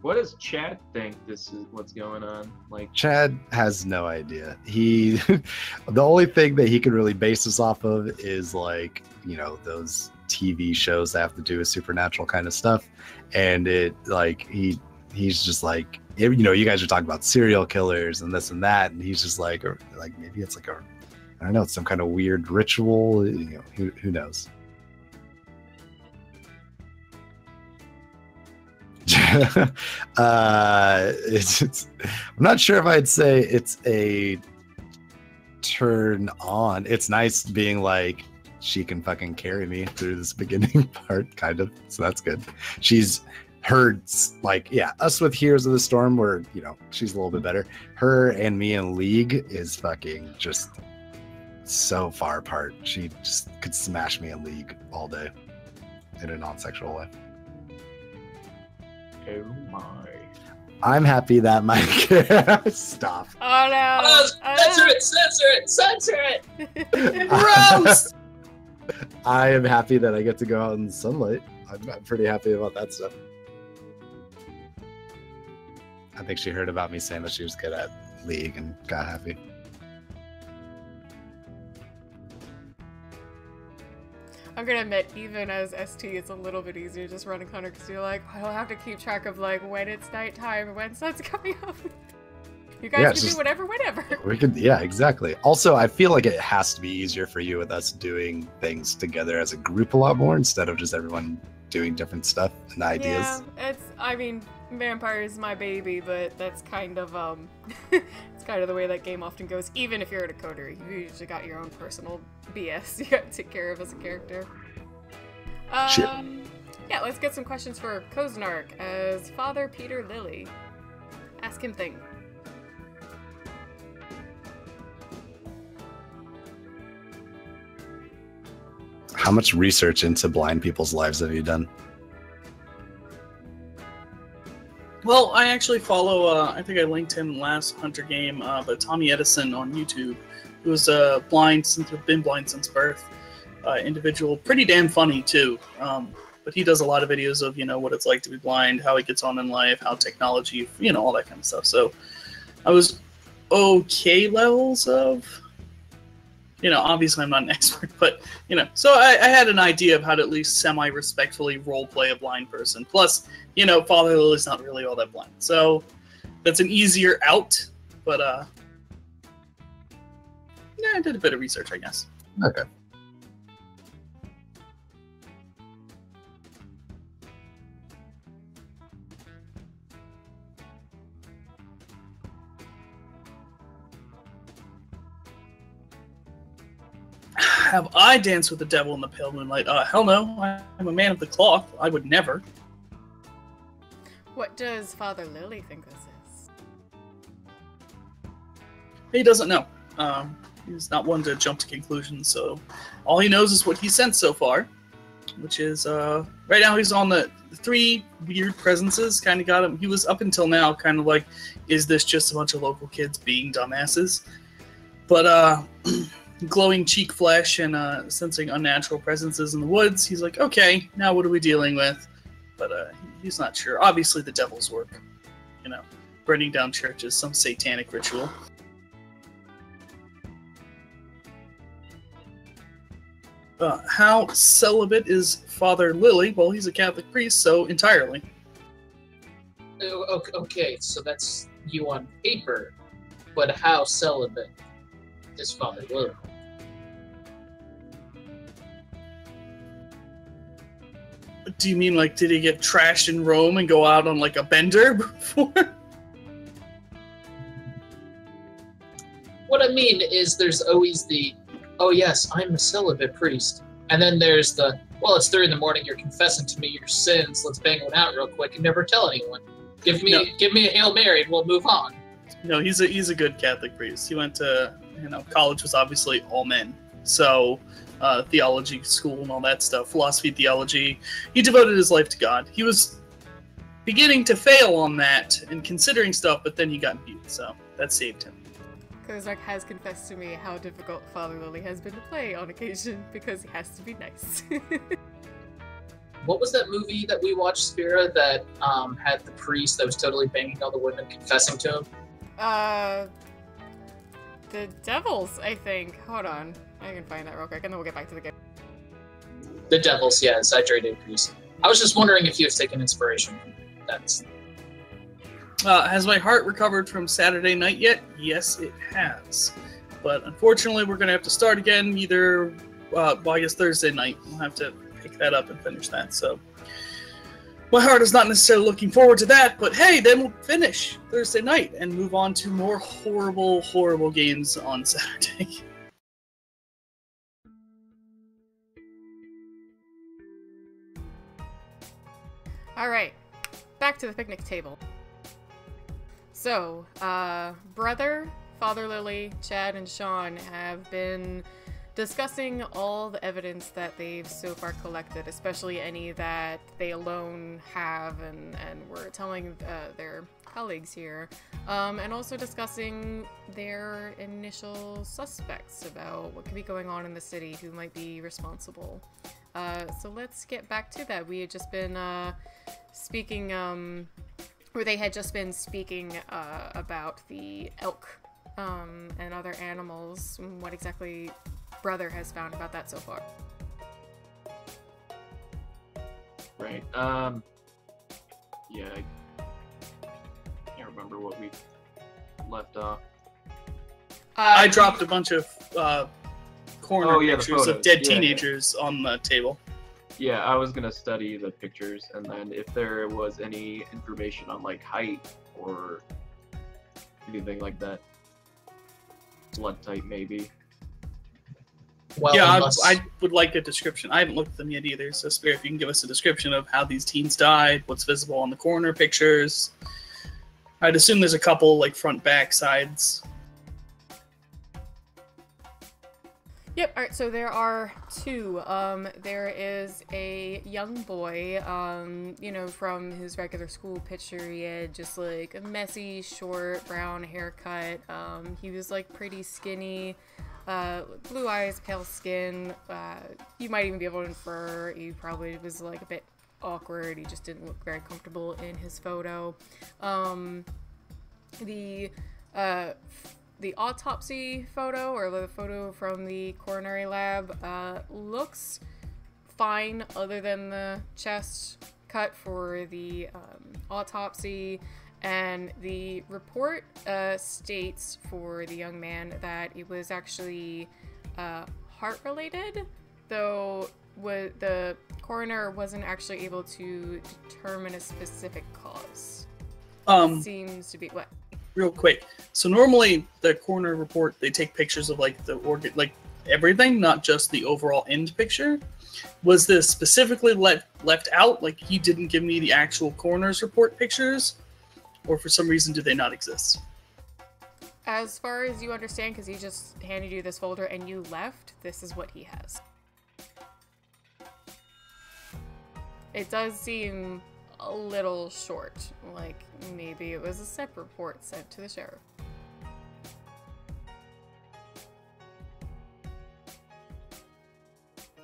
What does Chad think this is what's going on? Chad has no idea. The only thing that he can really base this off of is those TV shows that have to do with supernatural kind of stuff. And he he's just like, you know, you guys are talking about serial killers and this and that, and he's just like maybe it's like a, I don't know, it's some kind of weird ritual. You know, who knows? It's I'm not sure if I'd say it's a turn on. It's nice being like, she can fucking carry me through this beginning part, kind of, so that's good. She's heard, like, yeah, us with Heroes of the Storm, where, you know, she's a little bit better. Her and me in League is fucking just so far apart. She just could smash me in League all day in a non-sexual way. Oh my. I'm happy that my stop. Oh no! Oh, censor it! Censor it! Censor it! Gross! I am happy that I get to go out in the sunlight. I'm pretty happy about that stuff. I think she heard about me saying that she was good at League and got happy. I'm gonna admit, even as ST, it's a little bit easier just running Hunter because you're like, I don't have to keep track of like when it's nighttime and when sun's coming up. You guys can do whatever, whenever. We could, yeah, exactly. Also, I feel like it has to be easier for you with us doing things together as a group a lot more instead of just everyone doing different stuff and ideas. Yeah, I mean, Vampire is my baby, but that's kind of, it's kind of the way that game often goes. Even if you're a decoder, you usually got your own personal BS you got to take care of as a character. Shit. Yeah, let's get some questions for Koznark as Father Peter Lilly. Ask him thing. How much research into blind people's lives have you done? Well, I actually follow, I think I linked him last Hunter game, but Tommy Edison on YouTube, who's been blind since birth, individual, pretty damn funny too. But he does a lot of videos of, you know, what it's like to be blind, how he gets on in life, how technology, you know, all that kind of stuff. So I was okay levels of, you know, obviously I'm not an expert, but, you know, so I had an idea of how to at least semi-respectfully role-play a blind person. Plus, you know, Father Lily's not really all that blind. So that's an easier out, but, yeah, I did a bit of research, I guess. Okay. Have I danced with the devil in the pale moonlight? Hell no. I'm a man of the cloth. I would never. What does Father Lilly think this is? He doesn't know. He's not one to jump to conclusions, so all he knows is what he sensed so far, which is, right now he's on the 3 weird presences, kind of got him. He was up until now kind of like, is this just a bunch of local kids being dumbasses? But, glowing cheek flesh and sensing unnatural presences in the woods, he's like, okay, now what are we dealing with? But he's not sure. Obviously the devil's work, you know, burning down churches, some satanic ritual. How celibate is Father Lilly? Well, he's a Catholic priest, so entirely. Okay, so that's you on paper, but how celibate is Father Lilly? Do you mean, like, did he get trashed in Rome and go out on, like, a bender before? What I mean is there's always the, oh yes, I'm a celibate priest. And then there's the, well, it's 3 in the morning, you're confessing to me your sins, let's bang one out real quick and never tell anyone. Give me a Hail Mary and we'll move on. No, he's a good Catholic priest. He went to, you know, college was obviously all men. So, theology school and all that stuff, philosophy, theology. He devoted his life to God. He was beginning to fail on that and considering stuff, but then he got imbued, so that saved him. Kozark has confessed to me how difficult Father Lilly has been to play on occasion because he has to be nice. What was that movie that we watched, Spira, that had the priest that was totally banging all the women confessing to him? The Devils, I think. Hold on. I can find that real quick, and then we'll get back to the game. The Devils, yeah, exaggerated priest. I was just wondering if you have taken inspiration from that. Has my heart recovered from Saturday night yet? Yes, it has. But unfortunately, we're going to have to start again either, well, I guess Thursday night. We'll have to pick that up and finish that. So my heart is not necessarily looking forward to that, but hey, then we'll finish Thursday night and move on to more horrible, horrible games on Saturday. Alright, back to the picnic table. So, Brother, Father Lily, Chad, and Sean have been discussing all the evidence that they've so far collected, especially any that they alone have and were telling their colleagues here, and also discussing their initial suspects about what could be going on in the city, who might be responsible. So let's get back to that. We had just been speaking, or they had just been speaking about the elk and other animals, and what exactly Brother has found about that so far. Right. Yeah, I can't remember what we left off. I dropped a bunch of corner pictures of dead Yeah. teenagers on the table. Yeah, I was gonna study the pictures, and then if there was any information on like height or anything like that, blood type maybe. Well, Yeah, unless- I would like a description. I haven't looked at them yet either, so Spira, if you can give us a description of how these teens died, what's visible on the corner pictures. I'd assume there's a couple, like, front, back, sides. Yep, alright, so there are two. There is a young boy, you know, from his regular school picture. He had just like a messy, short, brown haircut. He was like pretty skinny, blue eyes, pale skin. You might even be able to infer he probably was like a bit awkward. He just didn't look very comfortable in his photo. The autopsy photo, or the photo from the coronary lab, looks fine other than the chest cut for the autopsy, and the report states for the young man that it was actually heart-related, though the coroner wasn't actually able to determine a specific cause. Seems to be what? Real quick. So normally the coroner report, they take pictures of like the organ, like everything, not just the overall end picture. Was this specifically left out? Like he didn't give me the actual coroner's report pictures, or for some reason did they not exist? As far as you understand, because he just handed you this folder and you left, this is what he has. It does seem a little short, like maybe it was a separate report sent to the sheriff.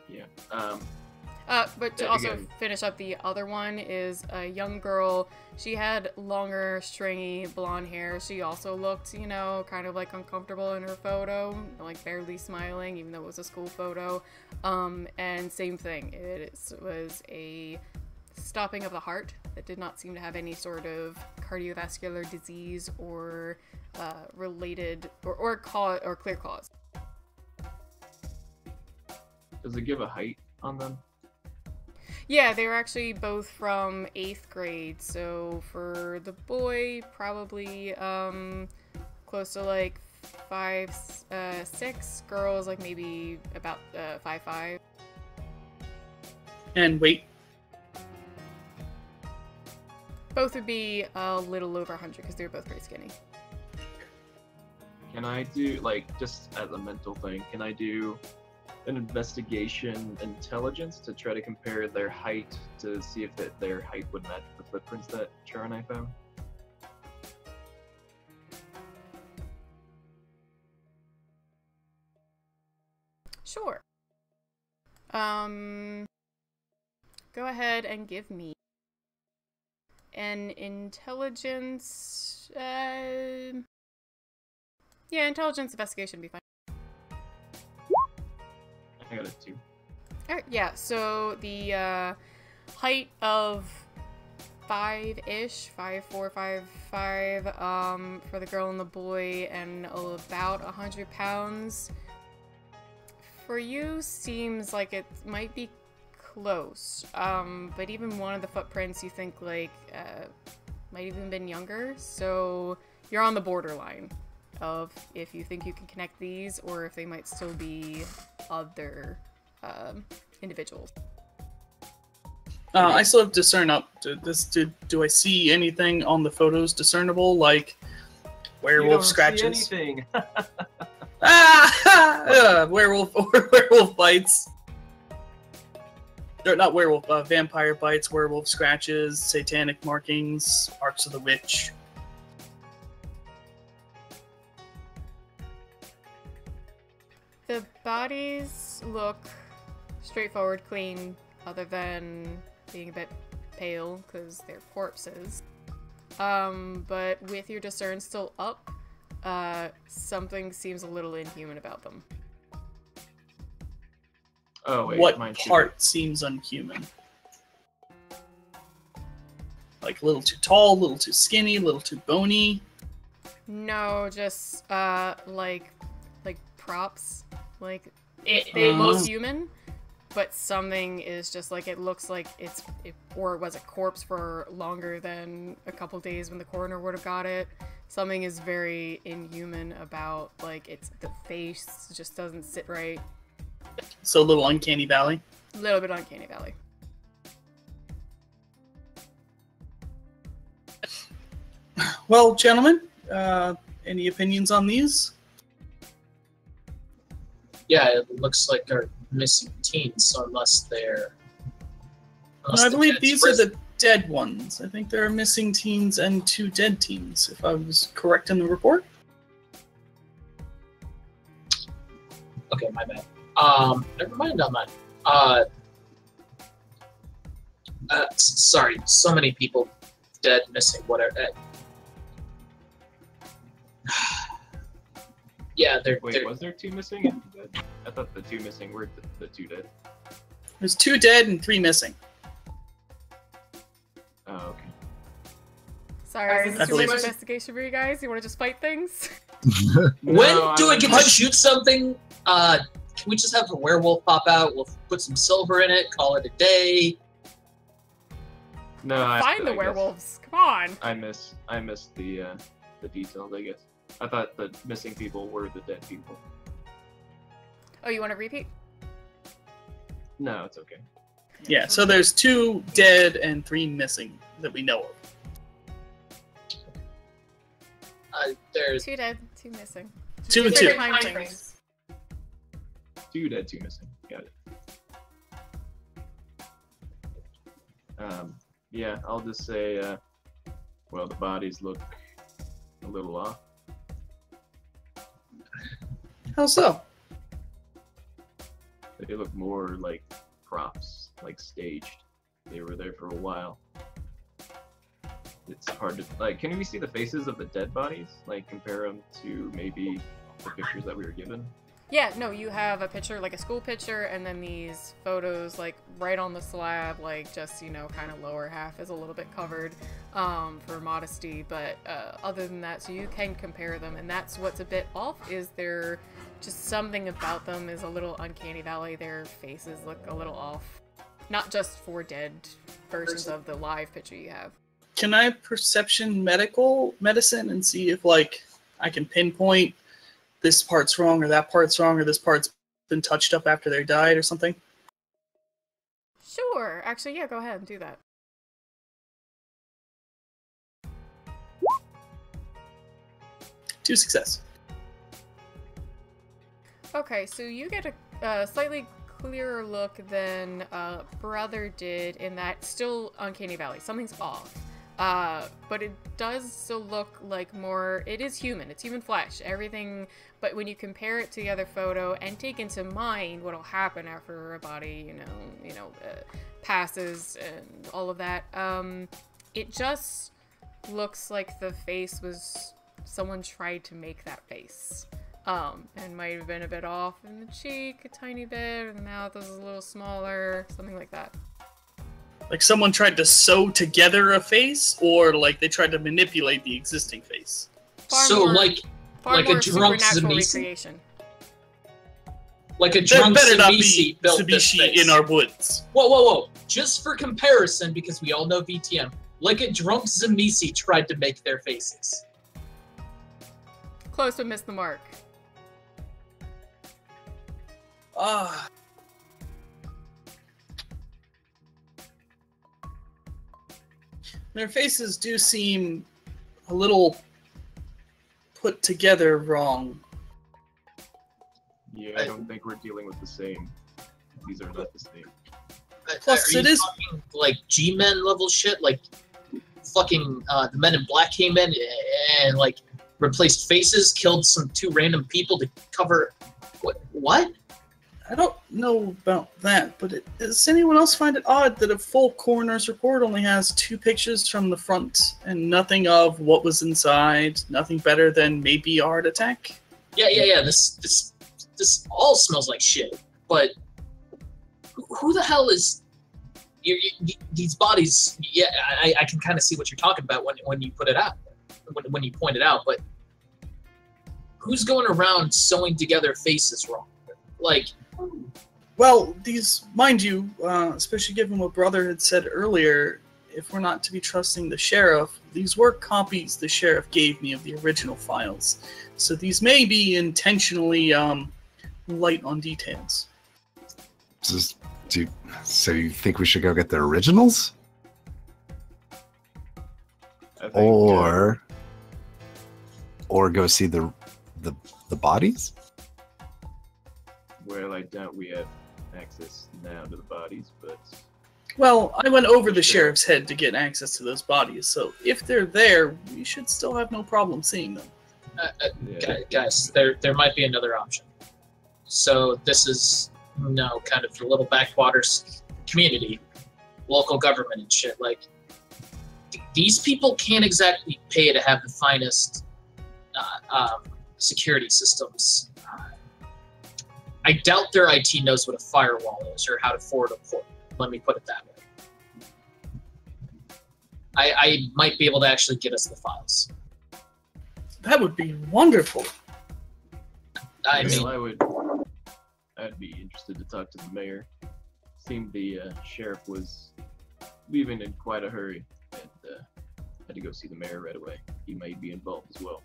Yeah. But to Yeah, also again. finish up, the other one is a young girl. She had longer, stringy blonde hair. She also looked, you know, kind of like uncomfortable in her photo, like barely smiling, even though it was a school photo. And same thing, was a stopping of the heart that did not seem to have any sort of cardiovascular disease or related or clear cause. Does it give a height on them? Yeah, they were actually both from 8th grade, so for the boy, probably close to like 5'6", girls like maybe about 5'5". And weight. Both would be a little over 100 because they're both pretty skinny. Can I do, like, just as a mental thing, can I do an investigation intelligence to try to compare their height to see if their height would match the footprints that Char and I found? Sure. Go ahead and give me an intelligence, yeah, intelligence investigation would be fine. I got a 2. Alright, yeah, so the height of 5-ish, 5'4", 5'5", for the girl and the boy, and about 100 pounds. For you, seems like it might be close, but even one of the footprints you think, like, might even been younger, so you're on the borderline of if you think you can connect these, or if they might still be other, individuals. I still have discern up. Do I see anything on the photos discernible, like werewolf scratches? See anything. Werewolf or werewolf bites. Or not werewolf, vampire bites, werewolf scratches, satanic markings, marks of the witch. The bodies look straightforward, clean, other than being a bit pale because they're corpses. But with your discern still up, something seems a little inhuman about them. Oh wait, What mine part seems unhuman? Like a little too tall, a little too skinny, a little too bony. No, just like props. Like It look looks human, but something is just like it looks like or it was a corpse for longer than a couple days when the coroner would have got it. Something is very inhuman about like the face just doesn't sit right. So a little uncanny valley. A little bit uncanny valley. Well, gentlemen, any opinions on these? yeah, it looks like they're missing teens, so unless they're I believe these are the dead ones. I think there are missing teens and 2 dead teens, if I was correct in the report. Okay, my bad. Never mind on that. Sorry, so many people dead, missing, whatever. Yeah, they're. Wait, was there 2 missing and 2 dead? I thought the 2 missing were the 2 dead. There's 2 dead and 3 missing. Oh, okay. Sorry, is I this too believe much so. investigation for you guys? You want to just fight things? When No, do I get to I'm- shoot something? Can we just have a werewolf pop out? We'll put some silver in it, call it a day. No, Find the I guess werewolves. Come on. I missed the details, I guess. I thought the missing people were the dead people. Oh, you want to repeat? No, it's okay. Yeah, so there's 2 dead and 3 missing that we know of. There's 2 dead, 2 missing. 2 and Different 2. time frames. 2 dead, 2 missing. Got it. Yeah, I'll just say, well, the bodies look a little off. How so? They look more like props, like staged. They were there for a while. It's hard to, like, can we see the faces of the dead bodies? Like, compare them to maybe the pictures that we were given? Yeah, no, you have a picture, like a school picture, and then these photos, like, right on the slab, like, just, you know, kind of lower half is a little bit covered, for modesty, but, other than that, so you can compare them, and that's what's a bit off, is there just something about them is a little uncanny valley. Their faces look a little off. Not just for dead versions of the live picture you have. Can I perception medicine and see if, like, I can pinpoint this part's wrong or that part's wrong or this part's been touched up after they died or something? Sure. Actually, yeah, go ahead and do that. Two success. Okay, so you get a slightly clearer look than Brother did in that still uncanny valley. Something's off. But it does still look like more, it is human, it's human flesh, everything, but when you compare it to the other photo and take into mind what'll happen after a body, passes and all of that, it just looks like the face was, someone tried to make that face. And might have been a bit off in the cheek, a tiny bit, and the mouth was a little smaller, something like that. Like someone tried to sew together a face, or like they tried to manipulate the existing face? So like far like more a drunk supernatural Zamisi? recreation. Like a That drunk better not Zamisi be built this Tsubishi face. in our woods. Whoa. Just for comparison, because we all know VTM, like a drunk Zamisi tried to make their faces. Close but missed the mark. Ah. Their faces do seem a little put together wrong. Yeah, I don't think we're dealing with the same. These are not the same. Plus, Are it you is- talking, like G-Men level shit? Like fucking the Men in Black came in and like replaced faces, killed some 2 random people to cover. What? I don't know about that, but does anyone else find it odd that a full coroner's report only has 2 pictures from the front and nothing of what was inside? Nothing better than maybe a heart attack? Yeah. This all smells like shit. But who the hell is these bodies? Yeah, I can kind of see what you're talking about when you put it out, when you point it out. But who's going around sewing together faces wrong? Like, Well, these, mind you, especially given what Brother had said earlier, if we're not to be trusting the sheriff, these were copies the sheriff gave me of the original files. So these may be intentionally light on details. So you think we should go get the originals? I think, Or go see the bodies? well, I doubt we have access now to the bodies, but Well, I went over the sheriff's head to get access to those bodies, so if they're there, we should still have no problem seeing them. yeah. guys, there might be another option. So this is kind of the little backwaters community, local government and shit. Like, these people can't exactly pay to have the finest security systems. I doubt their IT knows what a firewall is or how to forward a port. Let me put it that way. I might be able to actually get us the files. That would be wonderful. I mean, I'd be interested to talk to the mayor. Seemed the sheriff was leaving in quite a hurry, and had to go see the mayor right away. He may be involved as well.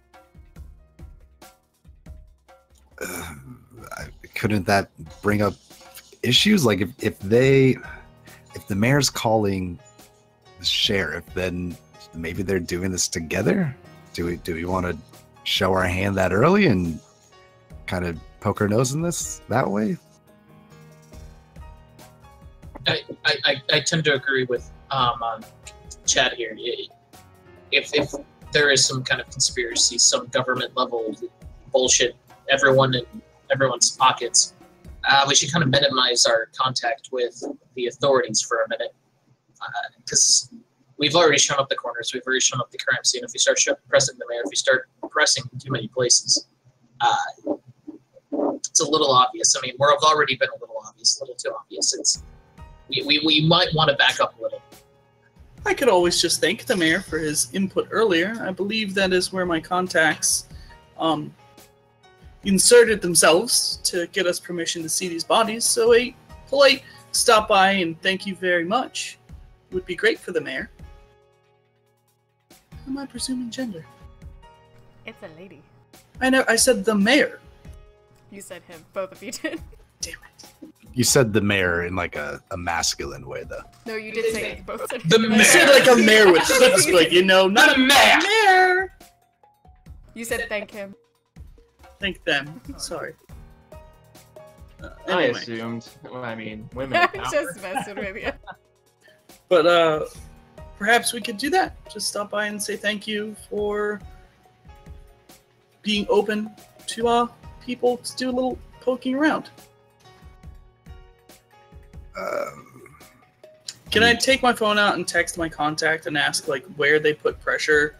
Couldn't that bring up issues? Like if the mayor's calling the sheriff, then maybe they're doing this together. Do we want to show our hand that early and kind of poke our nose in this that way? I tend to agree with Chad here. If there is some kind of conspiracy, some government level bullshit, everyone in everyone's pockets, we should kind of minimize our contact with the authorities for a minute, because we've already shown up the corners, we've already shown up the crime scene. If we start pressing the mayor, if we start pressing too many places, it's a little obvious. I mean, we've already been a little obvious, a little too obvious. We might want to back up a little. I could always just thank the mayor for his input earlier. I believe that is where my contacts inserted themselves to get us permission to see these bodies. So a polite stop by and thank you very much would be great for the mayor. Am I presuming gender? It's a lady. I said the mayor. You said him. Both of you did. Damn it. You said the mayor in like a masculine way, though. No, you did say it. Both said The him. mayor. I said like a mayor with lips, but not a mayor. You said thank him. Thank them. Sorry. I Anyway. assumed. Well, I mean, women. I'm in power. just messing with you. But perhaps we could do that. Just stop by and say thank you for being open to people to do a little poking around. Can I take my phone out and text my contact and ask like where they put pressure?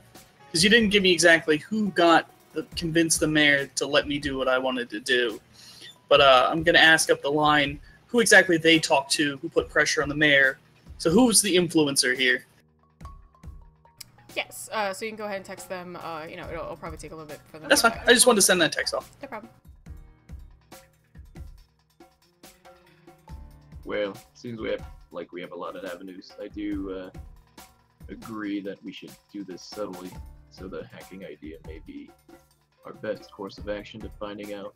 Because you didn't give me exactly who convinced the mayor to let me do what I wanted to do. But I'm gonna ask up the line who exactly they talked to, who put pressure on the mayor, So who's the influencer here? Yes. So you can go ahead and text them. It'll probably take a little bit for them. That's fine. I just wanted to send that text off. No problem. Well, seems we have a lot of avenues. I do agree that we should do this subtly, so the hacking idea may be our best course of action to finding out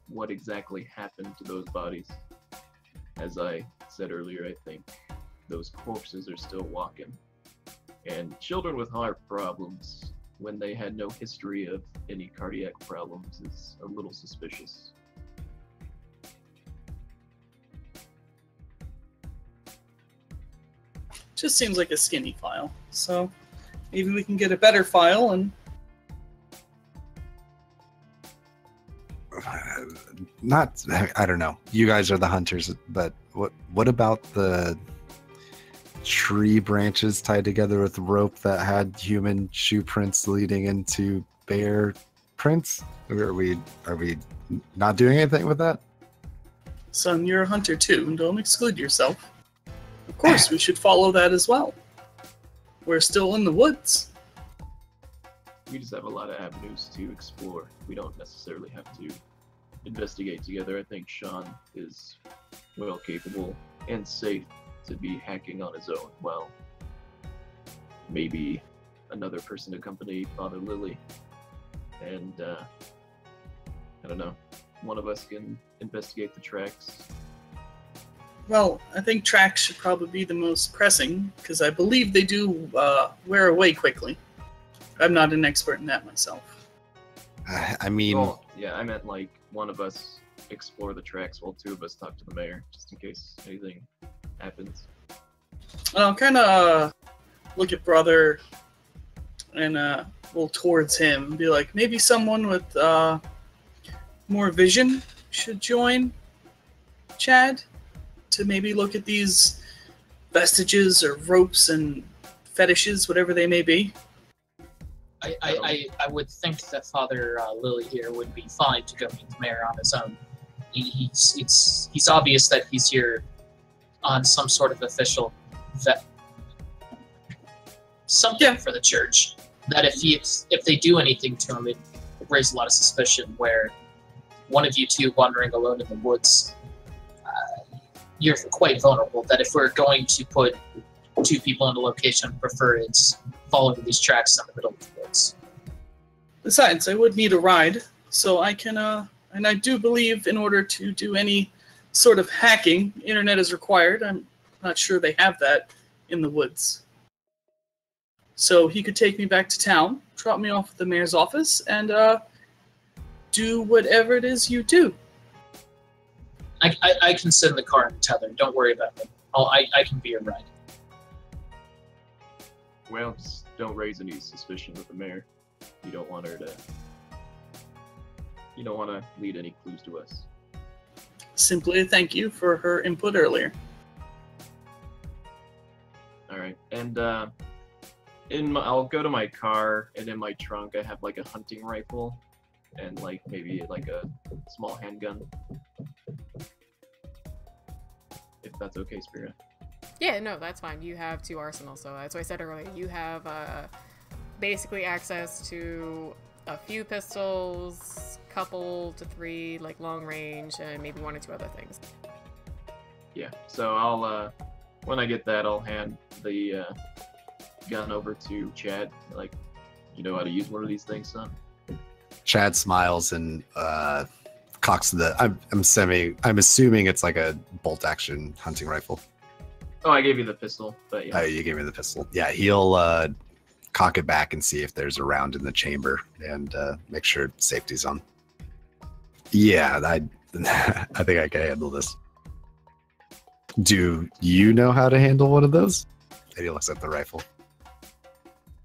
what exactly happened to those bodies. As I said earlier, I think those corpses are still walking. And children with heart problems, when they had no history of any cardiac problems, is a little suspicious. Just seems like a skinny file. So maybe we can get a better file and... I don't know. You guys are the hunters, but what about the tree branches tied together with rope that had human shoe prints leading into bear prints? Are we not doing anything with that? Son, you're a hunter too, and don't exclude yourself. Of course, we should follow that as well. We're still in the woods. We just have a lot of avenues to explore. We don't necessarily have to investigate together. I think Sean is well capable and safe to be hacking on his own. Well, maybe another person to accompany Father Lily. And, I don't know, one of us can investigate the tracks. Well, I think tracks should probably be the most pressing, because I believe they do wear away quickly. I'm not an expert in that myself. I mean... Well, yeah, I meant like one of us explore the tracks while two of us talk to the mayor, just in case anything happens. I'll kind of look at Brother and roll towards him and be like, maybe someone with more vision should join Chad to maybe look at these vestiges or ropes and fetishes, whatever they may be. I would think that Father Lily here would be fine to go meet the mayor on his own. He's obvious that he's here on some sort of official something for the church. That if they do anything to him, it raise a lot of suspicion. Where one of you two wandering alone in the woods, you're quite vulnerable. That if we're going to put two people in a location, I prefer it's following these tracks in the middle of the woods. Besides, I would need a ride, so I can, and I do believe in order to do any sort of hacking, internet is required. I'm not sure they have that in the woods. So he could take me back to town, drop me off at the mayor's office, and do whatever it is you do. I can sit in the car and tether. Don't worry about me. I can be your ride. Well, just don't raise any suspicion with the mayor. You don't want her to... You don't want to lead any clues to us. Simply a thank you for her input earlier. Alright, and I'll go to my car, and in my trunk I have like a hunting rifle, and like maybe like a small handgun. If that's okay, Spira. Yeah, no, that's fine. You have two arsenals, so that's what I said earlier. You have basically access to a few pistols, couple to three, like long range, and maybe one or two other things. Yeah, so I'll, when I get that, I'll hand the gun over to Chad. Like, you know how to use one of these things, son? Chad smiles and cocks the... I'm assuming it's like a bolt-action hunting rifle. Oh, I gave you the pistol, but yeah. Oh, you gave me the pistol. Yeah, he'll cock it back and see if there's a round in the chamber and make sure safety's on. Yeah, I think I can handle this. Do you know how to handle one of those? And he looks at the rifle.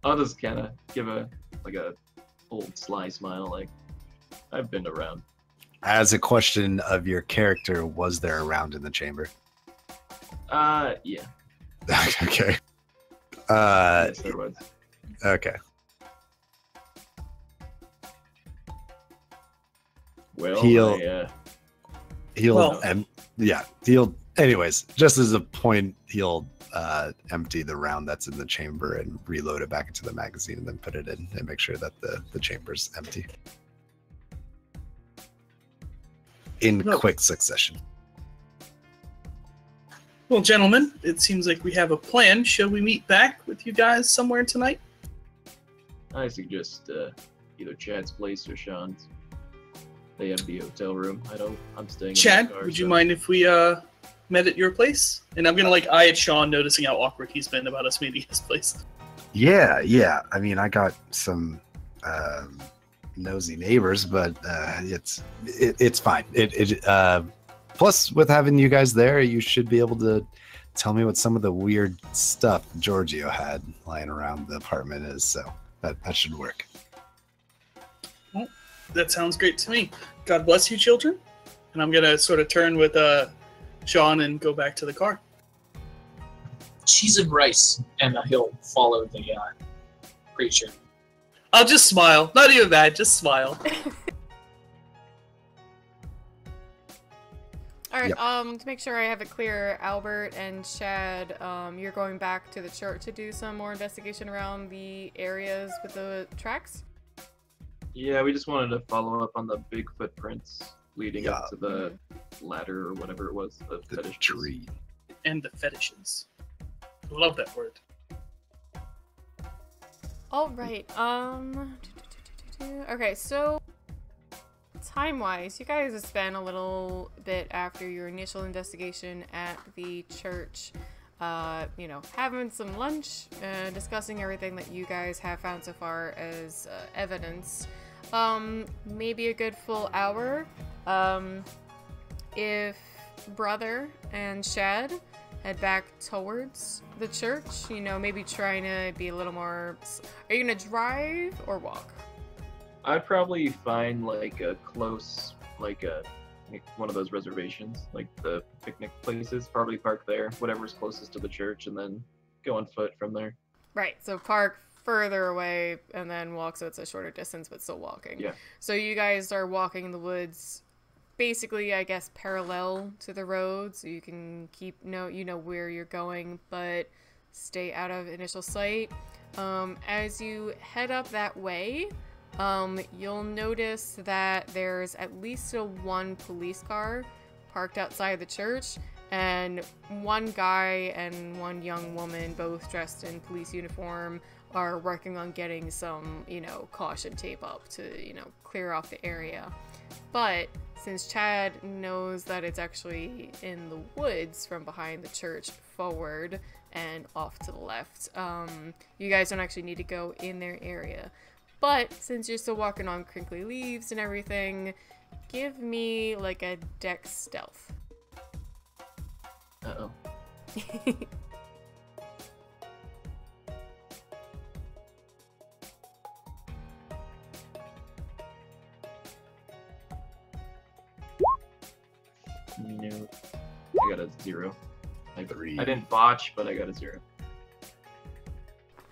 I'll just kind of give a old sly smile, like, I've been around. As a question of your character, was there a round in the chamber? Yeah. Okay. Yes, there was. Okay. Well, he'll Anyways, just as a point, he'll empty the round that's in the chamber and reload it back into the magazine and then put it in and make sure that the chamber's empty. In quick succession. Well, gentlemen, it seems like we have a plan. Shall we meet back with you guys somewhere tonight? I suggest either Chad's place or Sean's. They have the hotel room. I'm staying Chad, in my car, would you mind if we met at your place? And I'm gonna eye at Sean, noticing how awkward he's been about us meeting his place. Yeah. I mean, I got some nosy neighbors, but it's fine. Plus, with having you guys there, you should be able to tell me what some of the weird stuff Giorgio had lying around the apartment is. So that should work. Well, that sounds great to me. God bless you, children. And I'm gonna sort of turn with Sean and go back to the car. Cheese and rice, and he'll follow the preacher. I'll just smile. Not even that, just smile. Alright, Yep. To make sure I have it clear, Albert and Chad, you're going back to the church to do some more investigation around the areas with the tracks? Yeah, we just wanted to follow up on the big footprints leading up to the ladder or whatever it was. The fetish tree. And the fetishes. Love that word. Alright, okay, so time-wise, you guys have spent a little bit after your initial investigation at the church, having some lunch, discussing everything that you guys have found so far as evidence. Maybe a good full hour. If Brother and Shad head back towards the church, maybe trying to be a little more... Are you gonna drive or walk? I'd probably find like a close, like one of those reservations, like the picnic places, probably park there, whatever's closest to the church, and then go on foot from there. Right, so park further away and then walk, so it's a shorter distance but still walking. Yeah. So you guys are walking in the woods, basically, I guess, parallel to the road, so you can keep where you're going, but stay out of initial sight. As you head up that way, you'll notice that there's at least one police car parked outside the church, and one guy and one young woman, both dressed in police uniform, are working on getting some, caution tape up to, clear off the area. But since Chad knows that it's actually in the woods from behind the church forward and off to the left, you guys don't actually need to go in their area. But since you're still walking on crinkly leaves and everything, give me like a dex stealth. Uh-oh. No. I got a 0. I didn't botch, but I got a 0.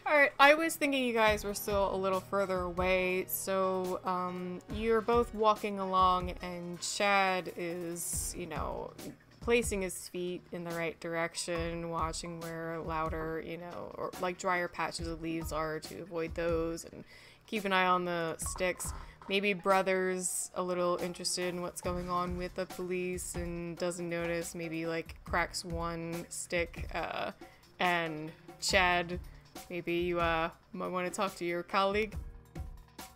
Alright, I was thinking you guys were still a little further away, so you're both walking along and Chad is, placing his feet in the right direction, watching where louder, or like drier patches of leaves are to avoid those, and keep an eye on the sticks. Maybe Brother's a little interested in what's going on with the police and doesn't notice, maybe like cracks one stick, and Chad, maybe you might want to talk to your colleague.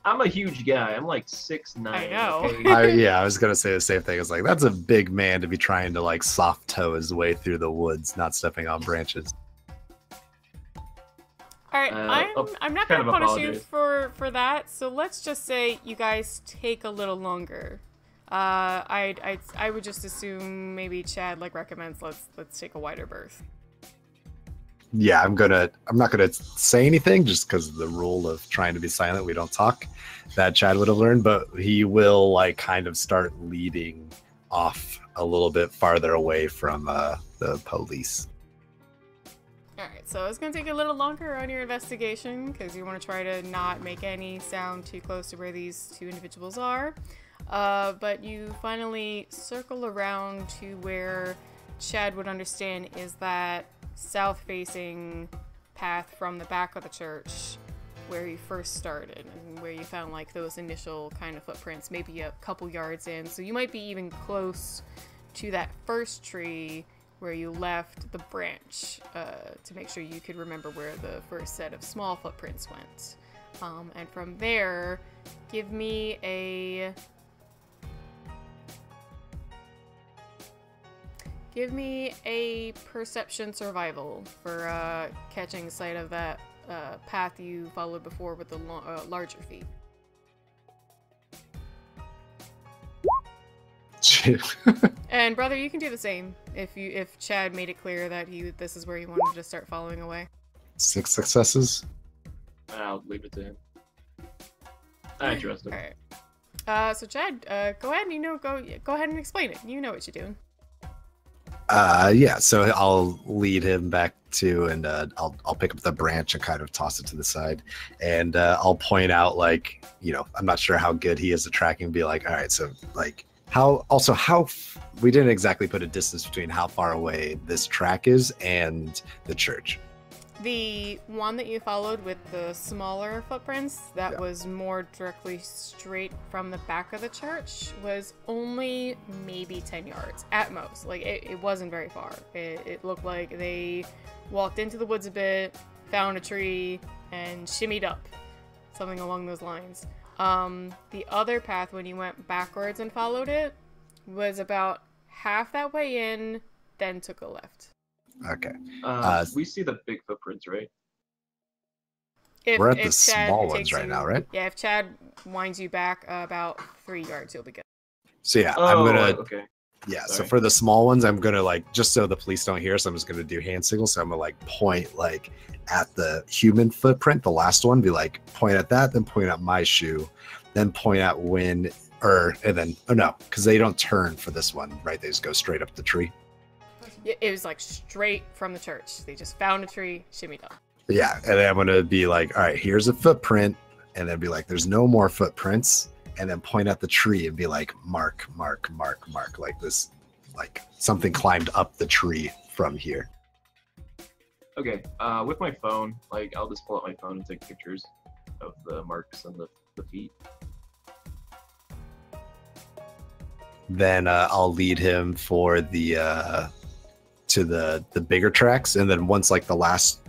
I'm a huge guy. I'm like 6'9". I know. Okay? I was gonna say the same thing. It's like, that's a big man to be trying to like soft toe his way through the woods, not stepping on branches. Alright, I'm not gonna punish you for that, so let's just say you guys take a little longer. I would just assume maybe Chad recommends let's take a wider berth. Yeah, I'm not gonna say anything just because of the rule of trying to be silent, we don't talk, that Chad would have learned, but he will kind of start leading off a little bit farther away from the police. Alright, so it's going to take a little longer on your investigation because you want to try to not make any sound too close to where these two individuals are. But you finally circle around to where Chad would understand is that south-facing path from the back of the church where you first started and where you found like those initial kind of footprints, maybe a couple yards in. So you might be even close to that first tree where you left the branch to make sure you could remember where the first set of small footprints went. And from there, give me a perception survival for catching sight of that path you followed before with the larger feet. And brother, you can do the same if Chad made it clear that this is where he wanted to start following away. 6 successes. I'll leave it to him. I trust him. All right. So Chad, go ahead and go ahead and explain it. You know what you're doing. Yeah. So I'll lead him back to, and I'll pick up the branch and kind of toss it to the side, and I'll point out, like, I'm not sure how good he is at tracking. Be like, all right, so like how we didn't exactly put a distance between how far away this track is and the church. The one that you followed with the smaller footprints that was more directly straight from the back of the church was only maybe 10 yards at most. Like it wasn't very far. It looked like they walked into the woods a bit, found a tree, and shimmied up. Something along those lines. The other path, when you went backwards and followed it, was about half that way in, then took a left. Okay. We see the big footprints, right? We're at the small ones right now, right? Yeah, if Chad winds you back about 3 yards, you'll be good. So yeah, I'm gonna. Okay. Yeah. Sorry. So for the small ones, I'm gonna, like, just so the police don't hear us, I'm just gonna do hand signals. So I'm gonna like point like at the human footprint, the last one, be like point at that, then point at my shoe, then point at because they don't turn for this one, right? They just go straight up the tree. It was like straight from the church. They just found a tree, shimmied up. Yeah, and then I'm gonna be like, all right, here's a footprint, and then be like, there's no more footprints, and then point at the tree and be like, mark, mark, mark, mark, like this, like something climbed up the tree from here. Okay. With my phone, like I'll just pull out my phone and take pictures of the marks and the feet. Then I'll lead him for the to the bigger tracks, and then once like the last,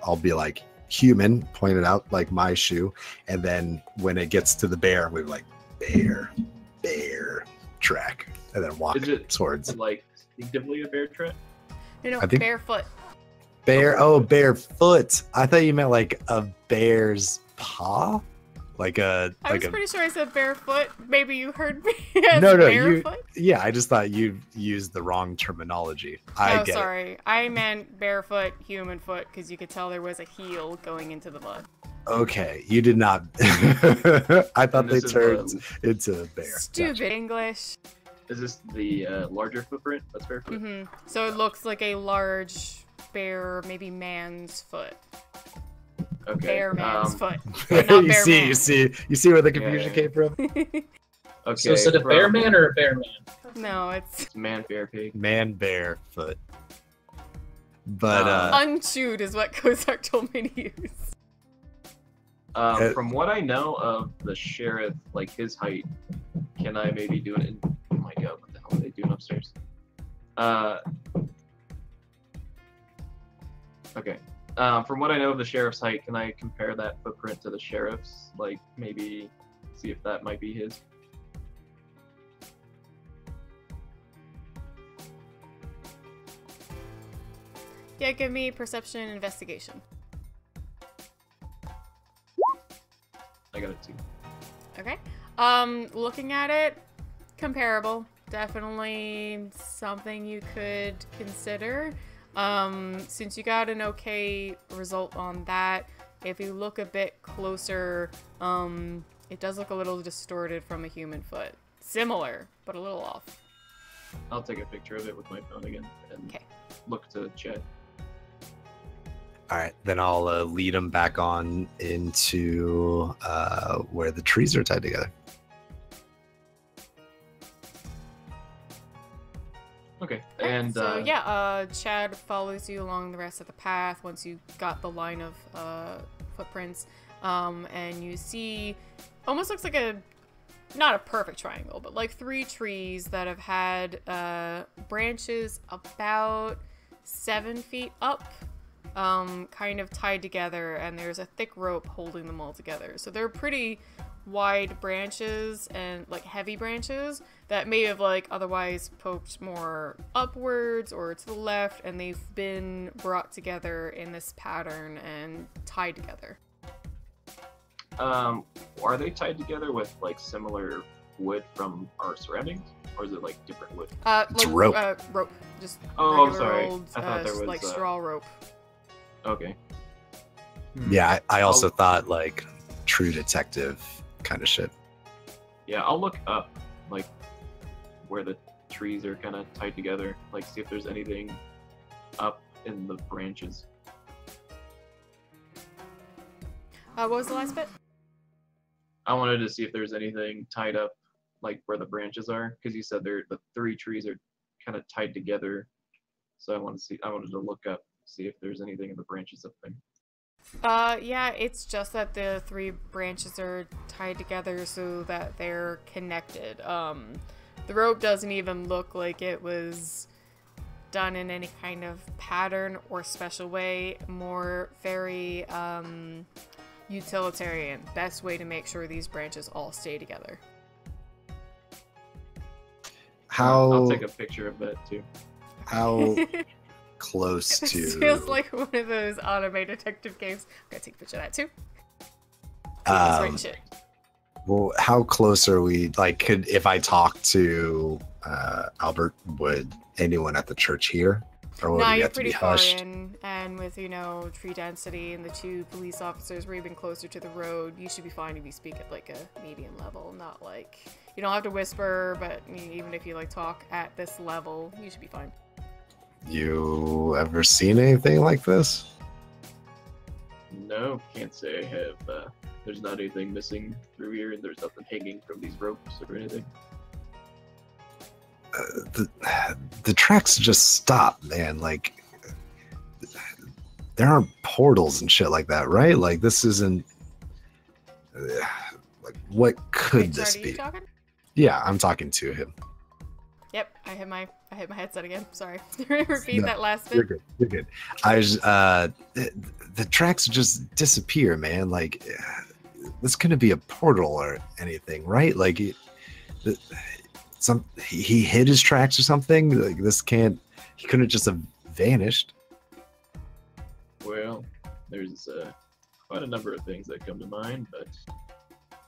I'll be like human, point it out like my shoe, and then when it gets to the bear, we're like bear track, and then walk towards. Like distinctively a bear track? No, I think barefoot. Barefoot. I thought you meant like a bear's paw. I was pretty sure I said barefoot. Maybe you heard me. No, barefoot? Yeah, I just thought you used the wrong terminology. Sorry. I meant barefoot, human foot, because you could tell there was a heel going into the mud. Okay, you did not. I thought they turned into a bear. Stupid English. Is this the larger footprint? That's barefoot? Mm-hmm. So it looks like a large bear, maybe man's foot. Okay. Bear man's foot. Not bear man. You see where the confusion came from? Okay. So is it a bear man or a bear man? No, it's man, bear, pig. Man, bear, foot. But unchewed is what Kozak told me to use. From what I know of the sheriff, like his height, can I maybe do it in? Oh my god, what the hell are they doing upstairs? Okay. From what I know of the sheriff's height, can I compare that footprint to the sheriff's? Like, maybe see if that might be his? Yeah, give me perception and investigation. I got it too. Okay. Looking at it, comparable. Definitely something you could consider. Since you got an okay result on that, if you look a bit closer, it does look a little distorted from a human foot. Similar, but a little off. I'll take a picture of it with my phone again and look to chat. all right, then I'll lead him back on into where the trees are tied together. Okay. Right, And so yeah, Chad follows you along the rest of the path once you got the line of footprints, and you see almost looks like a not a perfect triangle, but like 3 trees that have had branches about 7 feet up, kind of tied together, and there's a thick rope holding them all together. So they're pretty wide branches and like heavy branches that may have like otherwise poked more upwards or to the left, and they've been brought together in this pattern and tied together. Are they tied together with like similar wood from our surroundings, or is it like different wood? It's rope. Rope. Just Oh, I'm regular sorry. old, I thought there was like straw rope. Okay. Yeah, I also thought like True Detective kind of shit. Yeah, I'll look up like where the trees are kind of tied together, like see if there's anything up in the branches. What was the last bit? I wanted to see if there's anything tied up, like where the branches are, because you said the 3 trees are kind of tied together. So I wanted to look up, see if there's anything in the branches up there. Yeah, it's just that the 3 branches are tied together so that they're connected. The rope doesn't even look like it was done in any kind of pattern or special way. More very, utilitarian. Best way to make sure these branches all stay together. I'll take a picture of that too. How close It to? feels like one of those anime detective games. I'm gonna take a picture of that too. That's right shit. Well, how close are we? Like, if I talk to Albert, would anyone at the church hear, or would Nah, we you're have to be pretty far hushed? in, and with, you know, tree density and the 2 police officers were even closer to the road, you should be fine if you speak at, like, a medium level, not, like... You don't have to whisper, but even if you, like, talk at this level, you should be fine. You ever seen anything like this? No, can't say I have. There's not anything missing through here, and there's nothing hanging from these ropes or anything. The tracks just stop, man. Like, there aren't portals and shit like that, right? Like, this isn't. Like, what could Wait, this sorry, are be? you talking? Yeah, I'm talking to him. Yep, I hit my headset again. Sorry. Repeat No, that last bit. You're good. You're good. I was, the tracks just disappear, man. Like, this couldn't be a portal or anything, right? Like, he hid his tracks or something. Like, this can't. He couldn't just have vanished. Well, there's quite a number of things that come to mind, but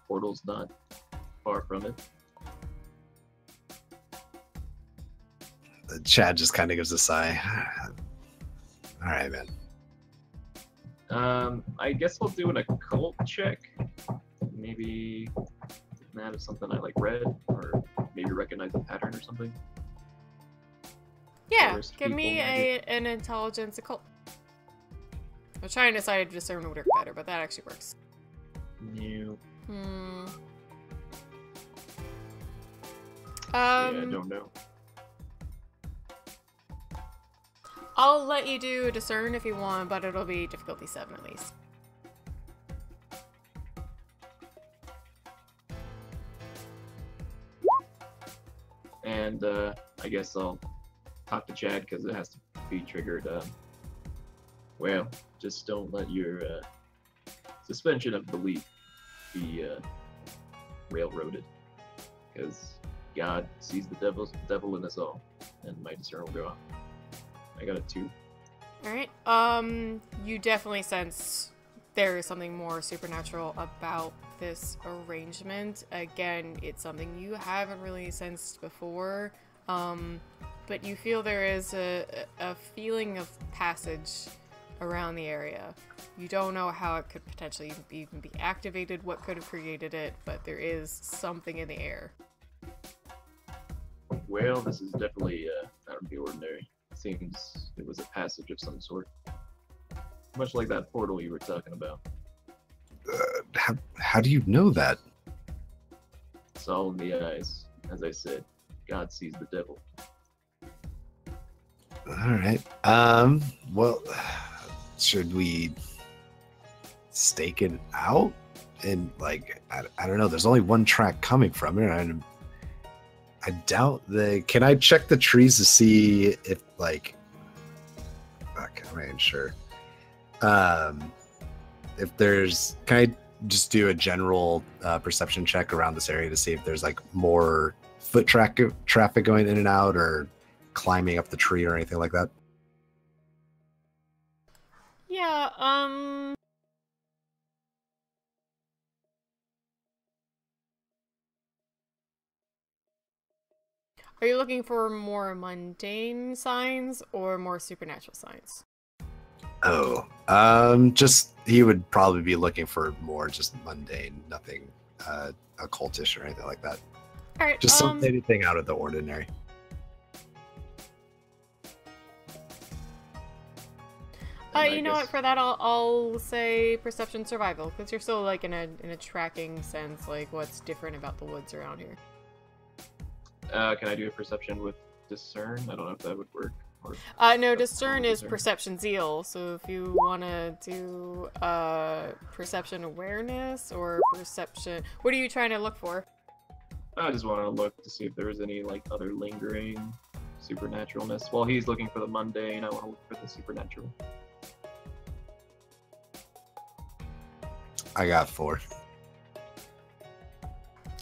portal's not far from it. Chad just kind of gives a sigh. All right, man. I guess I'll do an occult check. Maybe that is something I like read, or maybe recognize the pattern or something. Yeah, Forest give me people, maybe. an intelligence occult. I'm trying to decide to discern would work better, but that actually works. New. Yeah, I don't know. I'll let you do a discern if you want, but it'll be difficulty 7 at least. And I guess I'll talk to Chad because it has to be triggered. Well, just don't let your suspension of belief be railroaded, because God sees the devil in us all, and my discern will go off. I got a 2. Alright, you definitely sense there is something more supernatural about this arrangement. Again, it's something you haven't really sensed before, but you feel there is a feeling of passage around the area. You don't know how it could potentially even be activated, what could have created it, but there is something in the air. Well, this is definitely out of the ordinary. Seems it was a passage of some sort. Much like that portal you were talking about. How do you know that? It's all in the eyes. As I said, God sees the devil. All right. Well, should we stake it out? And like, I don't know. There's only one track coming from it, and I doubt can I check the trees to see if like, fuck, I'm not even sure. If there's, can I just do a general perception check around this area to see if there's like more foot traffic going in and out or climbing up the tree or anything like that? Yeah, are you looking for more mundane signs or more supernatural signs? Oh, just he would probably be looking for more just mundane, nothing occultish or anything like that. All right, Just anything out of the ordinary. You know what? For that, I'll say perception survival, because you're still like in a tracking sense, like what's different about the woods around here. Can I do a perception with discern? I don't know if that would work. No, discern is perception zeal. So if you want to do perception awareness or perception, what are you trying to look for? I just want to look to see if there was any like other lingering supernaturalness. While he's looking for the mundane, I want to look for the supernatural. I got 4.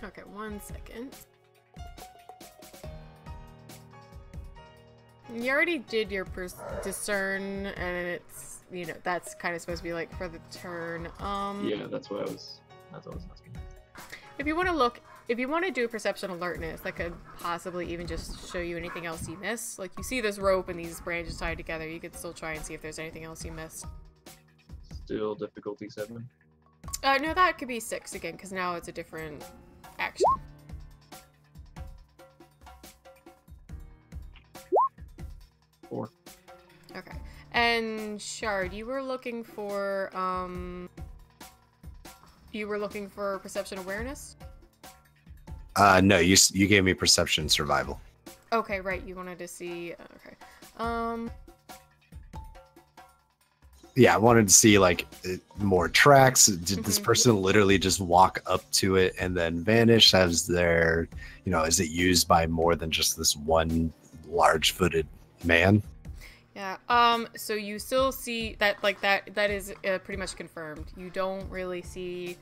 Okay, 1 second. You already did your discern, and it's, you know, that's kind of supposed to be like for the turn. Yeah, that's what I was asking. If you want to do perception alertness, that could possibly even just show you anything else you missed. Like, you see this rope and these branches tied together, you could still try and see if there's anything else you missed. Still difficulty 7. No, that could be 6 again, because now it's a different action. Okay. And Shard, you were looking for perception awareness? No, you gave me perception survival. Okay, right. You wanted to see. Okay. Yeah, I wanted to see like more tracks. Did this person literally just walk up to it and then vanish? Is there, is it used by more than just this one large-footed man? Yeah. So you still see that, like, that is pretty much confirmed. You don't really see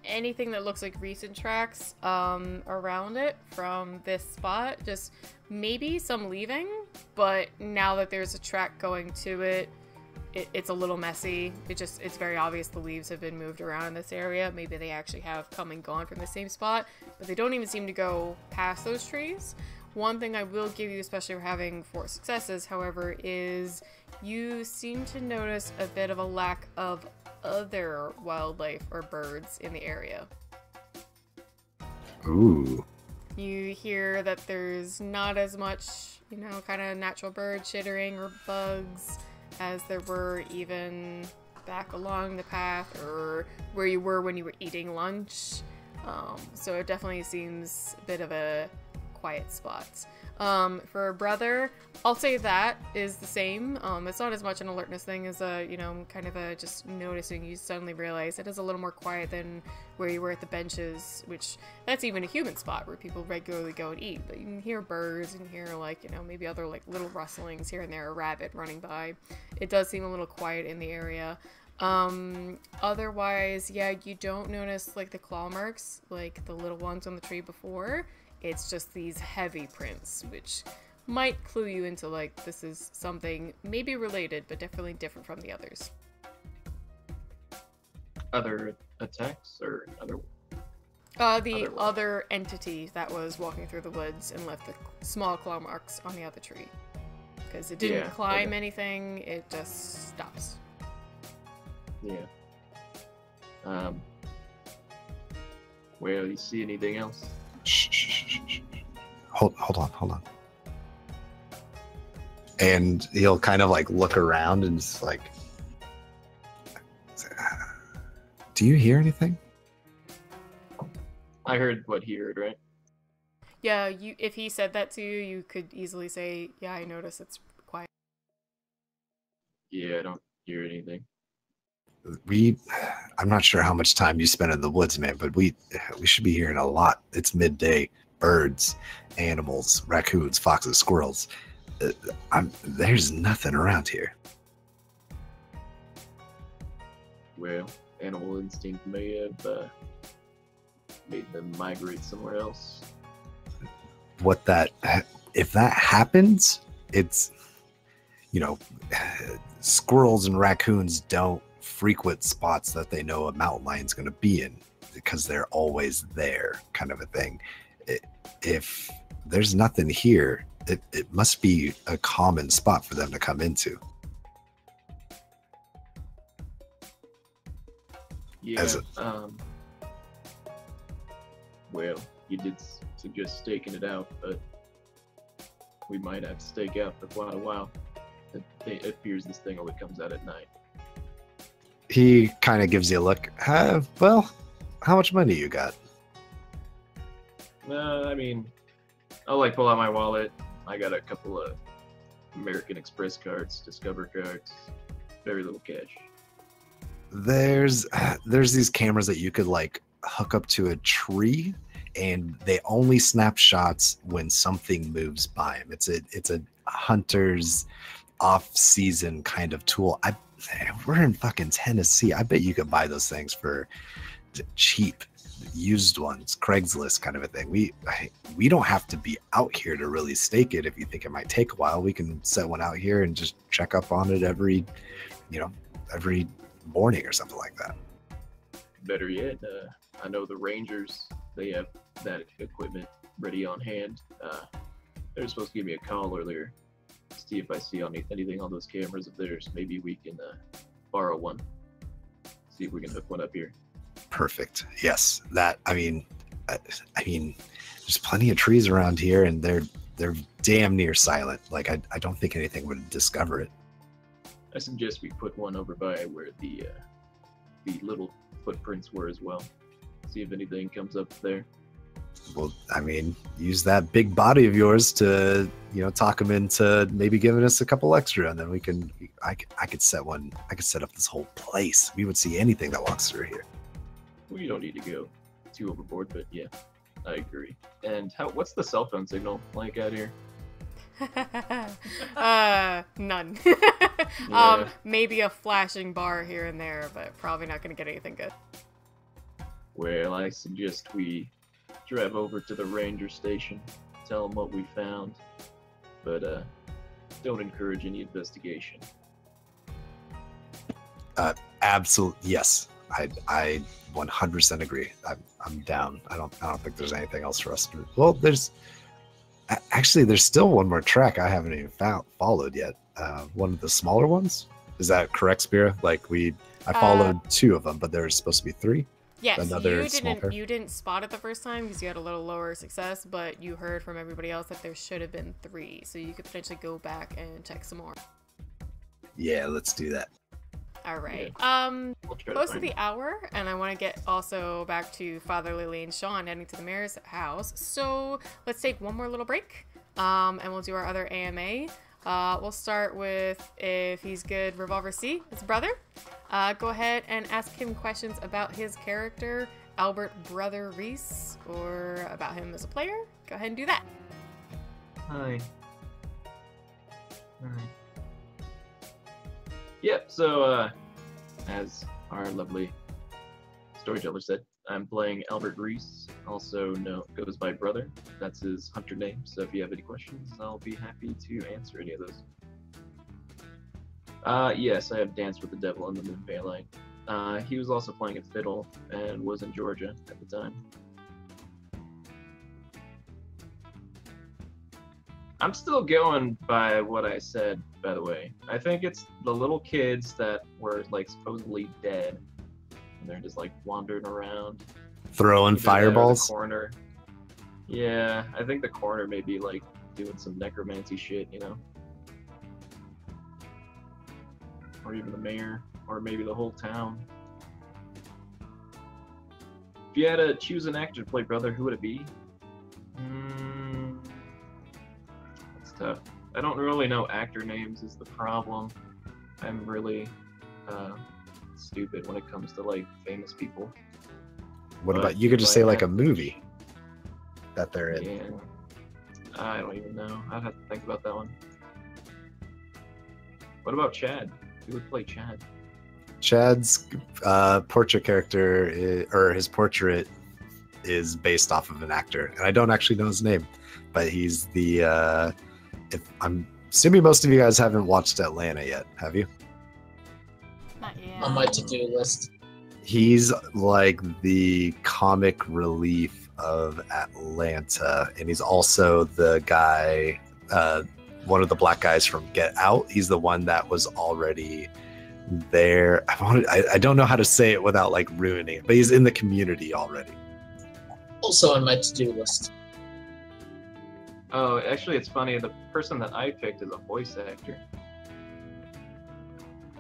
anything that looks like recent tracks around it from this spot. Just maybe some leaving, but now that there's a track going to it, it's a little messy. It's very obvious the leaves have been moved around in this area. Maybe they actually have come and gone from the same spot, but they don't even seem to go past those trees. One thing I will give you, especially for having 4 successes, however, is you seem to notice a bit of a lack of other wildlife or birds in the area. Ooh. You hear that there's not as much, kind of natural bird chittering or bugs as there were even back along the path or where you were when you were eating lunch. So it definitely seems a bit of a quiet spot. For a brother, I'll say that is the same. It's not as much an alertness thing as a, kind of a just noticing. You suddenly realize it is a little more quiet than where you were at the benches, which that's even a human spot where people regularly go and eat. But you can hear birds and hear like, maybe other like little rustlings here and there, a rabbit running by. It does seem a little quiet in the area. Otherwise, yeah, you don't notice like the claw marks, like the little ones on the tree before. It's just these heavy prints, which might clue you into, like, this is something maybe related, but definitely different from the others. Other attacks or other? The other entity that was walking through the woods and left the small claw marks on the other tree. Because it didn't climb anything, it just stops. Yeah. Well, you see anything else? Shh. Hold on. And he'll kind of like look around and just like, do you hear anything? I heard what he heard, right? Yeah, if he said that to you, you could easily say, yeah, I notice it's quiet. Yeah, I don't hear anything. I'm not sure how much time you spend in the woods, man, but we should be hearing a lot. It's midday. Birds, animals, raccoons, foxes, squirrels. There's nothing around here. Well, animal instinct may have made them migrate somewhere else. If that happens, it's, squirrels and raccoons don't frequent spots that they know a mountain lion's going to be in because they're always there, kind of a thing. If there's nothing here, it must be a common spot for them to come into. Yeah. Well, you did suggest staking it out, but we might have to stake out for quite a while. It appears this thing only comes out at night. He kind of gives you a look. Well, how much money you got? I mean, I'll pull out my wallet. I got a couple of American Express cards, Discover cards, very little cash. There's these cameras that you could hook up to a tree, and they only snap shots when something moves by them. It's a hunter's off-season kind of tool. We're in fucking Tennessee. I bet you could buy those things for cheap, used ones, Craigslist kind of a thing. We don't have to be out here to really stake it. If you think it might take a while, we can set one out here and just check up on it every morning or something like that. Better yet, I know the Rangers, they have that equipment ready on hand. They were supposed to give me a call earlier, see if I see anything on those cameras of theirs. Maybe we can borrow one, see if we can hook one up here. Perfect. Yes, that. I mean, there's plenty of trees around here, and they're damn near silent. I don't think anything would discover it. I suggest we put one over by where the little footprints were as well. See if anything comes up there. Well, I mean, use that big body of yours to, talk them into maybe giving us a couple extra, and then I could set up this whole place. We would see anything that walks through here. Well, you don't need to go too overboard, but yeah, I agree. And what's the cell phone signal like out here? None. Yeah. Maybe a flashing bar here and there, but probably not gonna get anything good. Well, I suggest we drive over to the ranger station, tell them what we found, but don't encourage any investigation. Absolutely, yes. I 100% agree. I'm down. I don't think there's anything else for us to do. Well, there's still one more track I haven't even followed yet. One of the smaller ones. Is that correct, Spira? I followed two of them, but there's supposed to be three. Yes, you didn't spot it the first time because you had a little lower success, but you heard from everybody else that there should have been 3, so you could potentially go back and check some more. Yeah, let's do that. All right. We'll try Close to to the hour, and I want to get also back to Father Lily and Sean heading to the mayor's house. So let's take one more little break, and we'll do our other AMA. We'll start with, if he's good, Revolver C, his brother. Go ahead and ask him questions about his character, Albert Brother Reese, or about him as a player. Go ahead and do that. Hi. Yep, so as our lovely storyteller said, I'm playing Albert Reese, also goes by Brother. That's his hunter name, so if you have any questions, I'll be happy to answer any of those. Yes, I have danced with the devil in the Moon Bay. He was also playing a fiddle and was in Georgia at the time. I'm still going by what I said, by the way. I think it's the little kids that were supposedly dead, and they're just wandering around, throwing fireballs. The coroner. Yeah, I think the coroner may be doing some necromancy shit, or even the mayor, or maybe the whole town. If you had to choose an actor to play Brother, who would it be? tough. I don't really know actor names is the problem. I'm really stupid when it comes to like famous people. What But about you could just if I say like a had- movie that they're in. Yeah. I don't even know. I'd have to think about that one. What about Chad? Who would play Chad? Chad's portrait character or his portrait is based off of an actor, and I don't actually know his name, but he's the. If I'm assuming most of you guys haven't watched Atlanta yet, have you? Not yet. On my to-do list. He's like the comic relief of Atlanta, and he's also the guy, one of the black guys from Get Out. He's the one that was already there. I don't know how to say it without like ruining it, but he's in the Community already. Also on my to-do list. Oh, actually, it's funny. The person that I picked is a voice actor.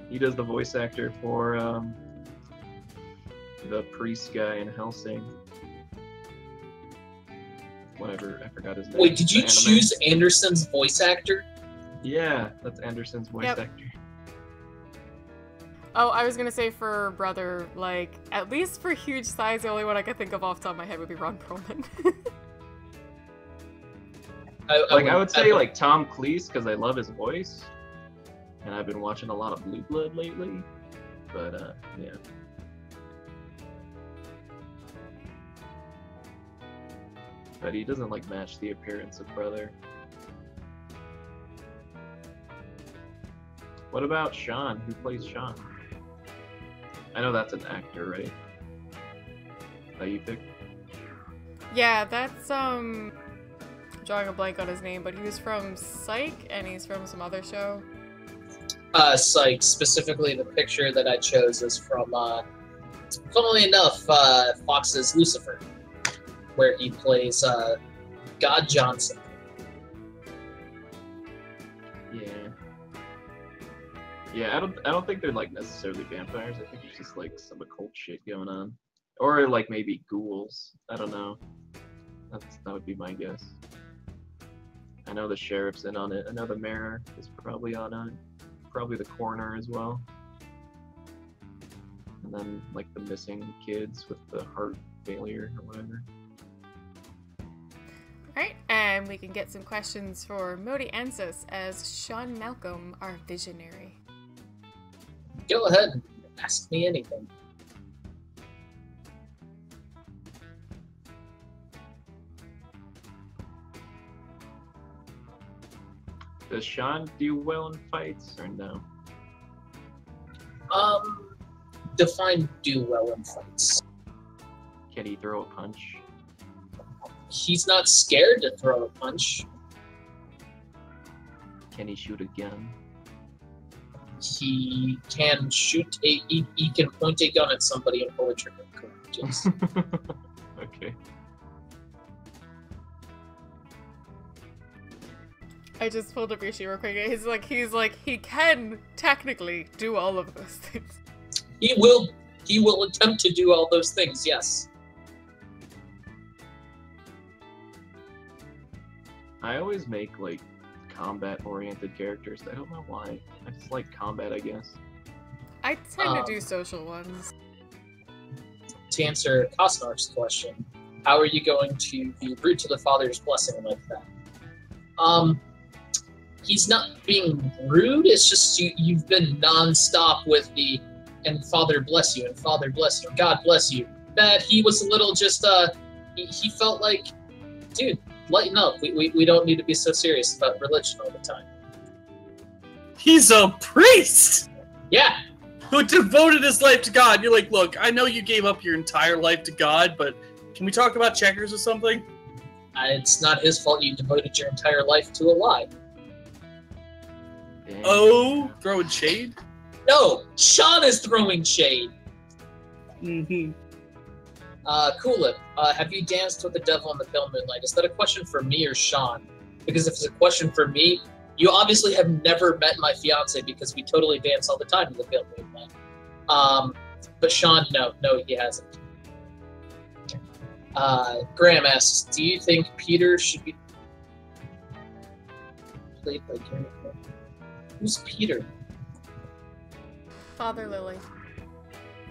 He does the voice actor for the priest guy in Hellsing. Whatever, I forgot his name. Wait, did you The anime. choose Anderson's voice actor? Yeah, that's Anderson's voice Yep. actor. Oh, I was gonna say for brother, like, at least for huge size, the only one I could think of off the top of my head would be Ron Perlman. I would say like Tom Cleese because I love his voice, and I've been watching a lot of Blue Blood lately. But yeah. But he doesn't like match the appearance of brother. What about Sean? Who plays Sean? I know that's an actor, right? That you picked? Yeah, that's drawing a blank on his name, but he was from Psych and he's from some other show. Psych. Specifically, the picture that I chose is from, funnily enough, Fox's Lucifer, where he plays God Johnson. Yeah. Yeah, I don't think they're like necessarily vampires. I think it's just like some occult shit going on. Or like maybe ghouls. I don't know. That would be my guess. I know the sheriff's in on it. I know the mayor is probably on it. Probably the coroner as well. And then like the missing kids with the heart failure or whatever. Alright, and we can get some questions for Modi Ansis as Sean Malcolm, our visionary. Go ahead and ask me anything. Does Sean do well in fights or no? Define do well in fights. Can he throw a punch? He's not scared to throw a punch. Can he shoot a gun? He can shoot he can point a gun at somebody and pull a trigger. Correct, yes. Okay. I just pulled up your sheet real quick. He's like, he can technically do all of those things. He will attempt to do all those things, yes. I always make like combat-oriented characters. I don't know why. I just like combat, I guess. I tend to do social ones. To answer Kosnar's question, how are you going to be rude to the Father's blessing like that? He's not being rude, it's just you've been non-stop with the and Father bless you, and Father bless you, and God bless you. That he was a little just, he felt like, dude, lighten up. We don't need to be so serious about religion all the time. He's a priest Yeah, who devoted his life to God. You're like, look, I know you gave up your entire life to God, but can we talk about checkers or something? it's not his fault you devoted your entire life to a lie. Dang. Oh, throwing shade? No, Sean is throwing shade. Mm-hmm. Coolip, have you danced with the devil in the pale moonlight? Is that a question for me or Sean? Because if it's a question for me, you obviously have never met my fiance because we totally dance all the time in the pale moonlight. But Sean, no, he hasn't. Graham asks, do you think Peter should be... played by Gary. Who's Peter? Father Lily.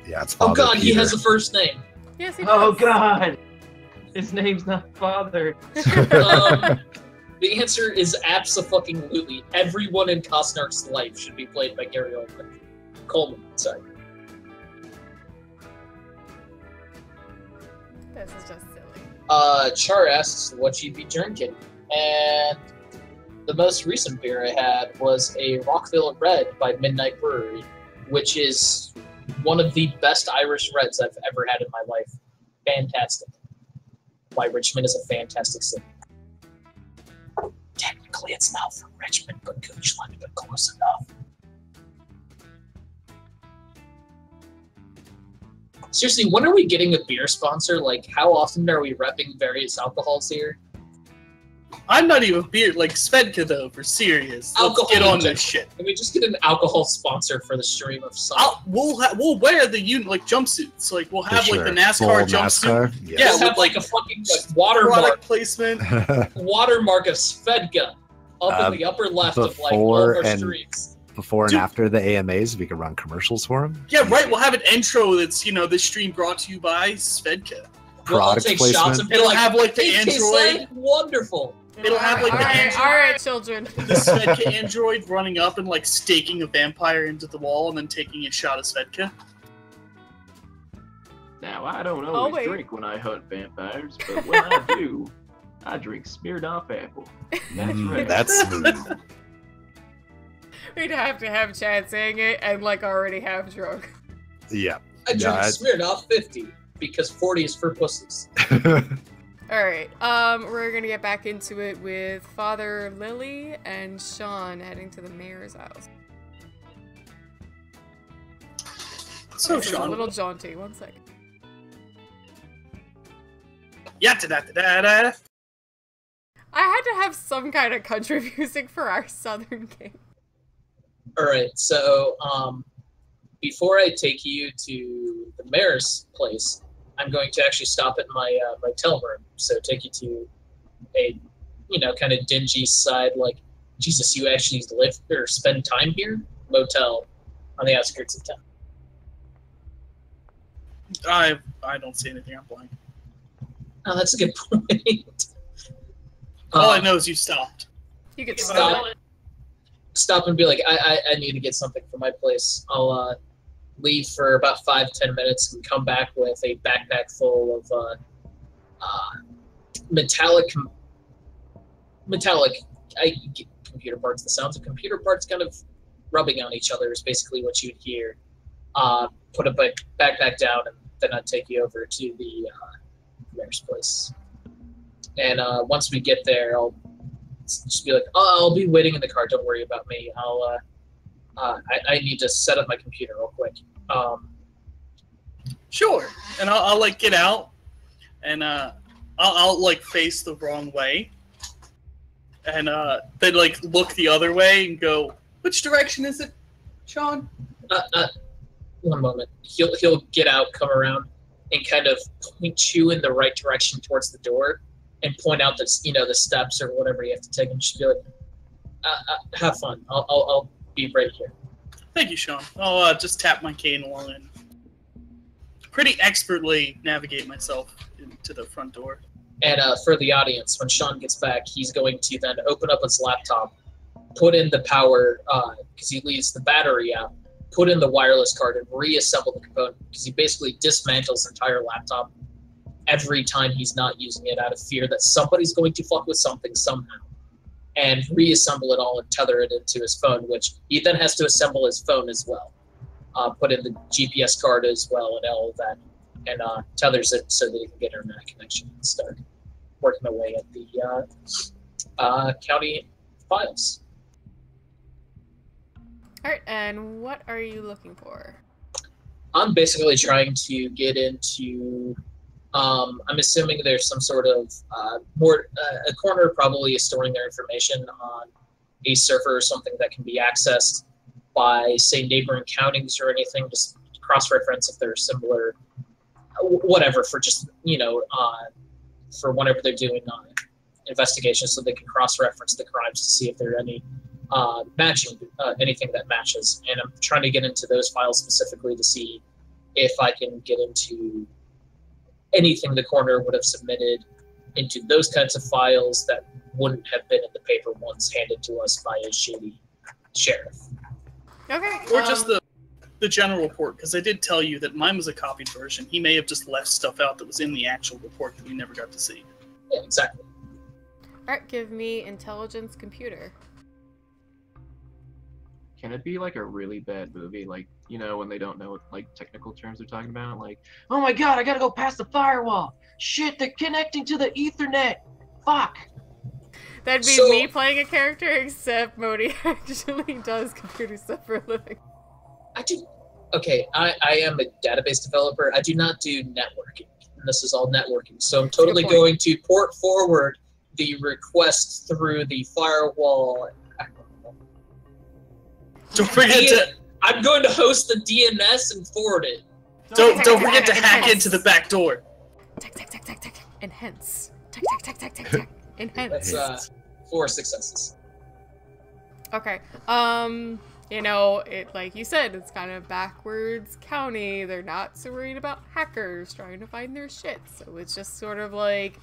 Yeah, it's Oh Father God, he Peter. has a first name. Yes, he Oh does. God, his name's not Father. The answer is abso-fucking-lutely. Everyone in Costner's life should be played by Gary Coleman. Sorry. This is just silly. Char asks what you'd be drinking, and the most recent beer I had was a Rockville Red by Midnight Brewery, which is one of the best Irish Reds I've ever had in my life. Fantastic. Why Richmond is a fantastic city. Technically, it's not from Richmond, but Goochland, but close enough. Seriously, when are we getting a beer sponsor? Like, how often are we repping various alcohols here? I'm not even beer like Svedka though. For serious, let's Alcohol get on in this shit. Can we just get an alcohol sponsor for the stream of some? We'll wear the jumpsuits. Like we'll have For like the sure. NASCAR Full jumpsuit. NASCAR? Yeah, Just with, have like a fucking watermark, Product placement. watermark of Svedka up in the upper left of like all before of our and- streams. Before and Dude. after the AMAs, we could run commercials for them. Yeah, right. We'll have an intro that's this stream brought to you by Svedka. We'll all Product take shots placement. and be It'll like, have like the "It tastes Android. like wonderful." It'll have like the Android. all right, children. The Svedka android running up and like staking a vampire into the wall and then taking a shot of Svedka. Now, I don't Oh, always wait. drink when I hunt vampires, but when I do, I drink smeared off apple. That's right. That's smooth. We'd have to have Chad saying it and like already have drunk. Yeah. I drink Yeah, Smirnoff 50 because 40 is for pussies. Alright, we're gonna get back into it with Father Lily and Sean heading to the mayor's house. So This is a Sean, little jaunty, 1 second. da. I had to have some kind of country music for our southern game. Alright, so, before I take you to the mayor's place, I'm going to actually stop at my motel room. So take you to a, kind of dingy side, like, Jesus, you actually live or spend time here? Motel on the outskirts of town. I don't see anything. I'm blank. Oh, that's a good point. All I know is you stopped. You could Stop. spell it. Stop and be like, I need to get something for my place. I'll leave for about 5-10 minutes and come back with a backpack full of metallic computer parts. The sounds of computer parts kind of rubbing on each other is basically what you'd hear. Put a backpack down, and then I'd take you over to the mayor's place. And once we get there, I'll just be like, "Oh, I'll be waiting in the car. Don't worry about me. I need to set up my computer real quick." Sure. And I'll like get out, and I'll like face the wrong way, and then like look the other way and go, "Which direction is it, Sean?" One moment. He'll get out, come around, and kind of point you in the right direction towards the door, and point out the the steps or whatever you have to take, and just be like, "Have fun. I'll be right here." Thank you, Sean. I'll just tap my cane along and pretty expertly navigate myself into the front door. And for the audience, when Sean gets back, he's going to then open up his laptop, put in the power, because he leaves the battery out, put in the wireless card, and reassemble the component, because he basically dismantles his entire laptop every time he's not using it out of fear that somebody's going to fuck with something somehow, and reassemble it all and tether it into his phone, which he then has to assemble his phone as well. Put in the GPS card as well and all of that, and tethers it so that he can get internet connection and start working away at the county files. Alright, and what are you looking for? I'm basically trying to get into. I'm assuming there's some sort of a corner probably is storing their information on a server or something that can be accessed by, say, neighboring counties or anything. Just cross-reference if they're similar, whatever, for just for whenever they're doing investigation so they can cross-reference the crimes to see if there are any matching, anything that matches. And I'm trying to get into those files specifically to see if I can get into anything the coroner would have submitted into those kinds of files that wouldn't have been in the paper once handed to us by a shady sheriff. Okay. Or just the general report, because I did tell you that mine was a copied version. He may have just left stuff out that was in the actual report that we never got to see. Yeah, exactly. Alright, give me intelligence computer. Can it be like a really bad movie? Like, you know, when they don't know what like technical terms they're talking about? Like, oh my god, I gotta go past the firewall. Shit, they're connecting to the Ethernet. Fuck. That'd be So- me playing a character, except Modi actually does computer stuff for a living. I do. Okay, I am a database developer. I do not do networking, and this is all networking. So I'm totally point. going to port forward the request through the firewall. Don't forget to I'm going to host the DNS and forward it. don't forget to hack into the back door. Tack, tack, tack, tack, tack. Enhance. Tack, tack, tack, tack, tack, tack. Enhance. That's 4 successes. Okay. You know, it like you said, it's kind of backwards county. They're not so worried about hackers trying to find their shit. So it's just sort of like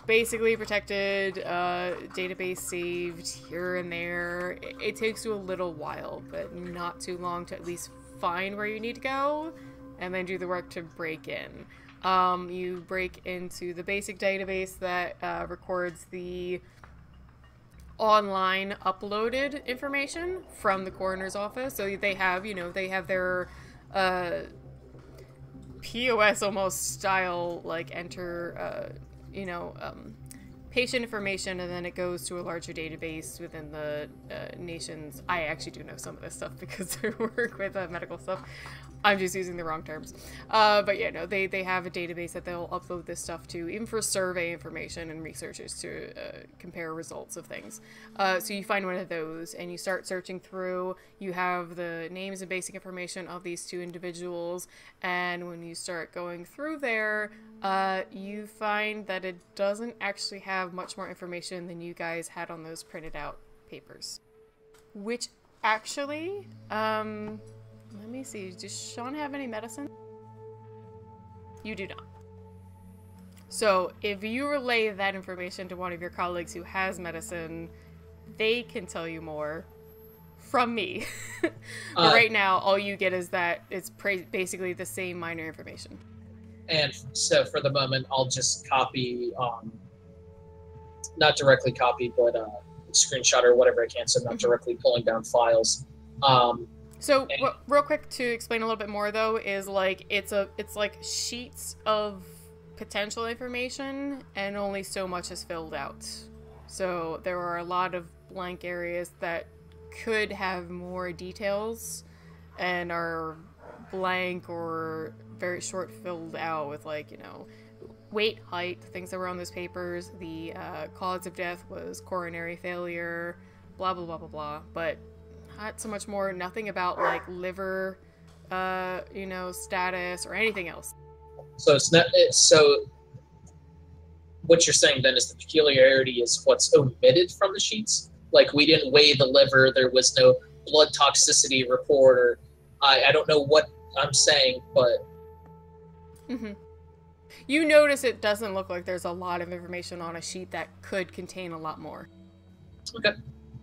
basically protected, database saved here and there. It takes you a little while, but not too long to at least find where you need to go and then do the work to break in. You break into the basic database that records the online uploaded information from the coroner's office. So they have, you know, they have their POS almost style, like enter, you know, patient information, and then it goes to a larger database within the nation's. I actually do know some of this stuff because I work with medical stuff. I'm just using the wrong terms. But yeah, no, they have a database that they'll upload this stuff to, even for survey information and researchers to compare results of things. So you find one of those and you start searching through. You have the names and basic information of these two individuals, and when you start going through there, you find that it doesn't actually have much more information than you guys had on those printed out papers. Which actually, let me see, does Sean have any medicine? You do not. So if you relay that information to one of your colleagues who has medicine, they can tell you more from me. But right now, all you get is that it's basically the same minor information. And so for the moment, I'll just copy, not directly copy, but screenshot or whatever I can, so I'm not directly pulling down files. So real quick to explain a little bit more though, is like it's like sheets of potential information and only so much is filled out. So there are a lot of blank areas that could have more details and are blank or very short filled out with, like, you know, weight, height, things that were on those papers. The cause of death was coronary failure, blah blah blah blah blah, but not so much more, nothing about like liver, you know, status or anything else. So it's not. So what you're saying then is the peculiarity is what's omitted from the sheets. Like, we didn't weigh the liver. There was no blood toxicity report, or I don't know what I'm saying, but. Mm-hmm. You notice it doesn't look like there's a lot of information on a sheet that could contain a lot more. Okay.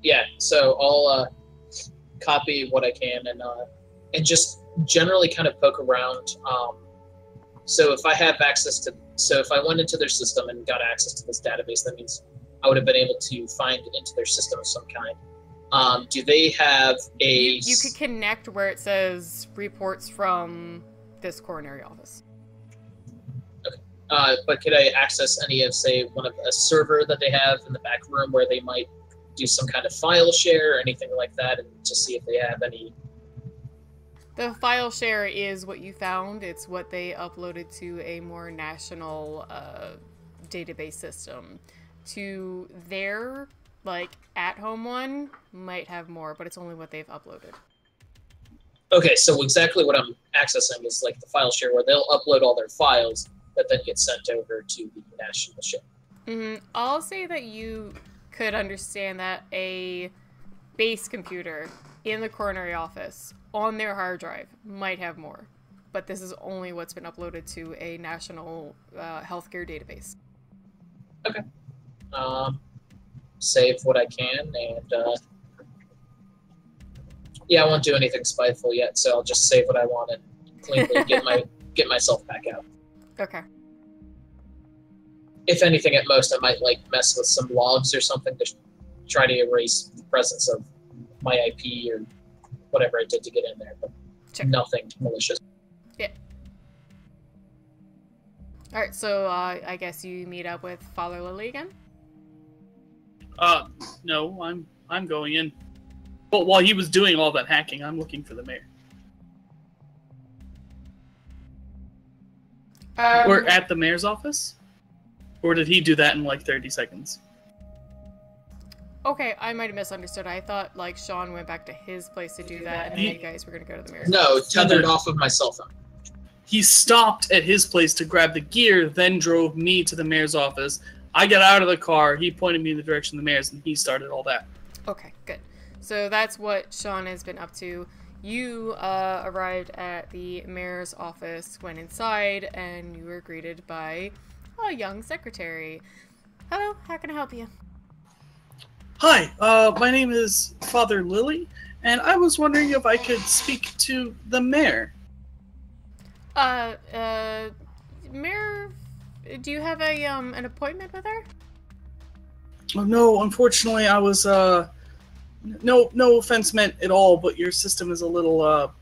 Yeah. So I'll copy what I can and just generally kind of poke around. So if I have access to, so if I went into their system and got access to this database, that means I would have been able to find into their system of some kind. Do they have a? You could connect where it says reports from this coronary office. Okay. But could I access any of, say, one of a server that they have in the back room where they might do some kind of file share or anything like that, and just see if they have any? The file share is what you found. It's what they uploaded to a more national database system. To their, like, at-home one might have more, but it's only what they've uploaded. Okay, so exactly what I'm accessing is like the file share where they'll upload all their files that then get sent over to the national share. I'll say that you could understand that a base computer in the coronary office on their hard drive might have more, but this is only what's been uploaded to a national healthcare database. Okay. Save what I can, and yeah, I won't do anything spiteful yet, so I'll just save what I want and cleanly get myself back out. Okay. If anything, at most, I might like mess with some logs or something to try to erase the presence of my IP or whatever I did to get in there, but Sure. nothing malicious. Yeah. All right, so I guess you meet up with Father Lily again. No, I'm going in. But while he was doing all that hacking, I'm looking for the mayor. We're at the mayor's office? Or did he do that in like 30 seconds? Okay, I might have misunderstood. I thought like Sean went back to his place to do that, and then you guys were gonna go to the mayor's. No, tethered off of my cell phone. He stopped at his place to grab the gear, then drove me to the mayor's office. I got out of the car, he pointed me in the direction of the mayor's, and he started all that. Okay, good. So that's what Sean has been up to. You arrived at the mayor's office, went inside, and you were greeted by a young secretary. Hello, how can I help you? Hi, my name is Father Lily, and I was wondering if I could speak to the mayor. Mayor, do you have a an appointment with her? Oh, no, unfortunately, I was, no offense meant at all, but your system is a little,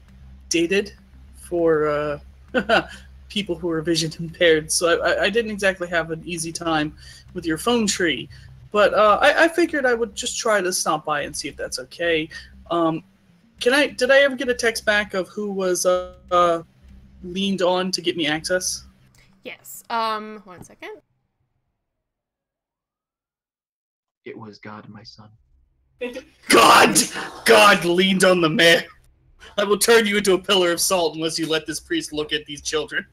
dated for, people who are vision impaired, so I didn't exactly have an easy time with your phone tree. But I figured I would just try to stop by and see if that's okay. Did I ever get a text back of who was leaned on to get me access? Yes. 1 second. It was God, my son. God leaned on the mayor. I will turn you into a pillar of salt unless you let this priest look at these children.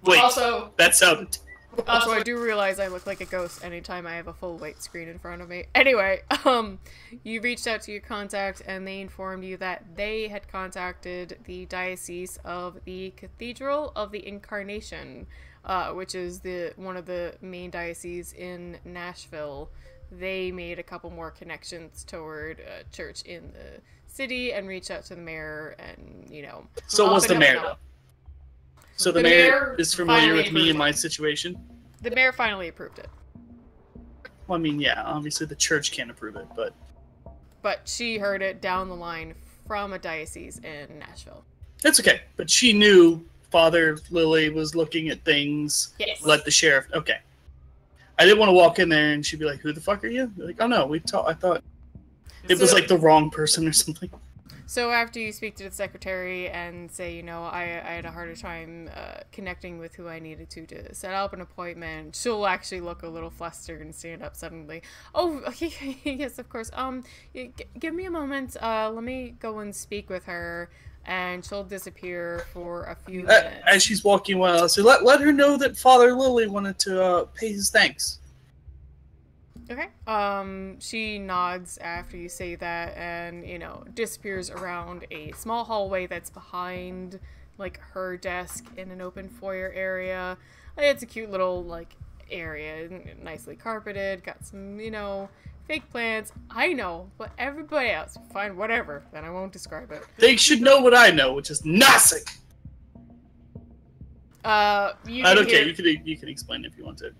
Wait, Also, that sounded... I do realize I look like a ghost anytime I have a full white screen in front of me. Anyway, you reached out to your contact and they informed you that they had contacted the Diocese of the Cathedral of the Incarnation, which is one of the main dioceses in Nashville. They made a couple more connections toward a church in the city and reached out to the mayor and, you know... So was the mayor, though? So the mayor is familiar with me and my it. situation? The mayor finally approved it. Well, I mean, yeah, obviously the church can't approve it, but... But she heard it down the line from a diocese in Nashville. That's okay. But she knew Father Lily was looking at things, Yes. let the sheriff... Okay. I didn't want to walk in there and she'd be like, who the fuck are you? Like, oh no, I thought it was like the wrong person or something. So after you speak to the secretary and say, you know, I had a harder time connecting with who I needed to set up an appointment, she'll actually look a little flustered and stand up suddenly. Oh, yes, of course. Give me a moment. Let me go and speak with her. And she'll disappear for a few minutes. As she's walking away, I'll say, let her know that Father Lily wanted to pay his thanks. Okay. She nods after you say that and, you know, disappears around a small hallway that's behind, like, her desk in an open foyer area. It's a cute little, like, area, nicely carpeted, got some, you know, fake plants. I know, but everybody else, fine, whatever, then I won't describe it. They should know what I know, which is nothing! You can explain if you want to.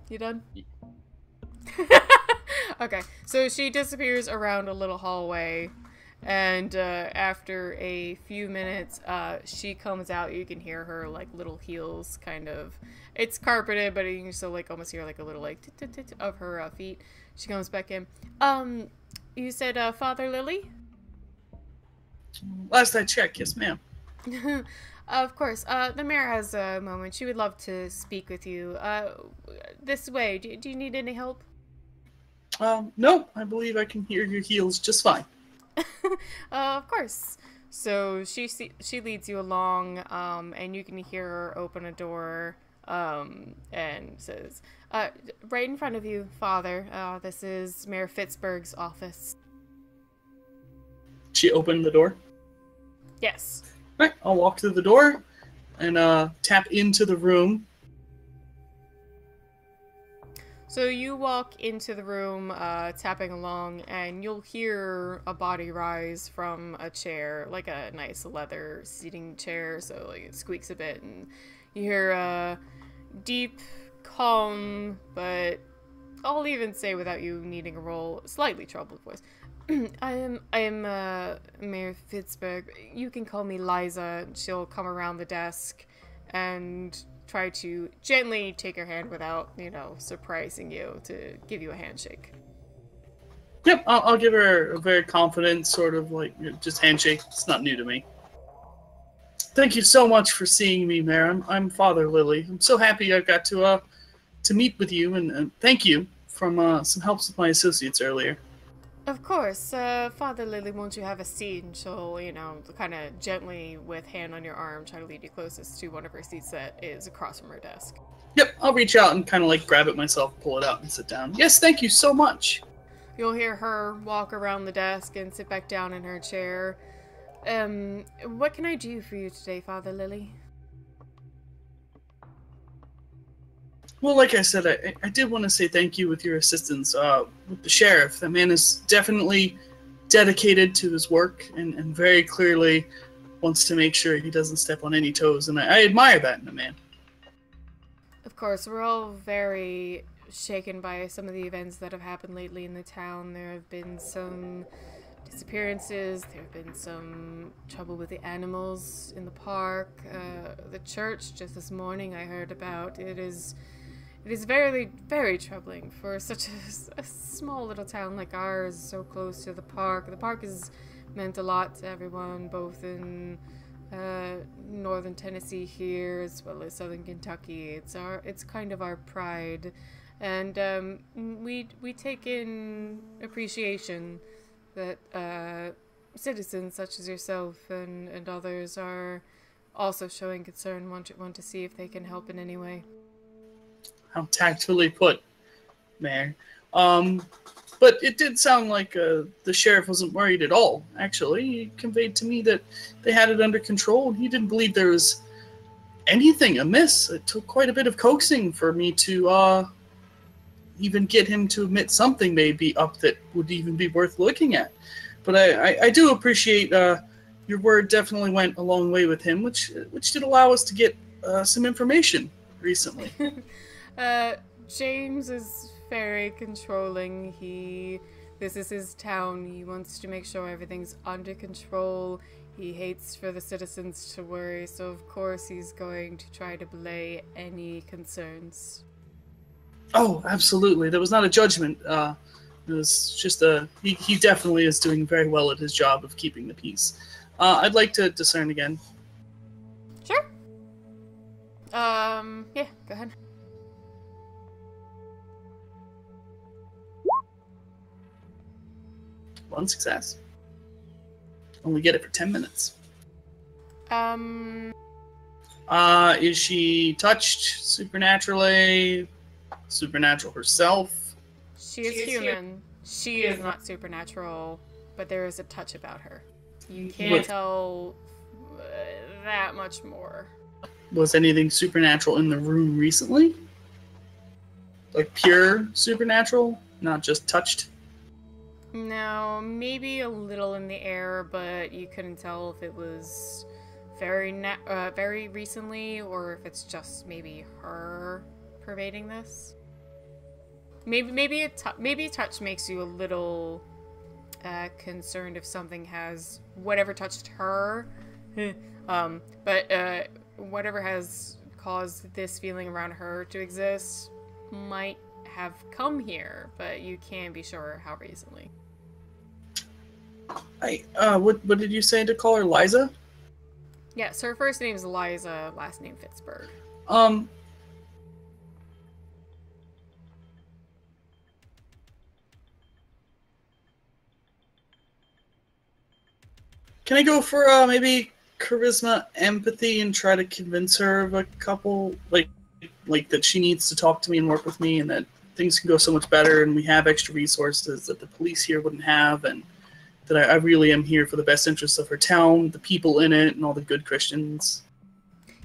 You done? Okay, so she disappears around a little hallway, and after a few minutes, she comes out. You can hear her, like, little heels, kind of. It's carpeted, but you can still, like, almost hear, like, a little, like, tit-tit-tit of her feet. She comes back in. You said, Father Lily? Last I checked, yes, ma'am. Of course. The mayor has a moment. She would love to speak with you. This way. Do you need any help? No. I believe I can hear your heels just fine. Of course. So she leads you along, and you can hear her open a door and says, right in front of you, Father, this is Mayor Fitzberg's office. She opened the door. Yes. All right, I'll walk through the door and tap into the room. So you walk into the room, tapping along, and you'll hear a body rise from a chair, like a nice leather seating chair, so like it squeaks a bit, and you hear a deep, calm, but I'll even say without you needing a roll, slightly troubled voice. I am Mayor Fitzberg. You can call me Liza. She'll come around the desk and try to gently take your hand without, surprising you, to give you a handshake. Yep, I'll give her a very confident sort of just handshake. It's not new to me. Thank you so much for seeing me, Mayor. I'm Father Lily. I'm so happy I got to meet with you, and thank you from some helps with my associates earlier. Of course. Father Lily, won't you have a seat? And she'll, kind of gently, with hand on your arm, try to lead you closest to one of her seats that is across from her desk. Yep, I'll reach out and kind of grab it myself, pull it out, and sit down. Yes, thank you so much. You'll hear her walk around the desk and sit back down in her chair. What can I do for you today, Father Lily? Well, like I said, I did want to say thank you with your assistance with the sheriff. That man is definitely dedicated to his work and very clearly wants to make sure he doesn't step on any toes, and I admire that in a man. Of course, we're all very shaken by some of the events that have happened lately in the town. There have been some disappearances, there have been some trouble with the animals in the park. The church, just this morning, I heard about. It is very, very troubling for such a small little town like ours, so close to the park. The park has meant a lot to everyone, both in northern Tennessee here as well as southern Kentucky. It's kind of our pride, and we take in appreciation that citizens such as yourself and others are also showing concern, want to see if they can help in any way. How tactfully put, Mayor. But it did sound like the sheriff wasn't worried at all, actually. He conveyed to me that they had it under control, and he didn't believe there was anything amiss. It took quite a bit of coaxing for me to even get him to admit something may be up that would even be worth looking at. But I do appreciate your word definitely went a long way with him, which did allow us to get some information recently. James is very controlling. This is his town. He wants to make sure everything's under control. He hates for the citizens to worry, so of course he's going to try to belay any concerns. Oh, absolutely. There was not a judgment. It was just he definitely is doing very well at his job of keeping the peace. I'd like to discern again. Sure. Yeah, go ahead. One success. Only get it for 10 minutes. Is she touched supernaturally? Supernatural herself? She is human. She is not supernatural, but there is a touch about her. You can't tell that much more. Was anything supernatural in the room recently? Like pure supernatural? Not just touched? No, maybe a little in the air, but you couldn't tell if it was very recently or if it's just maybe her pervading this. Maybe touch makes you a little concerned if something has whatever touched her, but whatever has caused this feeling around her to exist might have come here, but you can't be sure how recently. What did you say to call her, Liza? Yes, her first name is Liza, last name Fitzberg. Can I go for maybe charisma, empathy, and try to convince her of a couple, like that she needs to talk to me and work with me, and that things can go so much better, and we have extra resources that the police here wouldn't have, and that I really am here for the best interests of her town, the people in it, and all the good Christians.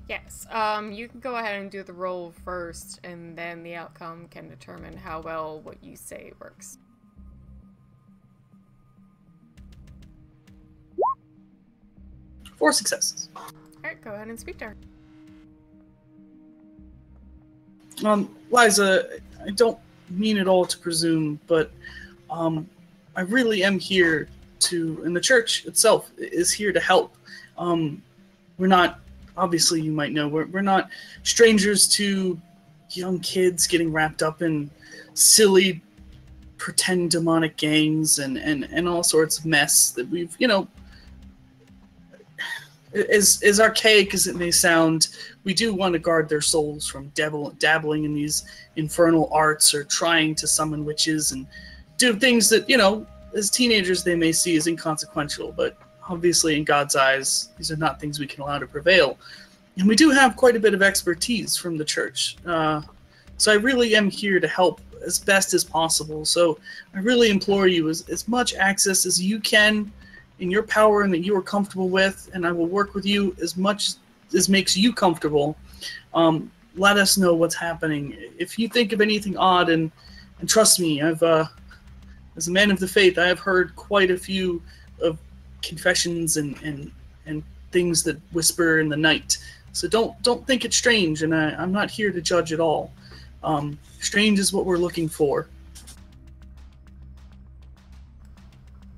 Yes, you can go ahead and do the roll first, and then the outcome can determine how well what you say works. 4 successes. Alright, go ahead and speak to her. Liza, I don't mean it all to presume, but I really am here to, and the church itself is here to help. We're not, obviously you might know, we're not strangers to young kids getting wrapped up in silly pretend demonic gangs and all sorts of mess that we've, you know, as archaic as it may sound, we do want to guard their souls from dabbling in these infernal arts or trying to summon witches and do things that, you know, as teenagers they may see as inconsequential, but obviously in God's eyes, these are not things we can allow to prevail. And we do have quite a bit of expertise from the church. So I really am here to help as best as possible. So I really implore you, as much access as you can in your power and that you are comfortable with, and I will work with you as much as makes you comfortable. Let us know what's happening. If you think of anything odd, and trust me, I've as a man of the faith, I have heard quite a few of confessions and things that whisper in the night. So don't think it's strange, and I'm not here to judge at all. Strange is what we're looking for.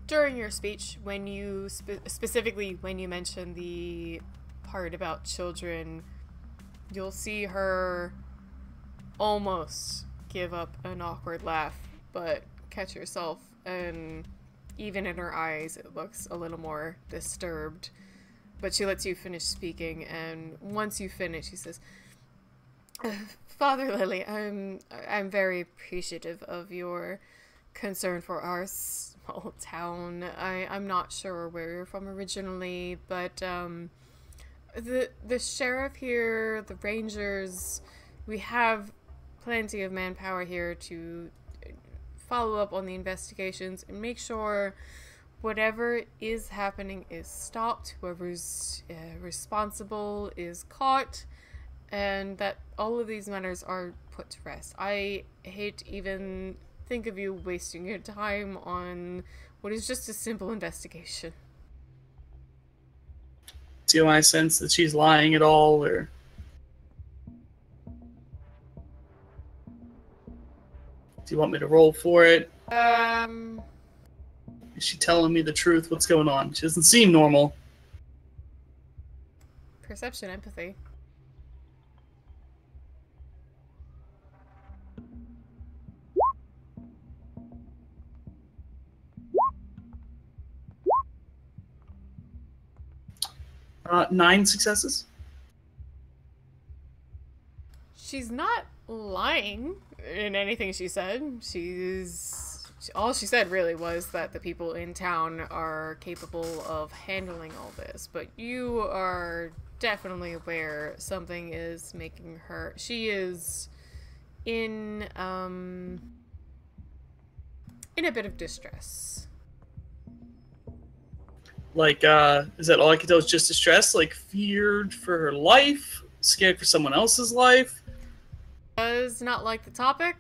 During your speech, when you specifically when you mention the part about children, you'll see her almost give up an awkward laugh, but catch herself, and even in her eyes it looks a little more disturbed. But she lets you finish speaking, and once you finish, she says, "Father Lily, I'm very appreciative of your concern for our small town. I'm not sure where you're from originally, but the sheriff here, the rangers, we have plenty of manpower here to follow up on the investigations and make sure whatever is happening is stopped, whoever's responsible is caught, and that all of these matters are put to rest. I hate to even think of you wasting your time on what is just a simple investigation." Do I sense that she's lying at all, or do you want me to roll for it? Is she telling me the truth? What's going on? She doesn't seem normal. Perception, empathy. Nine successes. She's not lying in anything she said. All she said really was that the people in town are capable of handling all this, but you are definitely aware something is making her... She is in a bit of distress. Like, is that all I can tell is just distress? Like, feared for her life? Scared for someone else's life? Does not like the topic,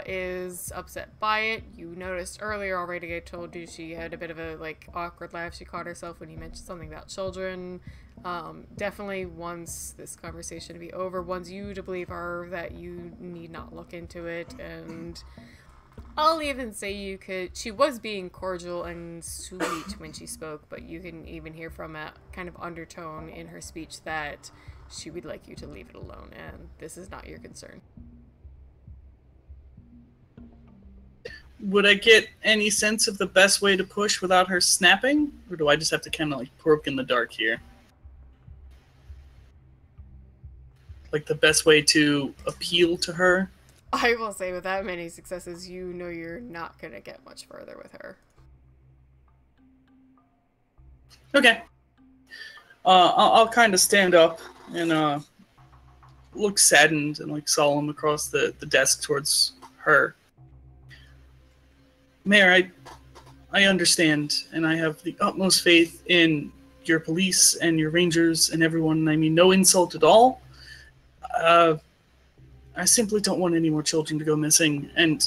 is upset by it. You noticed earlier already, I told you she had a bit of a, like, awkward laugh she caught herself when you mentioned something about children. Definitely wants this conversation to be over, wants you to believe her that you need not look into it, and I'll even say she was being cordial and sweet when she spoke, but you can even hear from a kind of undertone in her speech that she would like you to leave it alone, and this is not your concern. Would I get any sense of the best way to push without her snapping? Or do I just have to kind of like poke in the dark here? Like the best way to appeal to her? I will say with that many successes, you know you're not going to get much further with her. Okay. I'll kind of stand up and looks saddened and like solemn across the desk towards her. Mayor, I understand, and I have the utmost faith in your police and your rangers and everyone. I mean, no insult at all. I simply don't want any more children to go missing, and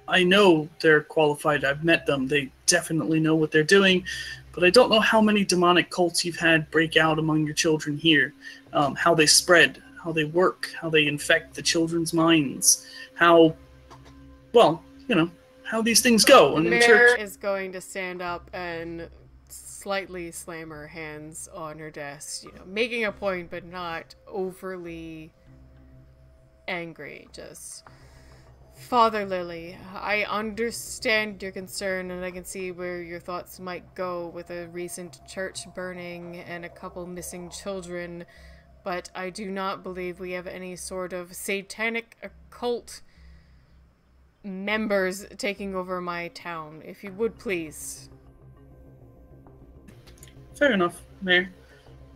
I know they're qualified. I've met them. They definitely know what they're doing, but I don't know how many demonic cults you've had break out among your children here, how they spread, how they work, how they infect the children's minds, how, well, you know, how these things go. The And mayor is going to stand up and slightly slam her hands on her desk, you know, making a point, but not overly angry. Just, Father Lily, I understand your concern, and I can see where your thoughts might go with a recent church burning and a couple missing children, but I do not believe we have any sort of satanic occult members taking over my town. If you would, please. Fair enough, Mayor.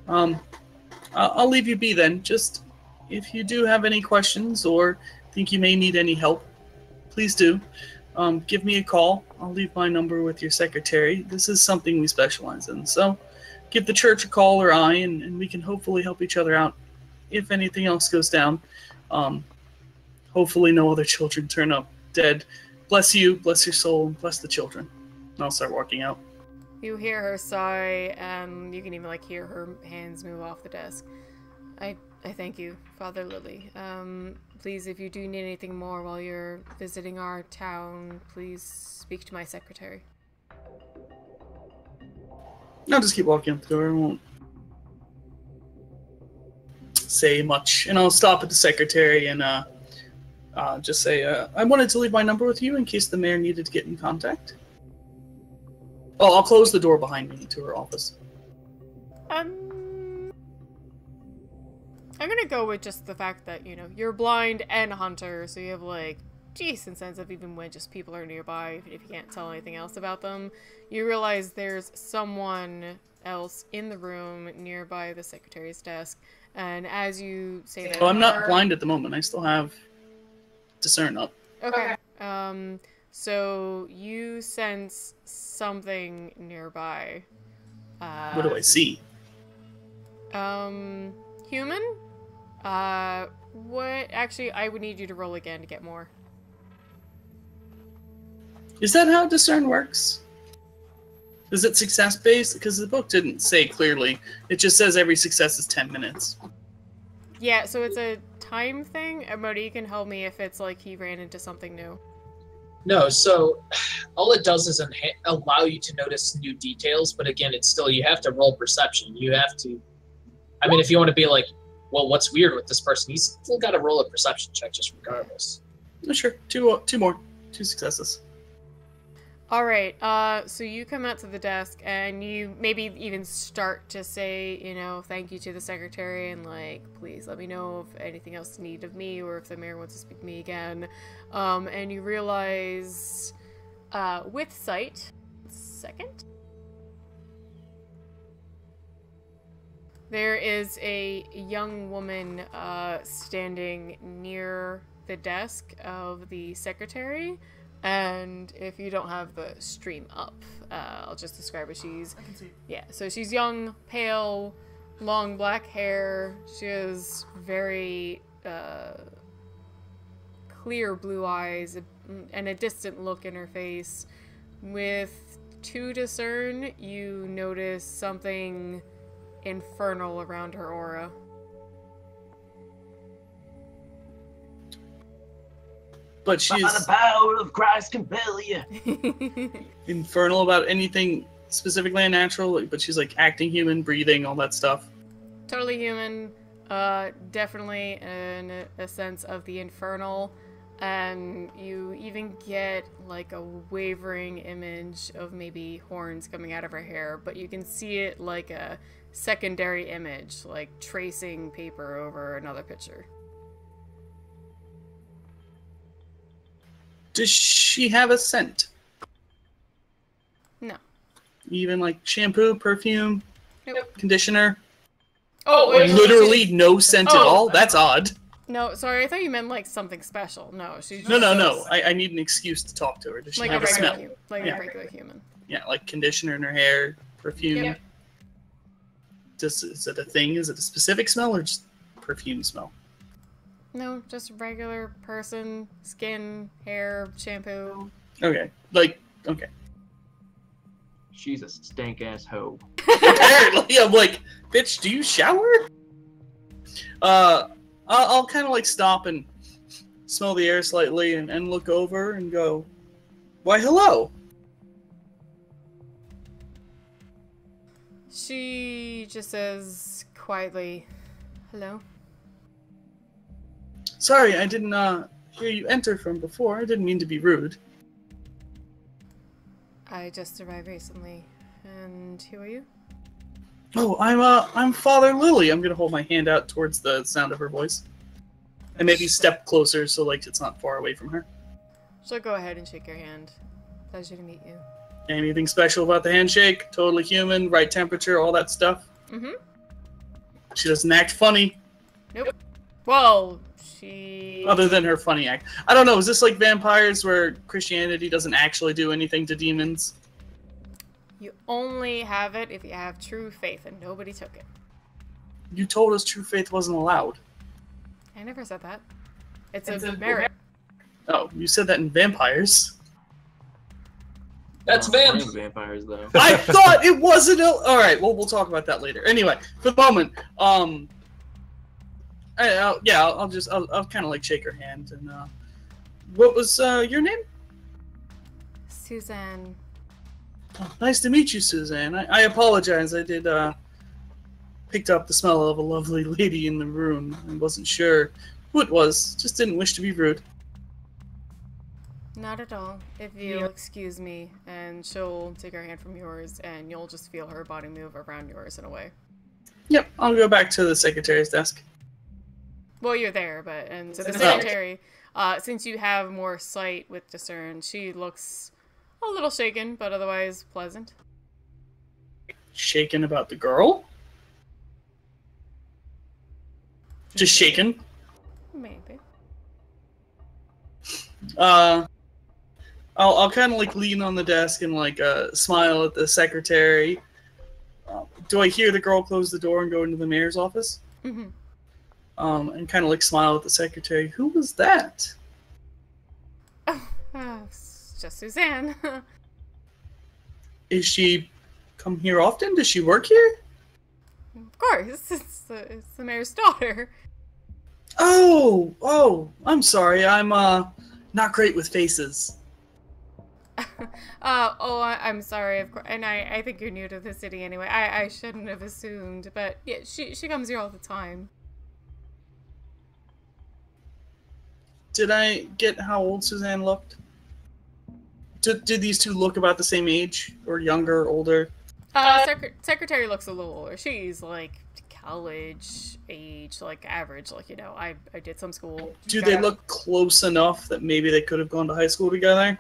I'll leave you be then. Just, if you do have any questions or think you may need any help, please do. Give me a call. I'll leave my number with your secretary. This is something we specialize in. So give the church a call or I, and we can hopefully help each other out if anything else goes down. Hopefully no other children turn up dead. Bless you, bless your soul, and bless the children. And I'll start walking out. You hear her sigh, and you can even like hear her hands move off the desk. I thank you, Father Lily. Please, if you do need anything more while you're visiting our town, please speak to my secretary. I'll just keep walking up the door. I won't say much. And I'll stop at the secretary and just say, I wanted to leave my number with you in case the mayor needed to get in contact. Oh, I'll close the door behind me to her office. I'm gonna go with just the fact that, you know, you're blind and a hunter, so you have, like, decent sense of even when just people are nearby, if you can't tell anything else about them. You realize there's someone else in the room nearby the secretary's desk, and as you say that... Oh, I'm not blind at the moment. I still have discern up. Okay. So you sense something nearby. What do I see? Human? What? Actually, I would need you to roll again to get more. Is that how discern works? Is it success-based? Because the book didn't say clearly. It just says every success is 10 minutes. Yeah, so it's a time thing. Modi, you can help me if it's like he ran into something new. No, so all it does is allow you to notice new details, but again, it's still, you have to roll perception. You have to, I mean, if you want to be like, well, what's weird with this person? He's still got to roll a perception check just regardless. Oh, sure, two more. 2 successes. Alright, so you come out to the desk and you maybe even start to say, you know, thank you to the secretary and like, please let me know if anything else is needed of me or if the mayor wants to speak to me again. And you realize, with sight, second, there is a young woman, standing near the desk of the secretary. And if you don't have the stream up, I'll just describe her. She's, I can see. Yeah, so she's young, pale, long black hair. She has very clear blue eyes and a distant look in her face. With 2 discern, you notice something infernal around her aura. But she's the power of Christ compel you. infernal about anything specifically unnatural, but she's like acting human, breathing, all that stuff. Totally human. Definitely in a sense of the infernal. And you even get like a wavering image of maybe horns coming out of her hair, but you can see it like a secondary image, like tracing paper over another picture. Does she have a scent? No. Even like shampoo, perfume, Nope. conditioner? Oh, Like literally no scent at all? Oh. That's odd. No, sorry, I thought you meant like something special. No, she's No, just no, no. I need an excuse to talk to her. Does she like have a smell? like Yeah. a regular human. Yeah, like conditioner in her hair, perfume. Yep. Is it a thing? Is it a specific smell or just perfume smell? No, just regular person, skin, hair, shampoo. Okay. Like, okay. She's a stank ass hoe. Apparently, I'm like, bitch, do you shower? I'll kind of like stop and smell the air slightly and look over and go, why, hello. She just says quietly, hello. Sorry, I didn't hear you enter from before. I didn't mean to be rude. I just arrived recently. And who are you? Oh, I'm Father Lily. I'm gonna hold my hand out towards the sound of her voice. And maybe step closer so like it's not far away from her. She'll go ahead and shake your hand. Pleasure to meet you. Anything special about the handshake? Totally human, right temperature, all that stuff? Mm-hmm. She doesn't act funny. Nope. Well, she... Other than her funny act. I don't know, is this like vampires where Christianity doesn't actually do anything to demons? You only have it if you have true faith, and nobody took it. You told us true faith wasn't allowed. I never said that. It's a merit. Oh, you said that in vampires. That's Playing vamp. vampires though. I thought it wasn't. Alright, well, we'll talk about that later. Anyway, for the moment, I'll kind of like shake her hand and, what was, your name? Suzanne. Oh, nice to meet you, Suzanne. I apologize. I did, picked up the smell of a lovely lady in the room. I wasn't sure who it was. Just didn't wish to be rude. Not at all. If you'll excuse me, and she'll take her hand from yours, and you'll just feel her body move around yours in a way. Yep, I'll go back to the secretary's desk. Well, you're there, but, and so the secretary, since you have more sight with discern, she looks a little shaken, but otherwise pleasant. Shaken about the girl? Just shaken? Maybe. I'll kind of like lean on the desk and like smile at the secretary. Do I hear the girl close the door and go into the mayor's office? Mm-hmm. And kind of like smile at the secretary. Who was that? It's just Suzanne. Is she come here often? Does she work here? Of course, it's the mayor's daughter. Oh, I'm sorry. I'm not great with faces. I'm sorry, of course, and I think you're new to the city anyway. I shouldn't have assumed, but yeah, she comes here all the time. Did I get how old Suzanne looked? Did these two look about the same age, or younger, older? Secretary looks a little older. She's like college age, like average, like, you know, I did some school. Do they look close enough that maybe they could have gone to high school together?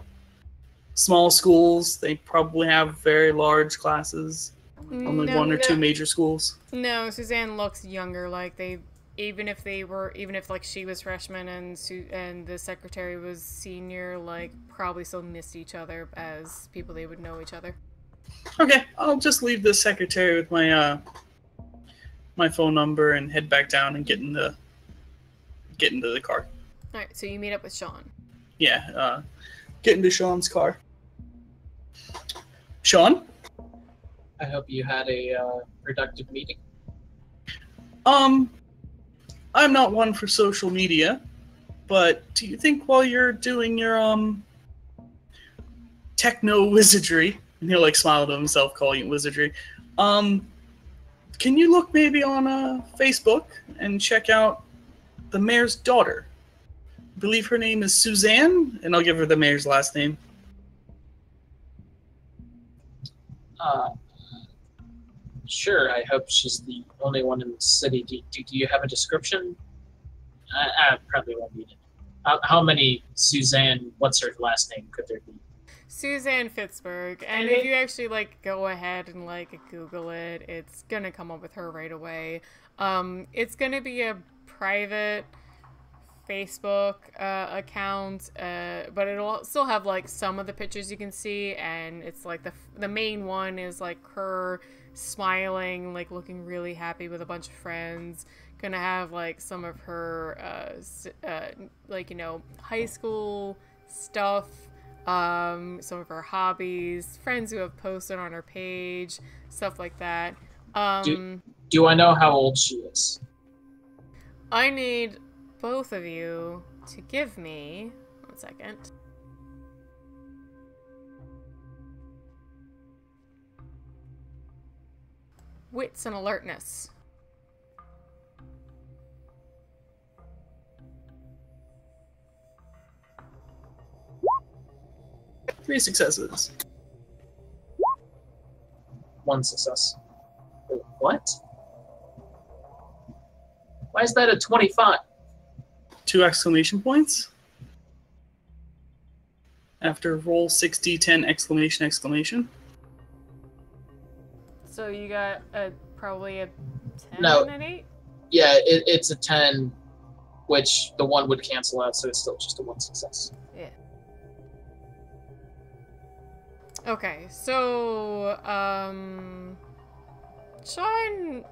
Small schools, they probably have very large classes. Only one or two major schools. No, Suzanne looks younger, like even if like she was freshman and the secretary was senior, like probably still missed each other as people they would know each other. Okay, I'll just leave the secretary with my my phone number and head back down and get into the car. All right, so you meet up with Sean. Yeah, get into Sean's car. Sean? I hope you had a productive meeting. I'm not one for social media, but do you think while you're doing your techno wizardry, and he'll like smile to himself calling it wizardry, can you look maybe on Facebook and check out the mayor's daughter? I believe her name is Suzanne, and I'll give her the mayor's last name. Sure, I hope she's the only one in the city. Do you have a description? I probably won't need it. How many Suzanne, what's her last name, could there be? Suzanne Fitzberg, and if you actually like go ahead and like Google it, it's gonna come up with her right away. It's gonna be a private Facebook account, but it'll still have like some of the pictures you can see, and it's like the main one is like her smiling, like looking really happy with a bunch of friends. Gonna have like some of her like, you know, high school stuff, some of her hobbies, friends who have posted on her page, stuff like that. Do I know how old she is? I need both of you to give me 1 second. Wits and alertness. 3 successes. 1 success. What? Why is that a 25? 2 exclamation points. After roll 6d10 exclamation exclamation. So you got probably a 10 No. and an 8? Yeah, it's a 10, which the 1 would cancel out, so it's still just a 1 success. Yeah. Okay, so, Sean,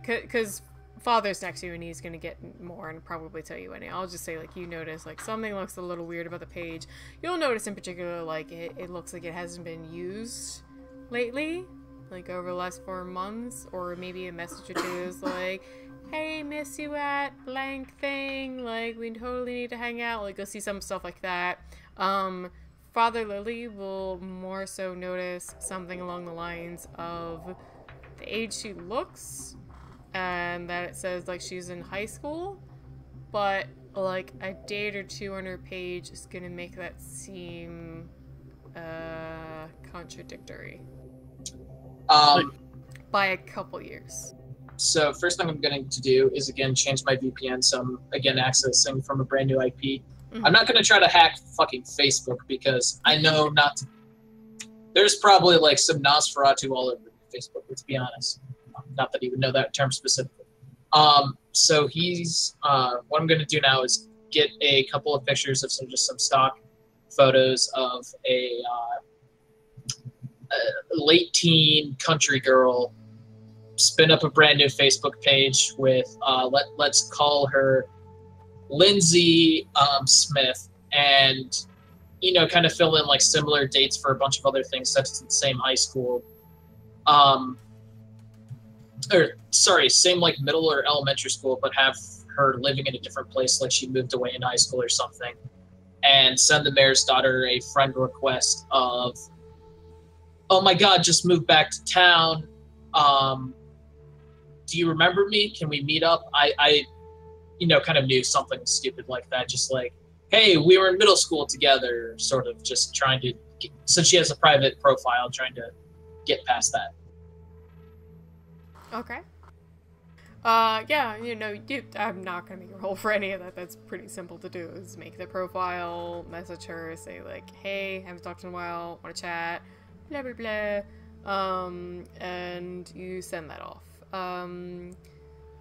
because Father's next to you and he's gonna get more and probably tell you any. I'll just say, like, you notice, like, something looks a little weird about the page. You'll notice in particular, like, it looks like it hasn't been used lately, like, over the last 4 months, or maybe a message or two is like, hey, miss you at blank thing, like, we totally need to hang out, like, you'll see some stuff like that. Father Lily will more so notice something along the lines of the age she looks, and that it says, like, she's in high school, but, like, a date or two on her page is gonna make that seem, contradictory. By a couple years. So first thing I'm going to do is, again, change my VPN, so I'm, again, accessing from a brand new IP. I'm not going to try to hack fucking Facebook, because I know not to... There's probably, like, some Nosferatu all over Facebook, let's be honest. Not that he would know that term specifically. So he's... what I'm going to do now is get a couple of pictures of some stock photos of a late teen country girl, spin up a brand new Facebook page with, let's call her Lindsay Smith, and, you know, kind of fill in, like, similar dates for a bunch of other things, such as the same high school. Same, like, middle or elementary school, but have her living in a different place, like she moved away in high school or something. And send the mayor's daughter a friend request of, oh my god, just moved back to town. Do you remember me? Can we meet up? I you know, kind of knew something stupid like that. Just like, hey, we were in middle school together, sort of just trying to get, since she has a private profile, trying to get past that. Okay. Yeah, you know, I'm not gonna make a roll for any of that. That's pretty simple to do, is make the profile, message her, say like, hey, haven't talked in a while, wanna chat, blah, blah, blah. And you send that off.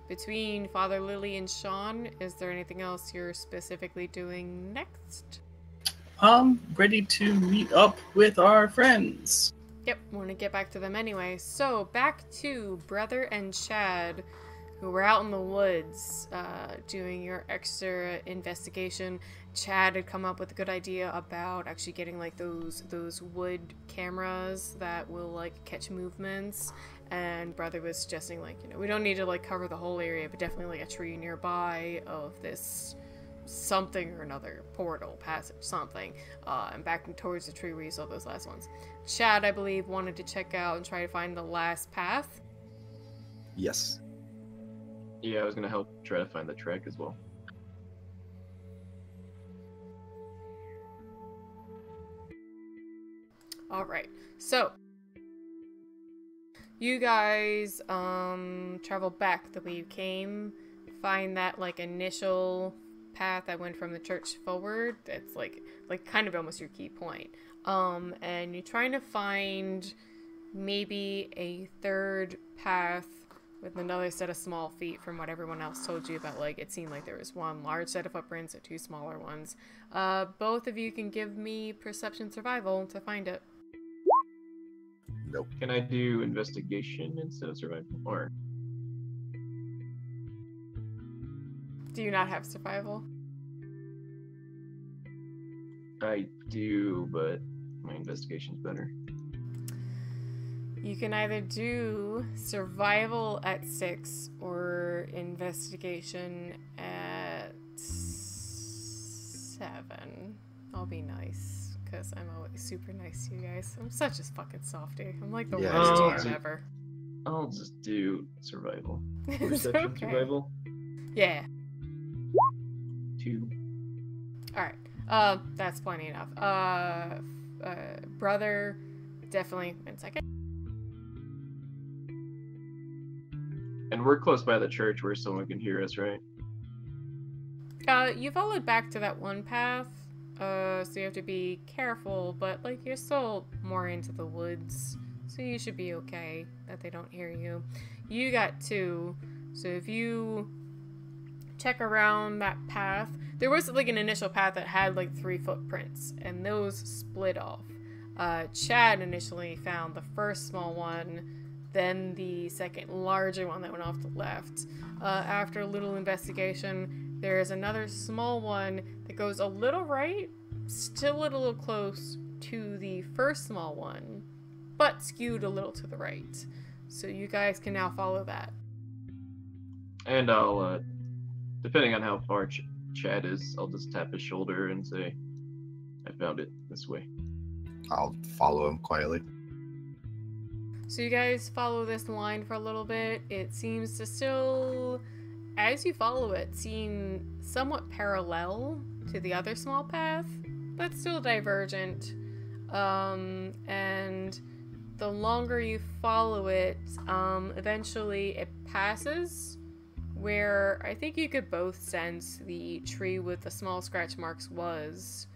Between Father Lily and Sean, is there anything else you're specifically doing next? Ready to meet up with our friends. Yep, want to get back to them anyway. So, back to Brother and Chad, who were out in the woods doing your extra investigation. Chad had come up with a good idea about actually getting like those wood cameras that will like catch movements, and Brother was suggesting like, you know, we don't need to like cover the whole area, but definitely like a tree nearby of this something or another, portal, passage, something, and back towards the tree where you saw those last ones. Chad, I believe, wanted to check out and try to find the last path. Yes. Yeah, I was gonna help try to find the track as well. Alright, so you guys travel back the way you came, find that like initial path that went from the church forward. That's like kind of almost your key point. And you're trying to find maybe a third path with another set of small feet from what everyone else told you about. Like, it seemed like there was one large set of footprints and two smaller ones. Both of you can give me perception survival to find it. Nope. Can I do investigation instead of survival? Or Do you not have survival? I do, but my investigation's better. You can either do survival at 6 or investigation at 7. I'll be nice, because I'm always super nice to you guys. I'm such a fucking softie. I'm like the Yeah, worst Oh, GM ever. I'll just do survival. It's Perception okay. survival. Yeah. 2. Alright. That's plenty enough. Brother, definitely in second. And we're close by the church where someone can hear us, right? You followed back to that one path, so you have to be careful, but, like, you're still more into the woods, so you should be okay that they don't hear you. You got 2, so if you check around that path, there was, like, an initial path that had, like, 3 footprints, and those split off. Chad initially found the first small one, then the second larger one that went off to the left. After a little investigation, there is another small one that goes a little right, still a little close to the first small one, but skewed a little to the right. So you guys can now follow that. And I'll, depending on how far Chad is, I'll just tap his shoulder and say, I found it this way. I'll follow him quietly. So you guys follow this line for a little bit. It seems to still, as you follow it, seem somewhat parallel to the other small path, but still divergent. And the longer you follow it, eventually it passes where I think you could both sense the tree with the small scratch marks was,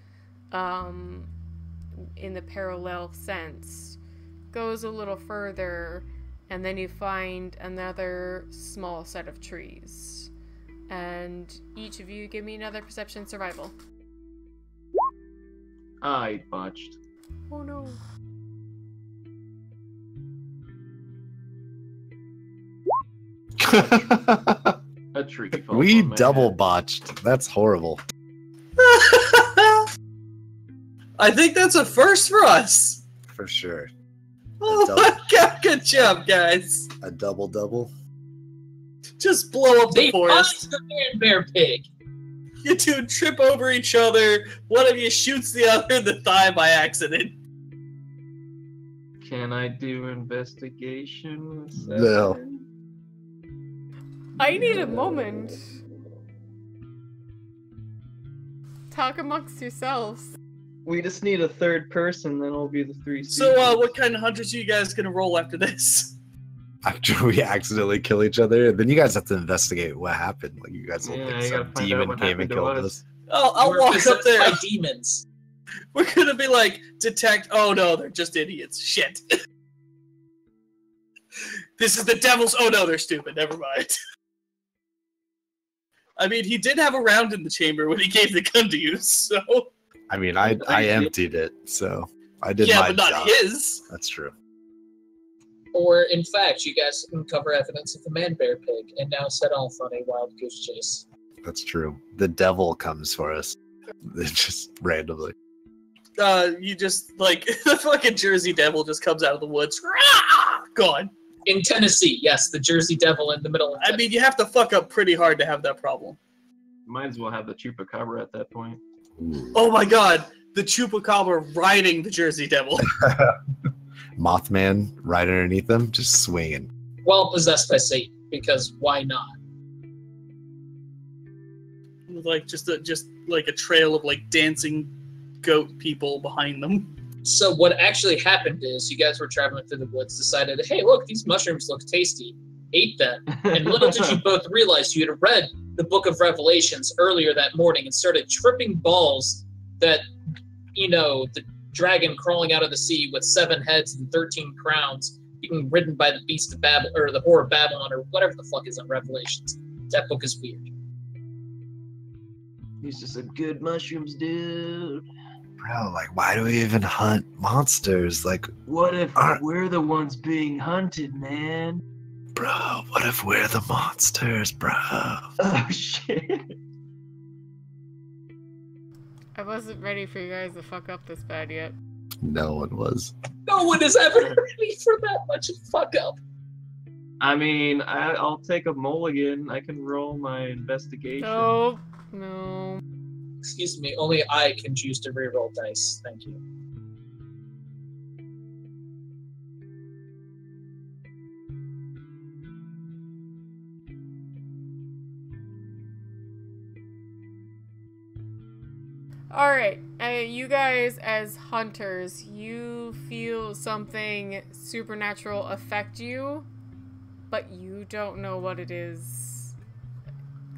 in the parallel sense. Goes a little further, and then you find another small set of trees. And each of you give me another perception survival. I botched. Oh no. A tree falls We on my double head. botched. That's horrible. I think that's a first for us. For sure. Oh double. my god, good job, guys. A double. Just blow up the They forest. find the man bear pig. You two trip over each other. One of you shoots the other in the thigh by accident. Can I do investigation? No. I need a moment. Talk amongst yourselves. We just need a third person, then I'll be the 3 So, what kind of hunters are you guys gonna roll after this? After we accidentally kill each other, then you guys have to investigate what happened. Like you guys look Yeah, like you gotta some find out demon what came and happened to killed us. us. I'll We're walk up possessed there. by demons. We're gonna be like, detect. Oh no, they're just idiots. Shit. This is the devil's. Oh no, they're stupid. Never mind. I mean, he did have a round in the chamber when he gave the gun to you, so. I mean, I emptied it, so I did Yeah, my but not job. his. That's true. Or, in fact, you guys uncover evidence of the man bear pig and now set off on a wild goose chase. That's true. The devil comes for us. Just randomly. You just, like, the fucking Jersey Devil just comes out of the woods. Rah! Gone. In Tennessee, yes, the Jersey Devil in the middle of I mean, you have to fuck up pretty hard to have that problem. Might as well have the chupacabra at that point. Ooh. Oh my god, the Chupacabra riding the Jersey Devil. Mothman right underneath them, just swinging. well, possessed by Satan, because why not? With like just like a trail of like dancing goat people behind them. So what actually happened is you guys were traveling through the woods, decided, hey, look, these mushrooms look tasty. Ate them. And little did you both realize you had read the book of Revelations earlier that morning and started tripping balls that, you know, the dragon crawling out of the sea with 7 heads and 13 crowns being ridden by the beast of Babylon, or the whore of Babylon, or whatever the fuck is on Revelations. That book is weird. He's just some good mushrooms, dude. Bro, like, why do we even hunt monsters? Like, What if we're the ones being hunted, man? bro, what if we're the monsters, bro? Oh, shit. I wasn't ready for you guys to fuck up this bad yet. No one was. No one is ever ready for that much fuck up. I mean, I'll take a mulligan. I can roll my investigation. No. No. Excuse me, only I can choose to reroll dice. Thank you. Alright, you guys as hunters, you feel something supernatural affect you, but you don't know what it is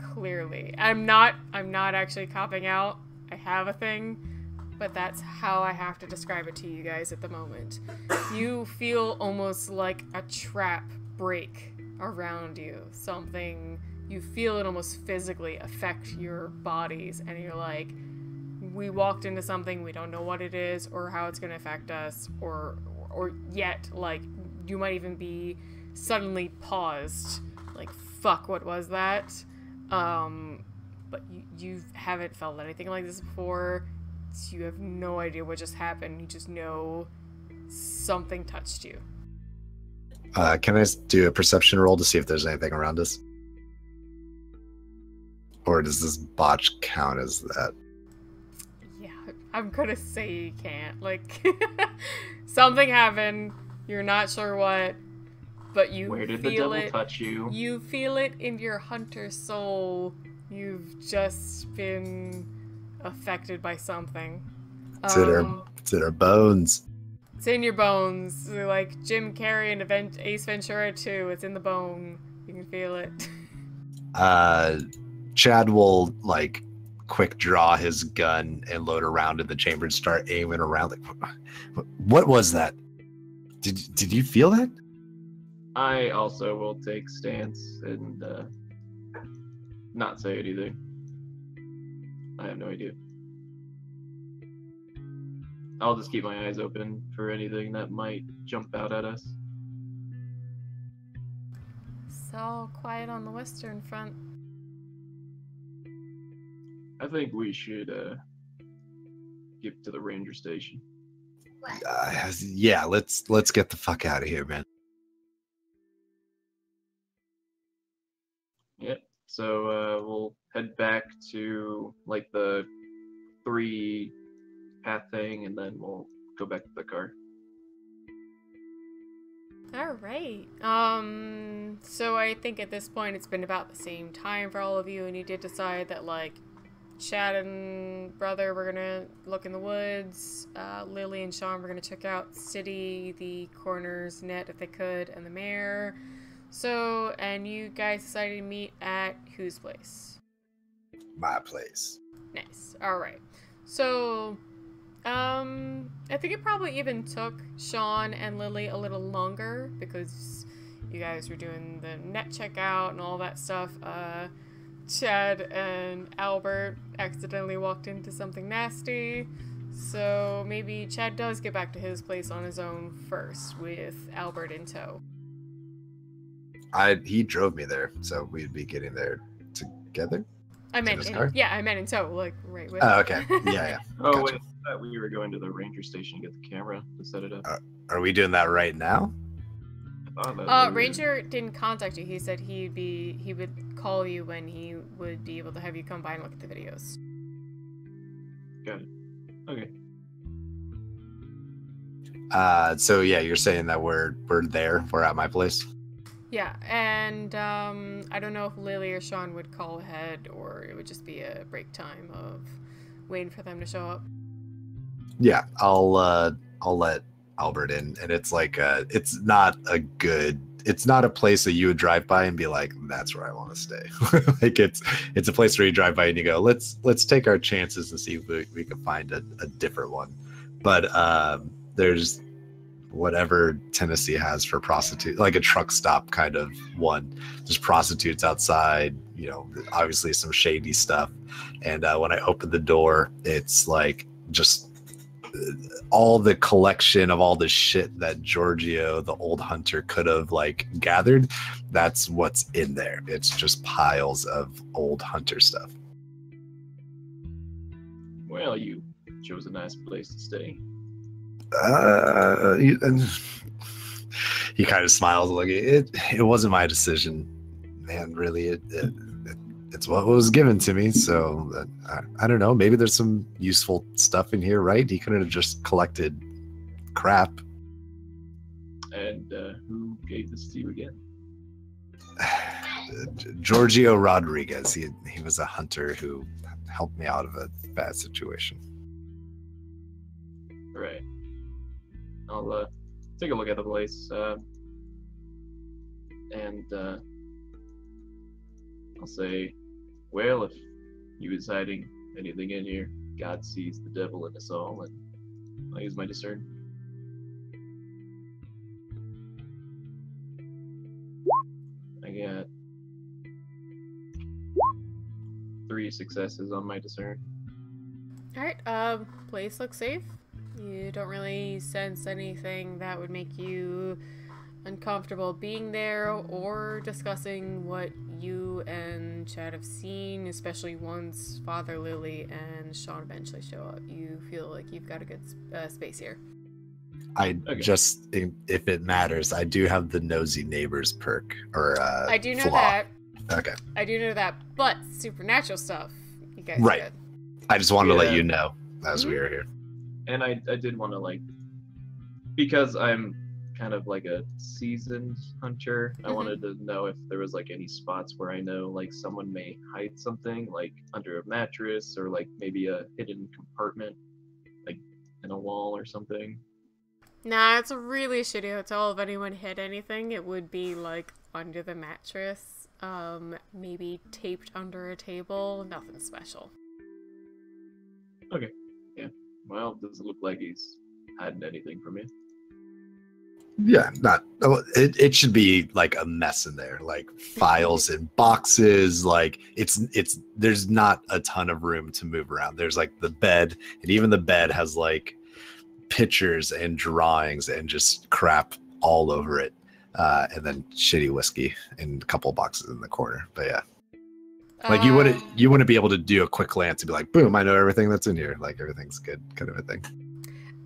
clearly. I'm not actually copping out. I have a thing, but that's how I have to describe it to you guys at the moment. You feel almost like a trap break around you. Something, you feel it almost physically affect your bodies, and you're like, we walked into something, we don't know what it is or how it's going to affect us, or yet, like, you might even be suddenly paused, like, fuck, what was that? But you haven't felt anything like this before, so you have no idea what just happened, you just know something touched you. Can I do a perception roll to see if there's anything around us? Or does this botch count as that? I'm gonna say you can't. Like, something happened. You're not sure what, but you Where did feel the devil it. touch you? You feel it in your hunter soul. You've just been affected by something. It's in our bones. It's in your bones. Like Jim Carrey in Ace Ventura 2. It's in the bone. You can feel it. Chad will, like, quick draw his gun and load a round in the chamber and start aiming around. Like, what was that? Did you feel that? I also will take stance and not say anything. I have no idea. I'll just keep my eyes open for anything that might jump out at us. It's all quiet on the western front. I think we should get to the ranger station. Yeah, let's get the fuck out of here, man. Yep. So we'll head back to like the 3 path thing, and then we'll go back to the car. All right. So I think at this point it's been about the same time for all of you, and you did decide that, like, Chad and brother were gonna look in the woods. Lily and Sean were gonna check out city, the coroner's net if they could, and the mayor. So, and you guys decided to meet at whose place? My place. Nice. All right. So, I think it probably even took Sean and Lily a little longer because you guys were doing the net checkout and all that stuff. Chad and Albert accidentally walked into something nasty, so maybe Chad does get back to his place on his own first with Albert in tow. He drove me there, so we'd be getting there together. I meant his car? I meant in tow, like right with. Oh, okay. Yeah. Oh, Gotcha. wait, I thought we were going to the ranger station to get the camera to set it up. Are we doing that right now? I thought that we were- Ranger didn't contact you. He said he would call you when he would be able to have you come by and look at the videos. Got it. Okay. So yeah, you're saying that we're there. We're at my place. Yeah, and I don't know if Lily or Sean would call ahead, or it would just be a break time of waiting for them to show up. Yeah, I'll let Albert in, and it's like it's not a place that you would drive by and be like, that's where I want to stay. Like it's a place where you drive by and you go, let's take our chances and see if we can find a different one. But there's whatever Tennessee has for prostitute, like a truck stop kind of one. Just prostitutes outside, you know, obviously some shady stuff. And when I open the door, it's like just all the collection of all the shit that Giorgio, the old hunter, could have like gathered. That's what's in there. It's just piles of old hunter stuff. Well, you chose a nice place to stay. He kind of smiles like it wasn't my decision, man. Really, it's what was given to me. So I don't know. Maybe there's some useful stuff in here, right? He couldn't have just collected crap. And who gave this to you again? Giorgio Rodriguez. He was a hunter who helped me out of a bad situation. Right. I'll take a look at the place, and I'll say, well, if he was hiding anything in here, God sees the devil in us all, and I'll use my discern. I got 3 successes on my discern. Alright, place looks safe. You don't really sense anything that would make you uncomfortable being there or discussing what you and Chad have seen, especially once Father Lily and Sean eventually show up. You feel like you've got a good space here. Just, if it matters, I do have the nosy neighbors perk, or I do know flaw. that. Okay. I do know that, but supernatural stuff, you guys Right. did. I just wanted to let you know as we were here. And I did want to, like, because I'm kind of like a seasoned hunter, I wanted to know if there was like any spots where I know like someone may hide something, like under a mattress or like maybe a hidden compartment, like in a wall or something. Nah, it's a really shitty hotel. If anyone hid anything, it would be like under the mattress, maybe taped under a table, nothing special. Okay, yeah. Well, doesn't look like he's hiding anything from you. Yeah, it should be like a mess in there, like files and boxes. Like there's not a ton of room to move around. There's like the bed, and even the bed has like pictures and drawings and just crap all over it, and then shitty whiskey and a couple boxes in the corner. But yeah, like you wouldn't be able to do a quick glance and be like, boom, I know everything that's in here. Like everything's good, kind of a thing.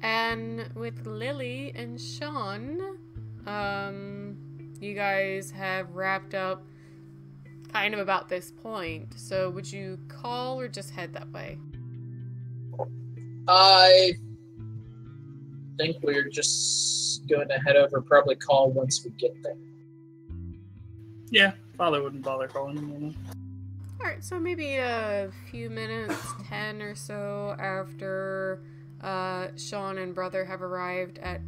And with Lily and Sean, you guys have wrapped up kind of about this point. So would you call or just head that way? I think we're just going to head over, probably call once we get there. Yeah, Father wouldn't bother calling him. Alright, so maybe a few minutes, 10 or so after Sean and brother have arrived at,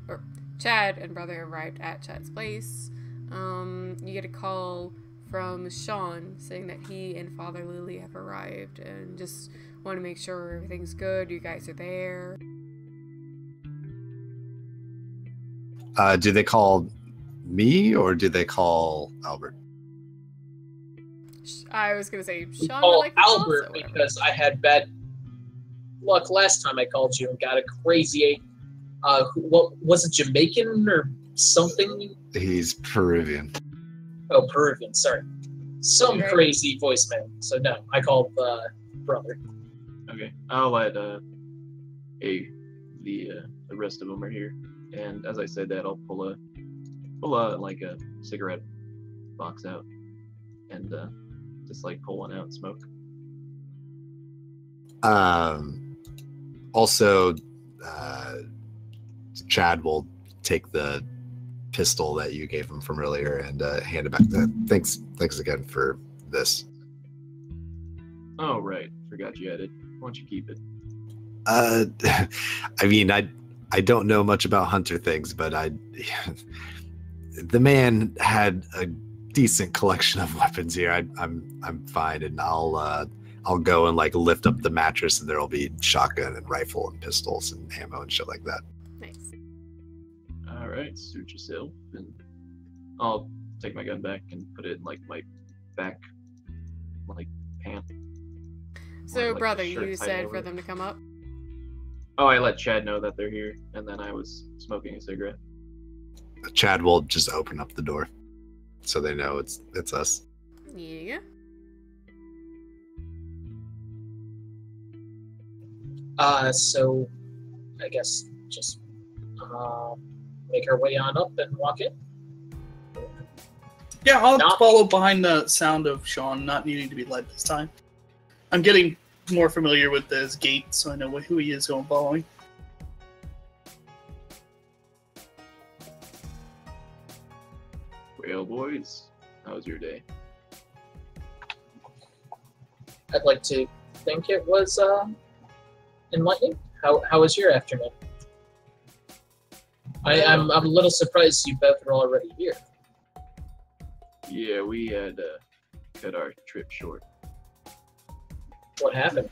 or Chad and brother have arrived at Chad's place. You get a call from Sean saying that he and Father Lily have arrived and just want to make sure everything's good, you guys are there. Do they call me or do they call Albert? I was gonna say Sean. Call Like Albert because I had bad luck last time I called you and got a crazy, what was it, Jamaican or something? He's Peruvian. Oh, Peruvian, sorry. Some Okay. crazy voicemail. So no, I called brother. Okay, I'll let the rest of them are here, and as I said that, I'll pull a like a cigarette box out and just like pull one out and smoke. Also, Chad will take the pistol that you gave him from earlier and hand it back. Thanks again for this. Oh right, forgot you had it. Why don't you keep it? I mean, I don't know much about hunter things, but the man had a decent collection of weapons here. I'm fine, and I'll go and like lift up the mattress, and there'll be shotgun and rifle and pistols and ammo and shit like that. Nice. Alright, suit yourself, and I'll take my gun back and put it in, like, my back, like, pant. So, like, brother, the shirt you tied said over for it. them to come up? Oh, I let Chad know that they're here, and then I was smoking a cigarette. Chad will just open up the door so they know it's us. Yeah. So I guess just make our way on up and walk in. Yeah, I'll Not- follow behind the sound of Sean, not needing to be led this time. I'm getting more familiar with his gait, so I know who he is going following. Well, boys, how was your day? I'd like to think it was enlightening. How was your afternoon? I'm a little surprised you both are already here. Yeah, we had cut our trip short. What happened?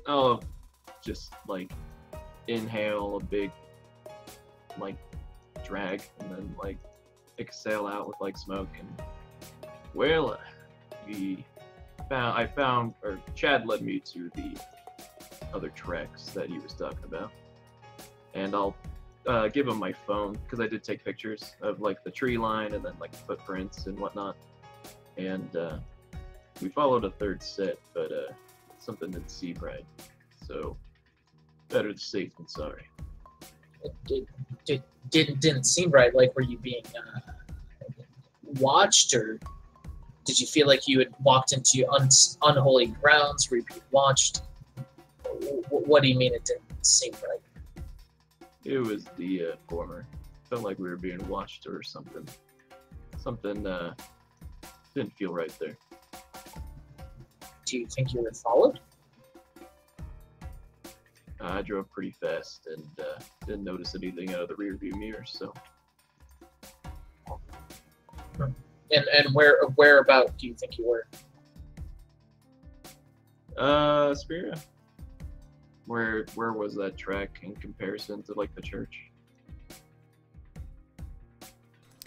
Oh, just like inhale a big like drag and then like exhale out with like smoke and well, Chad led me to the other tracks that he was talking about, and I'll give him my phone because I did take pictures of like the tree line and then like footprints and whatnot, and we followed a third set, but something didn't seem right, so better safe than sorry. It didn't seem right. Like, were you being watched, or did you feel like you had walked into unholy grounds? Were you being watched? What do you mean it didn't seem right? It was the former. Felt like we were being watched or something. Something didn't feel right there. Do you think you were followed? I drove pretty fast and didn't notice anything out of the rear view mirror, so. And whereabout do you think you were? Spira. Where was that track in comparison to like the church?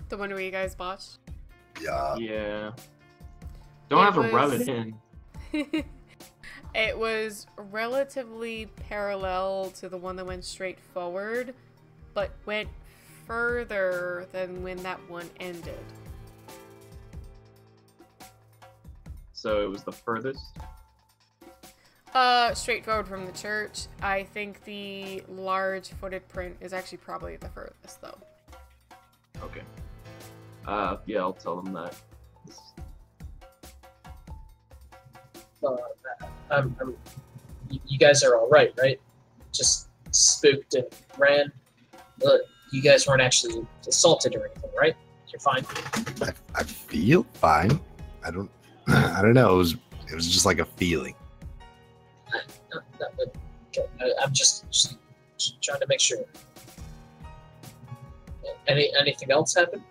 The one where you guys botched? Yeah. Yeah. Don't have to rub was- it in. It was relatively parallel to the one that went straight forward, but went further than when that one ended. So it was the furthest. Straight forward from the church. I think the large footed print is actually probably the furthest, though. Okay. Yeah, I'll tell them that. You guys are all right? Just spooked and ran. You guys weren't actually assaulted or anything, right? You're fine. I feel fine. I don't know. It was just like a feeling. Okay. I'm just trying to make sure. Anything else happen?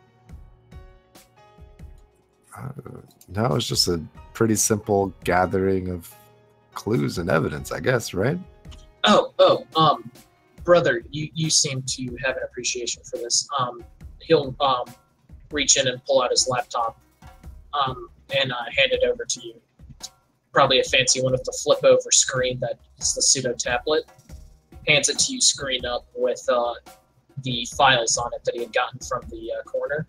No, it's just a pretty simple gathering of clues and evidence, I guess, right? Brother, you seem to have an appreciation for this. He'll reach in and pull out his laptop and hand it over to you. Probably a fancy one with the flip over screen that is the pseudo tablet. Hands it to you, screen up with the files on it that he had gotten from the corner.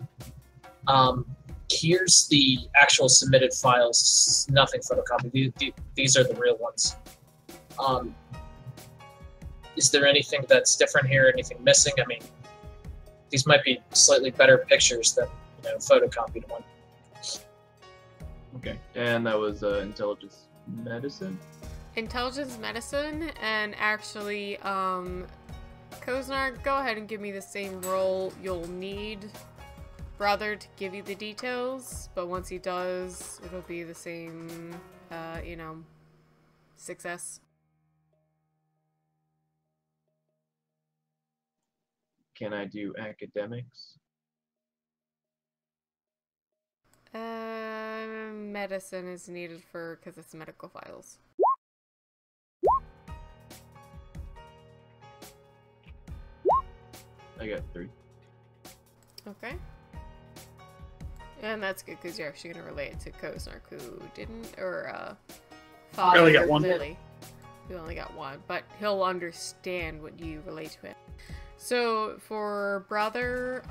Here's the actual submitted files, nothing photocopied. These are the real ones. Is there anything that's different here? Anything missing? I mean, these might be slightly better pictures than photocopied one. Okay. And that was intelligence medicine. Intelligence medicine, and actually, Koznar, go ahead and give me the same roll. You'll need Brother to give you the details, but once he does, it'll be the same, success. Can I do academics? Medicine is needed because it's medical files. I got 3. Okay. And that's good because you're actually going to relate it to Kozark, who didn't, or Father only got 1. Lily, who only got 1, but he'll understand what you relate to him. So for Brother,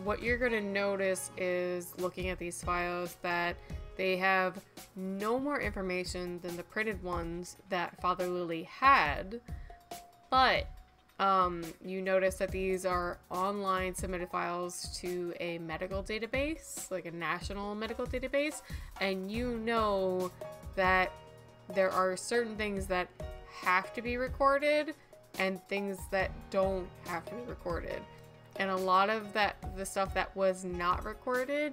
what you're going to notice is, looking at these files, that they have no more information than the printed ones that Father Lily had, but you notice that these are online submitted files to a medical database, like a national medical database, and you know that there are certain things that have to be recorded and things that don't have to be recorded. And a lot of the stuff that was not recorded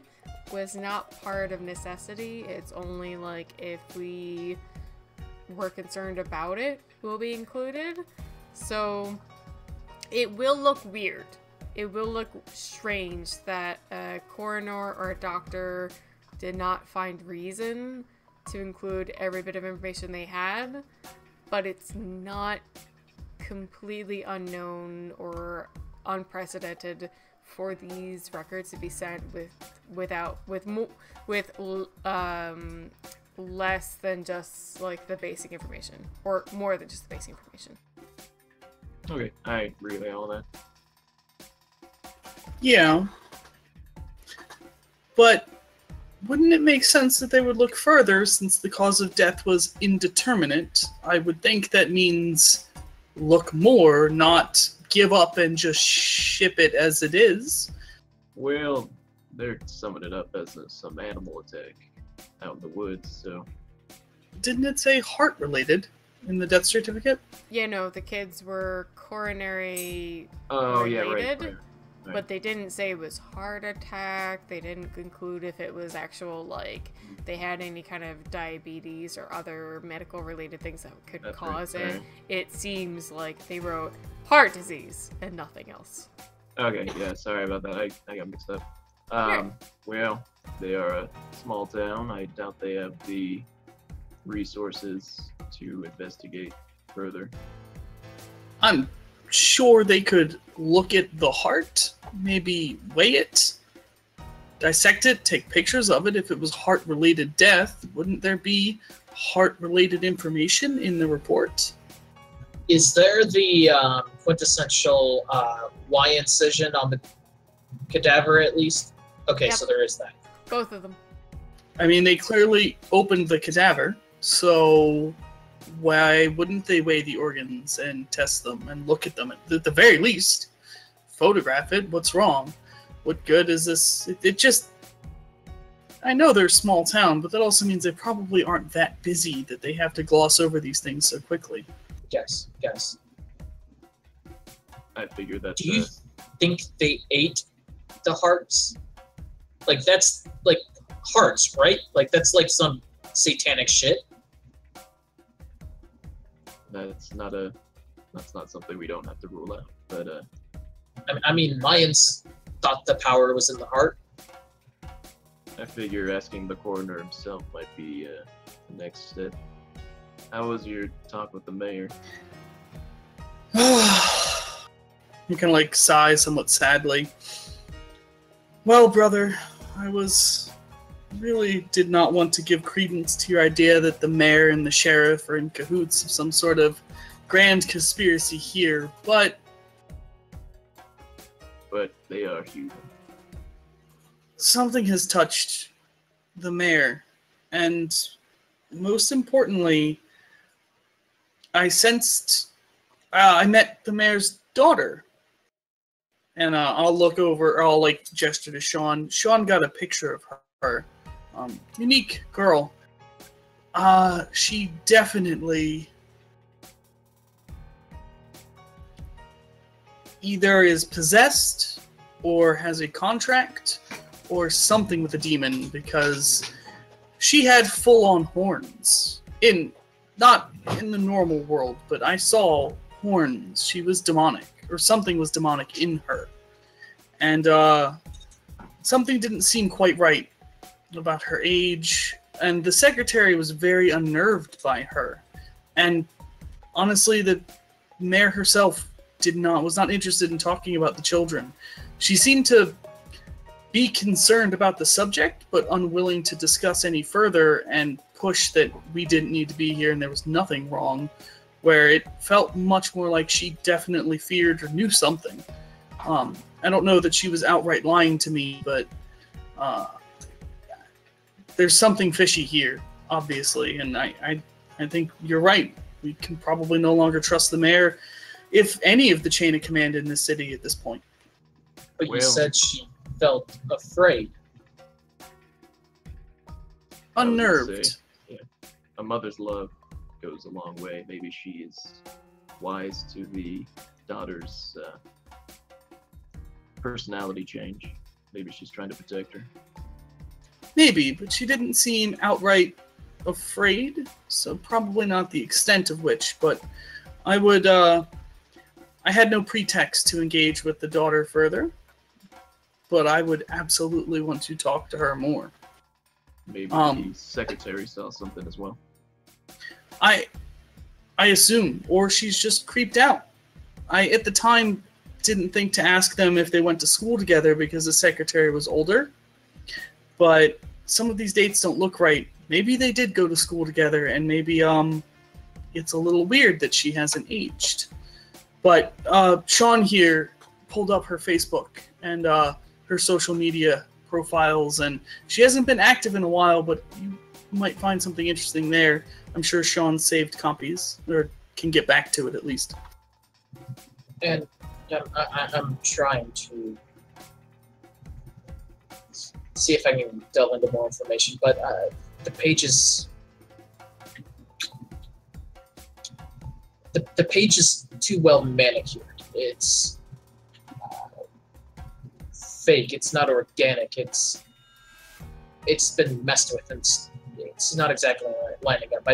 was not part of necessity. It's only like if we were concerned about it, will be included. So it will look weird. It will look strange that a coroner or a doctor did not find reason to include every bit of information they had, but it's not completely unknown or unprecedented for these records to be sent with less than just like the basic information, or more than just the basic information. Okay, I relay all that. Yeah. But wouldn't it make sense that they would look further, since the cause of death was indeterminate? I would think that means look more, not give up and just ship it as it is. Well, they're summing it up as some animal attack out in the woods, so... Didn't it say heart-related in the death certificate? Yeah, no, the kids were coronary Oh, related, yeah, right. but they didn't say it was heart attack. They didn't conclude if it was actual, like, they had any kind of diabetes or other medical related things that could That's cause right. it. It seems like they wrote heart disease and nothing else. Okay, yeah, sorry about that. I got mixed up. Well, they are a small town. I doubt they have the resources to investigate further. I'm sure they could look at the heart, maybe weigh it, dissect it, take pictures of it. If it was heart-related death, wouldn't there be heart-related information in the report? Is there the quintessential Y incision on the cadaver at least? Okay, Yep. so there is that. Both of them. I mean, they clearly opened the cadaver, so why wouldn't they weigh the organs and test them and look at them? At the very least, photograph it. What's wrong? What good is this? It just... I know they're a small town, but that also means they probably aren't that busy that they have to gloss over these things so quickly. Yes. I figured that. Do you think they ate the hearts? Like, that's like hearts, right? Like, that's like some satanic shit. That's not something we don't have to rule out. But I mean, Mayans thought the power was in the heart. I figure asking the coroner himself might be the next step. How was your talk with the mayor? You can like sigh somewhat sadly. Well, brother, I really did not want to give credence to your idea that the mayor and the sheriff are in cahoots of some sort of grand conspiracy here, but They are human. something has touched the mayor, and most importantly, I met the mayor's daughter. And I'll look over, or I'll like gesture to Sean. Sean got a picture of her. Unique girl. She definitely either is possessed or has a contract or something with a demon, because she had full-on horns. Not in the normal world, but I saw horns. She was demonic, or something was demonic in her. And something didn't seem quite right about her age, and the secretary was very unnerved by her. And honestly, the mayor herself was not interested in talking about the children. She seemed to be concerned about the subject, but unwilling to discuss any further and push that we didn't need to be here and there was nothing wrong, where it felt much more like she definitely feared or knew something. I don't know that she was outright lying to me, but there's something fishy here, obviously, and I think you're right. We can probably no longer trust the mayor, if any of the chain of command in this city at this point. But you said she felt afraid. Unnerved. Yeah. A mother's love goes a long way. Maybe she is wise to the daughter's personality change. Maybe she's trying to protect her. Maybe, but she didn't seem outright afraid, so probably not the extent of which, but I had no pretext to engage with the daughter further, but I would absolutely want to talk to her more. Maybe the secretary saw something as well. I assume, or she's just creeped out. I, at the time, didn't think to ask them if they went to school together because the secretary was older, but some of these dates don't look right. Maybe they did go to school together, and maybe it's a little weird that she hasn't aged. But Sean here pulled up her Facebook and her social media profiles, and she hasn't been active in a while, but you might find something interesting there. I'm sure Sean saved copies, or can get back to it at least. And I'm trying to see if I can delve into more information, but the page is the page is too well manicured. It's fake. It's not organic. It's been messed with, and it's not exactly lining up.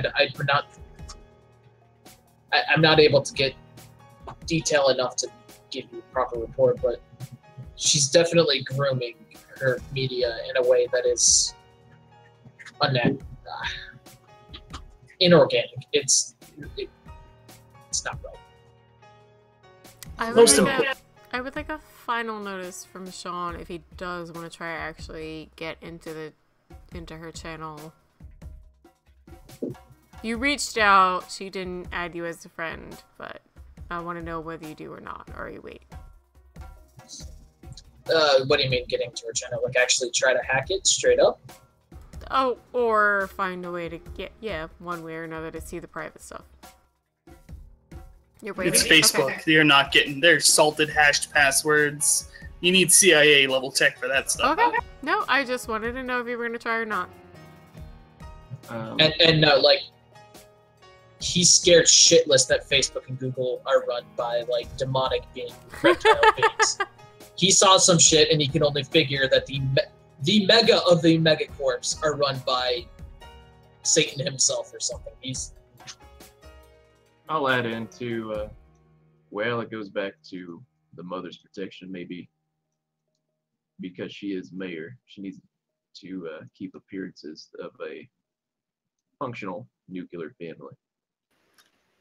I'm not able to get detail enough to give you a proper report, but she's definitely grooming her media in a way that is inorganic. It's not right. I would like a final notice from Sean if he does want to try to actually get into her channel. You reached out, she didn't add you as a friend, but I want to know whether you do or not, or you wait. What do you mean getting to her channel? Like actually try to hack it straight up? Oh, or find a way to get, one way or another to see the private stuff. You're waiting? It's Facebook. Okay. You're not getting, there's salted hashed passwords. You need CIA level tech for that stuff. Okay. No, I just wanted to know if you were going to try or not. And like, he's scared shitless that Facebook and Google are run by like demonic being reptile beings. He saw some shit and he can only figure that the mega of the megacorps are run by Satan himself or something. I'll add into, well, it goes back to the mother's protection, maybe because she is mayor. She needs to keep appearances of a functional nuclear family.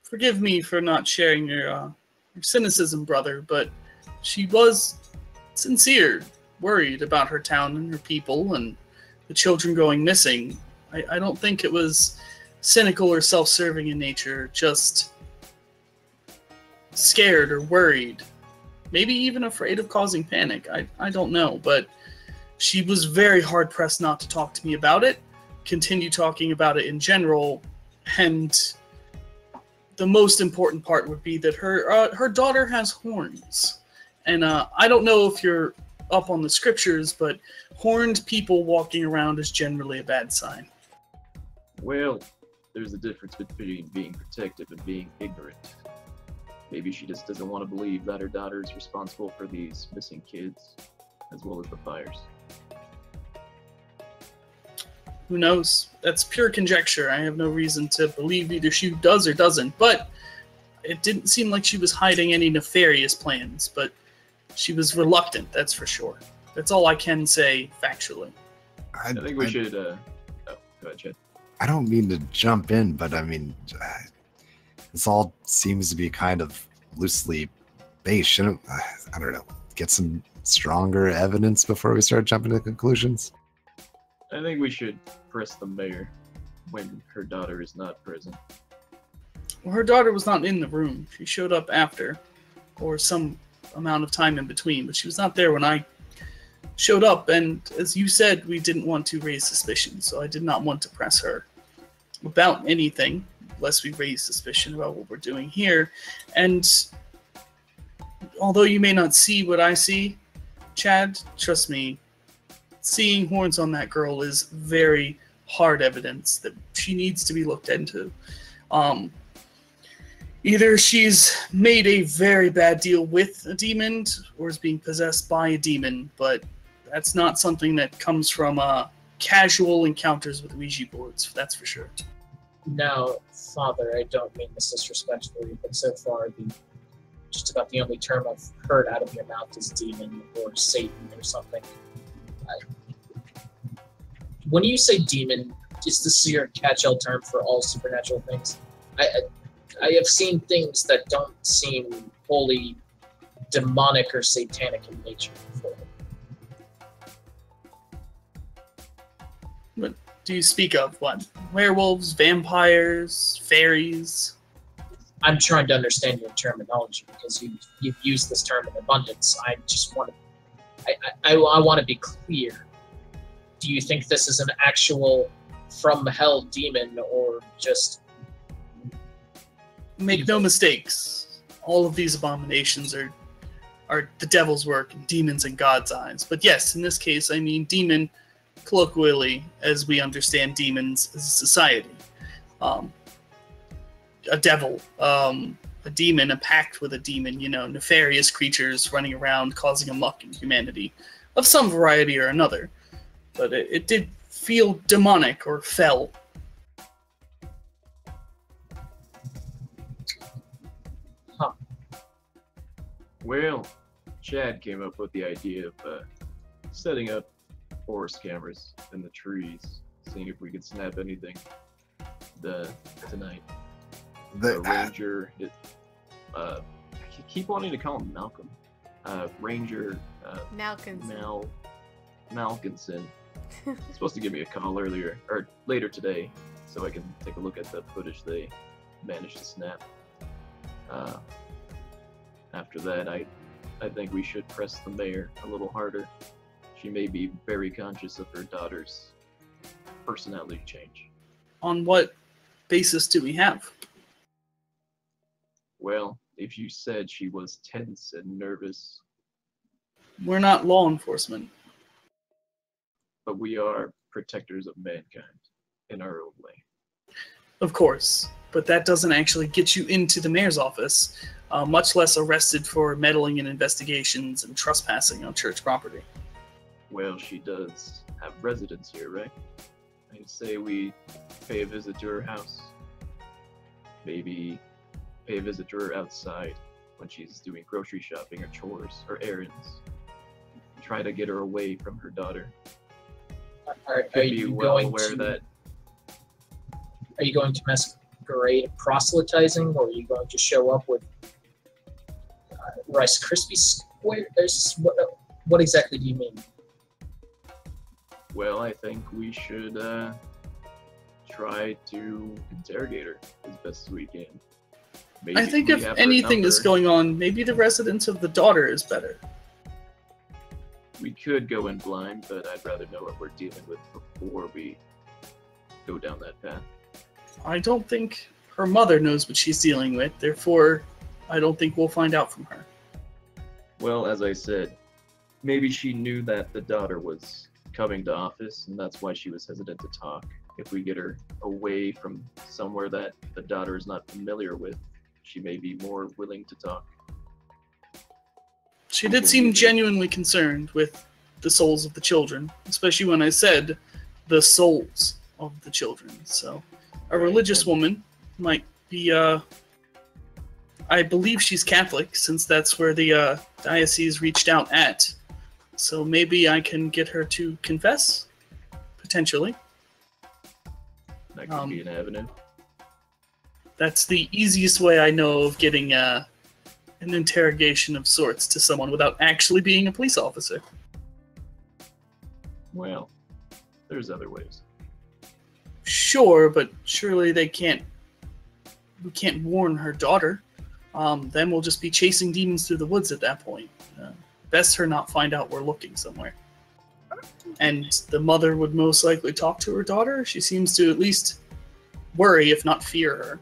Forgive me for not sharing your cynicism, brother, but she was sincere, worried about her town and her people and the children going missing. I don't think it was cynical or self-serving in nature, just scared or worried, maybe even afraid of causing panic. I don't know, but she was very hard-pressed not to talk to me about it, continue talking about it in general, and the most important part would be that her daughter has horns. And I don't know if you're up on the scriptures, but horned people walking around is generally a bad sign. Well, there's a difference between being protective and being ignorant. Maybe she just doesn't want to believe that her daughter is responsible for these missing kids, as well as the fires. Who knows? That's pure conjecture. I have no reason to believe either she does or doesn't, but it didn't seem like she was hiding any nefarious plans, but she was reluctant, that's for sure. That's all I can say factually. I think we should, go ahead, Chad. I don't mean to jump in, but I mean, this all seems to be kind of loosely base. Shouldn't I don't know, get some stronger evidence before we start jumping to conclusions? I think we should press the mayor when her daughter is not present. Well, her daughter was not in the room. She showed up after, or some amount of time in between, but she was not there when I showed up, and as you said, we didn't want to raise suspicion, so I did not want to press her about anything, lest we raise suspicion about what we're doing here. And although you may not see what I see, Chad, trust me, seeing horns on that girl is very hard evidence that she needs to be looked into. Either she's made a very bad deal with a demon, or is being possessed by a demon, but that's not something that comes from casual encounters with Ouija boards, that's for sure. Now, Father, I don't mean this disrespectfully, but so far, just about the only term I've heard out of your mouth is demon or Satan or something. When you say demon, is this your catch-all term for all supernatural things? I have seen things that don't seem wholly demonic or satanic in nature before. What do you speak of? What? Werewolves, vampires, fairies? I'm trying to understand your terminology because you've used this term in abundance. I just want to, I want to be clear. Do you think this is an actual from hell demon or just... Make no mistakes. All of these abominations are the devil's work, and demons in God's eyes. But yes, in this case, I mean demon colloquially, as we understand demons as a society. A devil, a demon, a pact with a demon, nefarious creatures running around causing a muck in humanity of some variety or another. But it did feel demonic or fell. Huh. Well, Chad came up with the idea of setting up forest cameras in the trees, seeing if we could snap anything tonight. The ranger, I keep wanting to call him Malcolm. Ranger Malkinson. He's supposed to give me a call later today, so I can take a look at the footage they managed to snap. After that, I think we should press the mayor a little harder. She may be very conscious of her daughter's personality change. On what basis do we have? Well, if you said she was tense and nervous... We're not law enforcement. But we are protectors of mankind in our own way. Of course, but that doesn't actually get you into the mayor's office, much less arrested for meddling in investigations and trespassing on church property. Well, she does have residence here, right? I say we pay a visit to her house. Maybe pay a visit to her outside when she's doing grocery shopping or chores or errands. Try to get her away from her daughter. Are you going to masquerade proselytizing, or are you going to show up with Rice Krispie squares? What exactly do you mean? Well, I think we should try to interrogate her as best as we can. Maybe I think if anything is going on, maybe the residence of the daughter is better. We could go in blind, but I'd rather know what we're dealing with before we go down that path. I don't think her mother knows what she's dealing with, therefore I don't think we'll find out from her. Well, as I said, maybe she knew that the daughter was coming to office, and that's why she was hesitant to talk. If we get her away from somewhere that the daughter is not familiar with, she may be more willing to talk. She did seem genuinely concerned with the souls of the children, especially when I said the souls of the children. So a religious woman might be, I believe she's Catholic, since that's where the diocese reached out at. So maybe I can get her to confess, potentially. That could be an avenue. That's the easiest way I know of getting an interrogation of sorts to someone without actually being a police officer. Well, there's other ways. Sure, but surely we can't warn her daughter. Then we'll just be chasing demons through the woods at that point. Best her not find out we're looking somewhere. And the mother would most likely talk to her daughter. She seems to at least worry, if not fear her.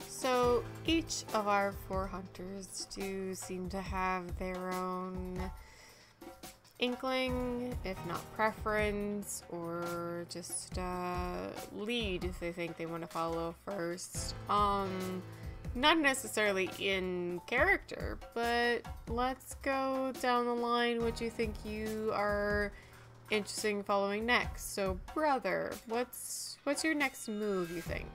So each of our 4 hunters do seem to have their own inkling, if not preference, or just lead they think they want to follow first. Not necessarily in character, but let's go down the line. What do you think you are interested in following next? So, brother, what's your next move, you think?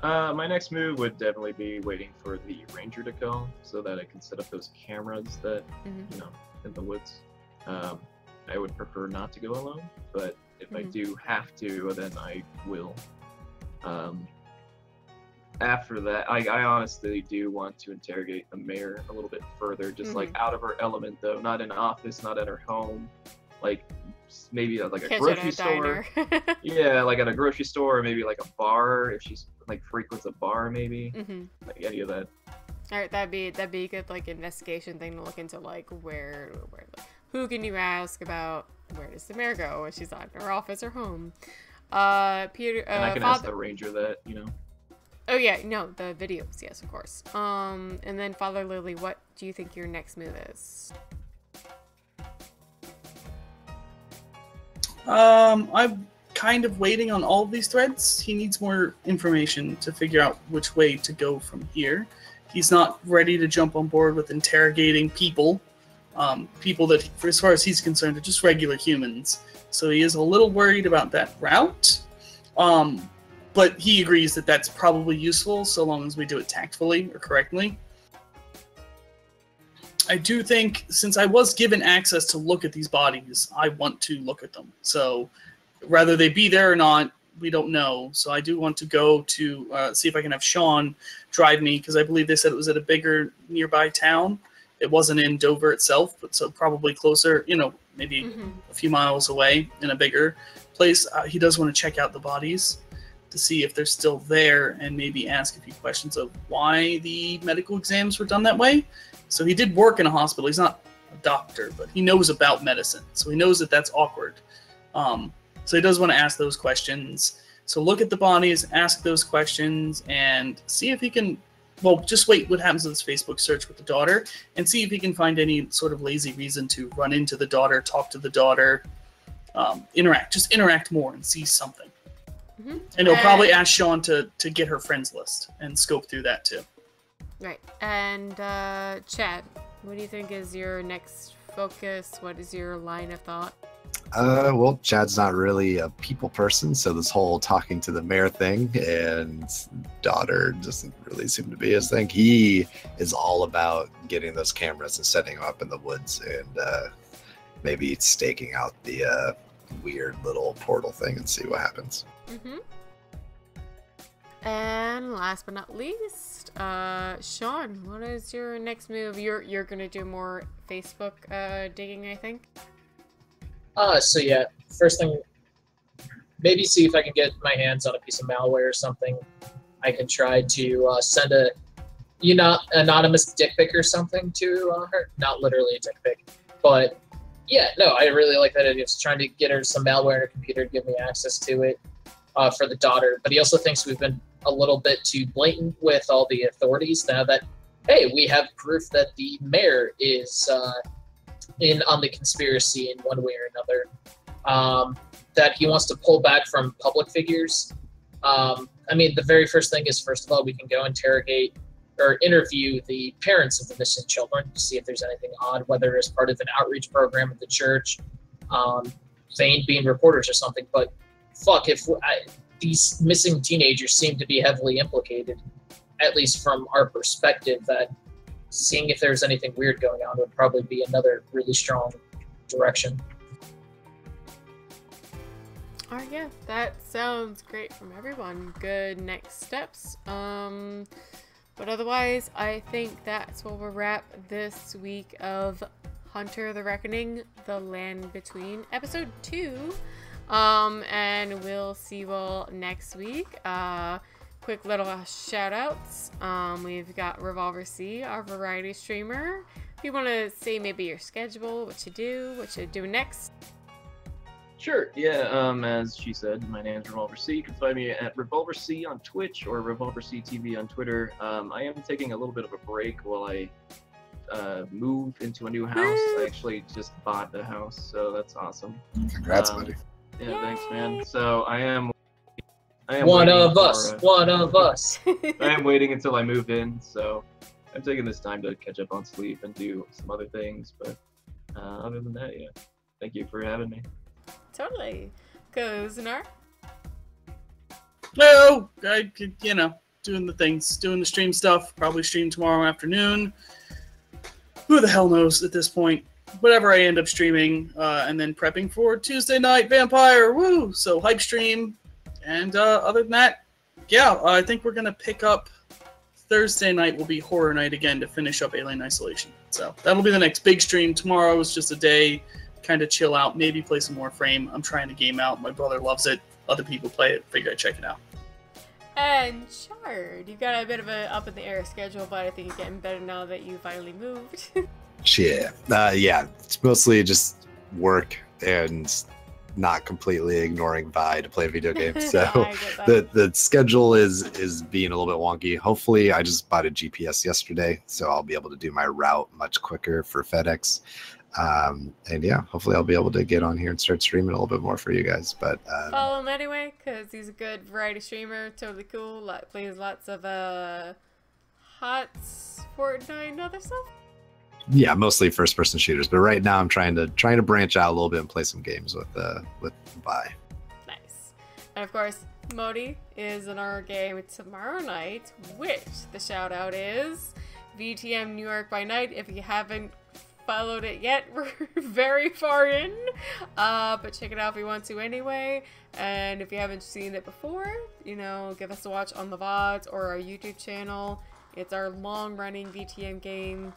My next move would definitely be waiting for the ranger to call so that I can set up those cameras that, you know, in the woods. I would prefer not to go alone, but if I do have to, then I will. After that, I honestly do want to interrogate the mayor a little bit further, just like out of her element though, not in office, not at her home, like maybe like a grocery store. Yeah, like at a grocery store, or maybe like a bar if she's like frequents a bar, maybe. Like any of that. All right, that'd be a good like investigation thing to look into, like where like, who can you ask about where does the mayor go if she's not in her office or home? Peter. And I can ask the ranger that, you know. Oh yeah, no, the videos, yes, of course. And then Father Lily, what do you think your next move is? I'm kind of waiting on all of these threads. He needs more information to figure out which way to go from here. He's not ready to jump on board with interrogating people. People that, as far as he's concerned, are just regular humans. So he is a little worried about that route. But he agrees that that's probably useful so long as we do it tactfully or correctly. I do think, since I was given access to look at these bodies, I want to look at them. So whether they be there or not, we don't know. So I do want to go to see if I can have Sean drive me, because I believe they said it was at a bigger nearby town. It wasn't in Dover itself, but so probably closer, you know, maybe a few miles away in a bigger place. He does want to check out the bodies to see if they're still there and maybe ask a few questions of why the medical exams were done that way. So he did work in a hospital. He's not a doctor, but he knows about medicine. So he knows that that's awkward. So he does want to ask those questions. So look at the bodies, ask those questions, and see if he can, well, just wait what happens with his Facebook search with the daughter, and see if he can find any sort of lazy reason to run into the daughter, talk to the daughter, just interact more and see something. And he'll probably ask Sean to get her friends list and scope through that too. Right. And Chad, what do you think is your next focus? What is your line of thought? Well, Chad's not really a people person, so this whole talking to the mayor thing and daughter doesn't really seem to be his thing. He is all about getting those cameras and setting them up in the woods and maybe staking out the weird little portal thing and see what happens. And last but not least, Sean, what is your next move? You're gonna do more Facebook digging, I think. So yeah, first thing, maybe see if I can get my hands on a piece of malware or something. I can try to send a, anonymous dick pic or something to her. Not literally a dick pic, but yeah, no, I really like that idea. Just trying to get her some malware in her computer to give me access to it for the daughter. But he also thinks we've been a little bit too blatant with all the authorities now that, hey, we have proof that the mayor is in on the conspiracy in one way or another. That he wants to pull back from public figures. I mean, the very first thing is, first of all, we can go interrogate or interview the parents of the missing children to see if there's anything odd, whether as part of an outreach program at the church, feigned being reporters or something. But fuck, if these missing teenagers seem to be heavily implicated, at least from our perspective, that seeing if there's anything weird going on would probably be another really strong direction. All right, yeah, that sounds great from everyone. Good next steps. But otherwise, I think that's where we'll wrap this week of Hunter the Reckoning, The Land Between, episode 2. And we'll see you all next week. Quick little shout outs. We've got Revolver C, our variety streamer. If you want to say maybe your schedule, what you do, what you're doing next. Sure, yeah, as she said, my name is Revolver C. You can find me at Revolver C on Twitch or Revolver C TV on Twitter. I am taking a little bit of a break while I move into a new house. I actually just bought a house, so that's awesome. Congrats, buddy. Yeah, Yay. thanks, man. So I am One waiting of us. One of us. I am waiting until I move in, so I'm taking this time to catch up on sleep and do some other things. But other than that, yeah, thank you for having me. Totally. Kozenar? No, you know, doing the things, doing the stream stuff. Probably stream tomorrow afternoon. Who the hell knows at this point? Whatever I end up streaming, and then prepping for Tuesday night Vampire. Woo! So hype stream, and other than that, yeah, I think we're gonna pick up. Thursday night will be horror night again to finish up Alien Isolation. So that'll be the next big stream. Tomorrow is just a day. Kind of chill out, maybe play some more Frame. I'm trying to game out. My brother loves it. Other people play it. Figure I'd check it out. And Shard, you've got a bit of a up in the air schedule, but I think you're getting better now that you finally moved. Yeah, it's mostly just work and not completely ignoring Vi to play video games. So I get that. the schedule is being a little bit wonky. Hopefully, I just bought a GPS yesterday, so I'll be able to do my route much quicker for FedEx. And yeah, hopefully I'll be able to get on here and start streaming a little bit more for you guys. But follow him anyway, because he's a good variety streamer, totally cool, plays lots of HOTS, Fortnite, and other stuff. yeah, mostly first person shooters. But right now I'm trying to branch out a little bit and play some games with Vi. Nice. And of course, Modi is in our game tomorrow night, which the shout out is VTM New York by Night. If you haven't followed it yet, we're very far in, but check it out if you want to anyway. And if you haven't seen it before, you know, give us a watch on the VODs or our YouTube channel. It's our long-running VTM game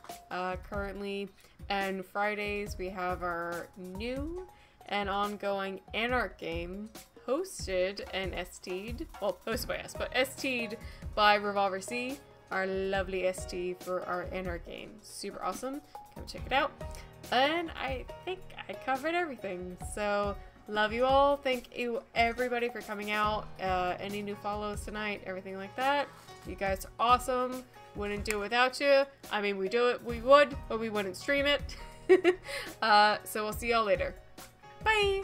currently, and Fridays we have our new and ongoing Anarch game hosted and ST'd, well, hosted by us, but ST'd by Revolver C, our lovely ST for our Anarch game. Super awesome. Come check it out. And I think I covered everything. So, love you all. Thank you everybody for coming out. Any new follows tonight, everything like that. You guys are awesome. Wouldn't do it without you. I mean, we would, but we wouldn't stream it. So we'll see y'all later. Bye!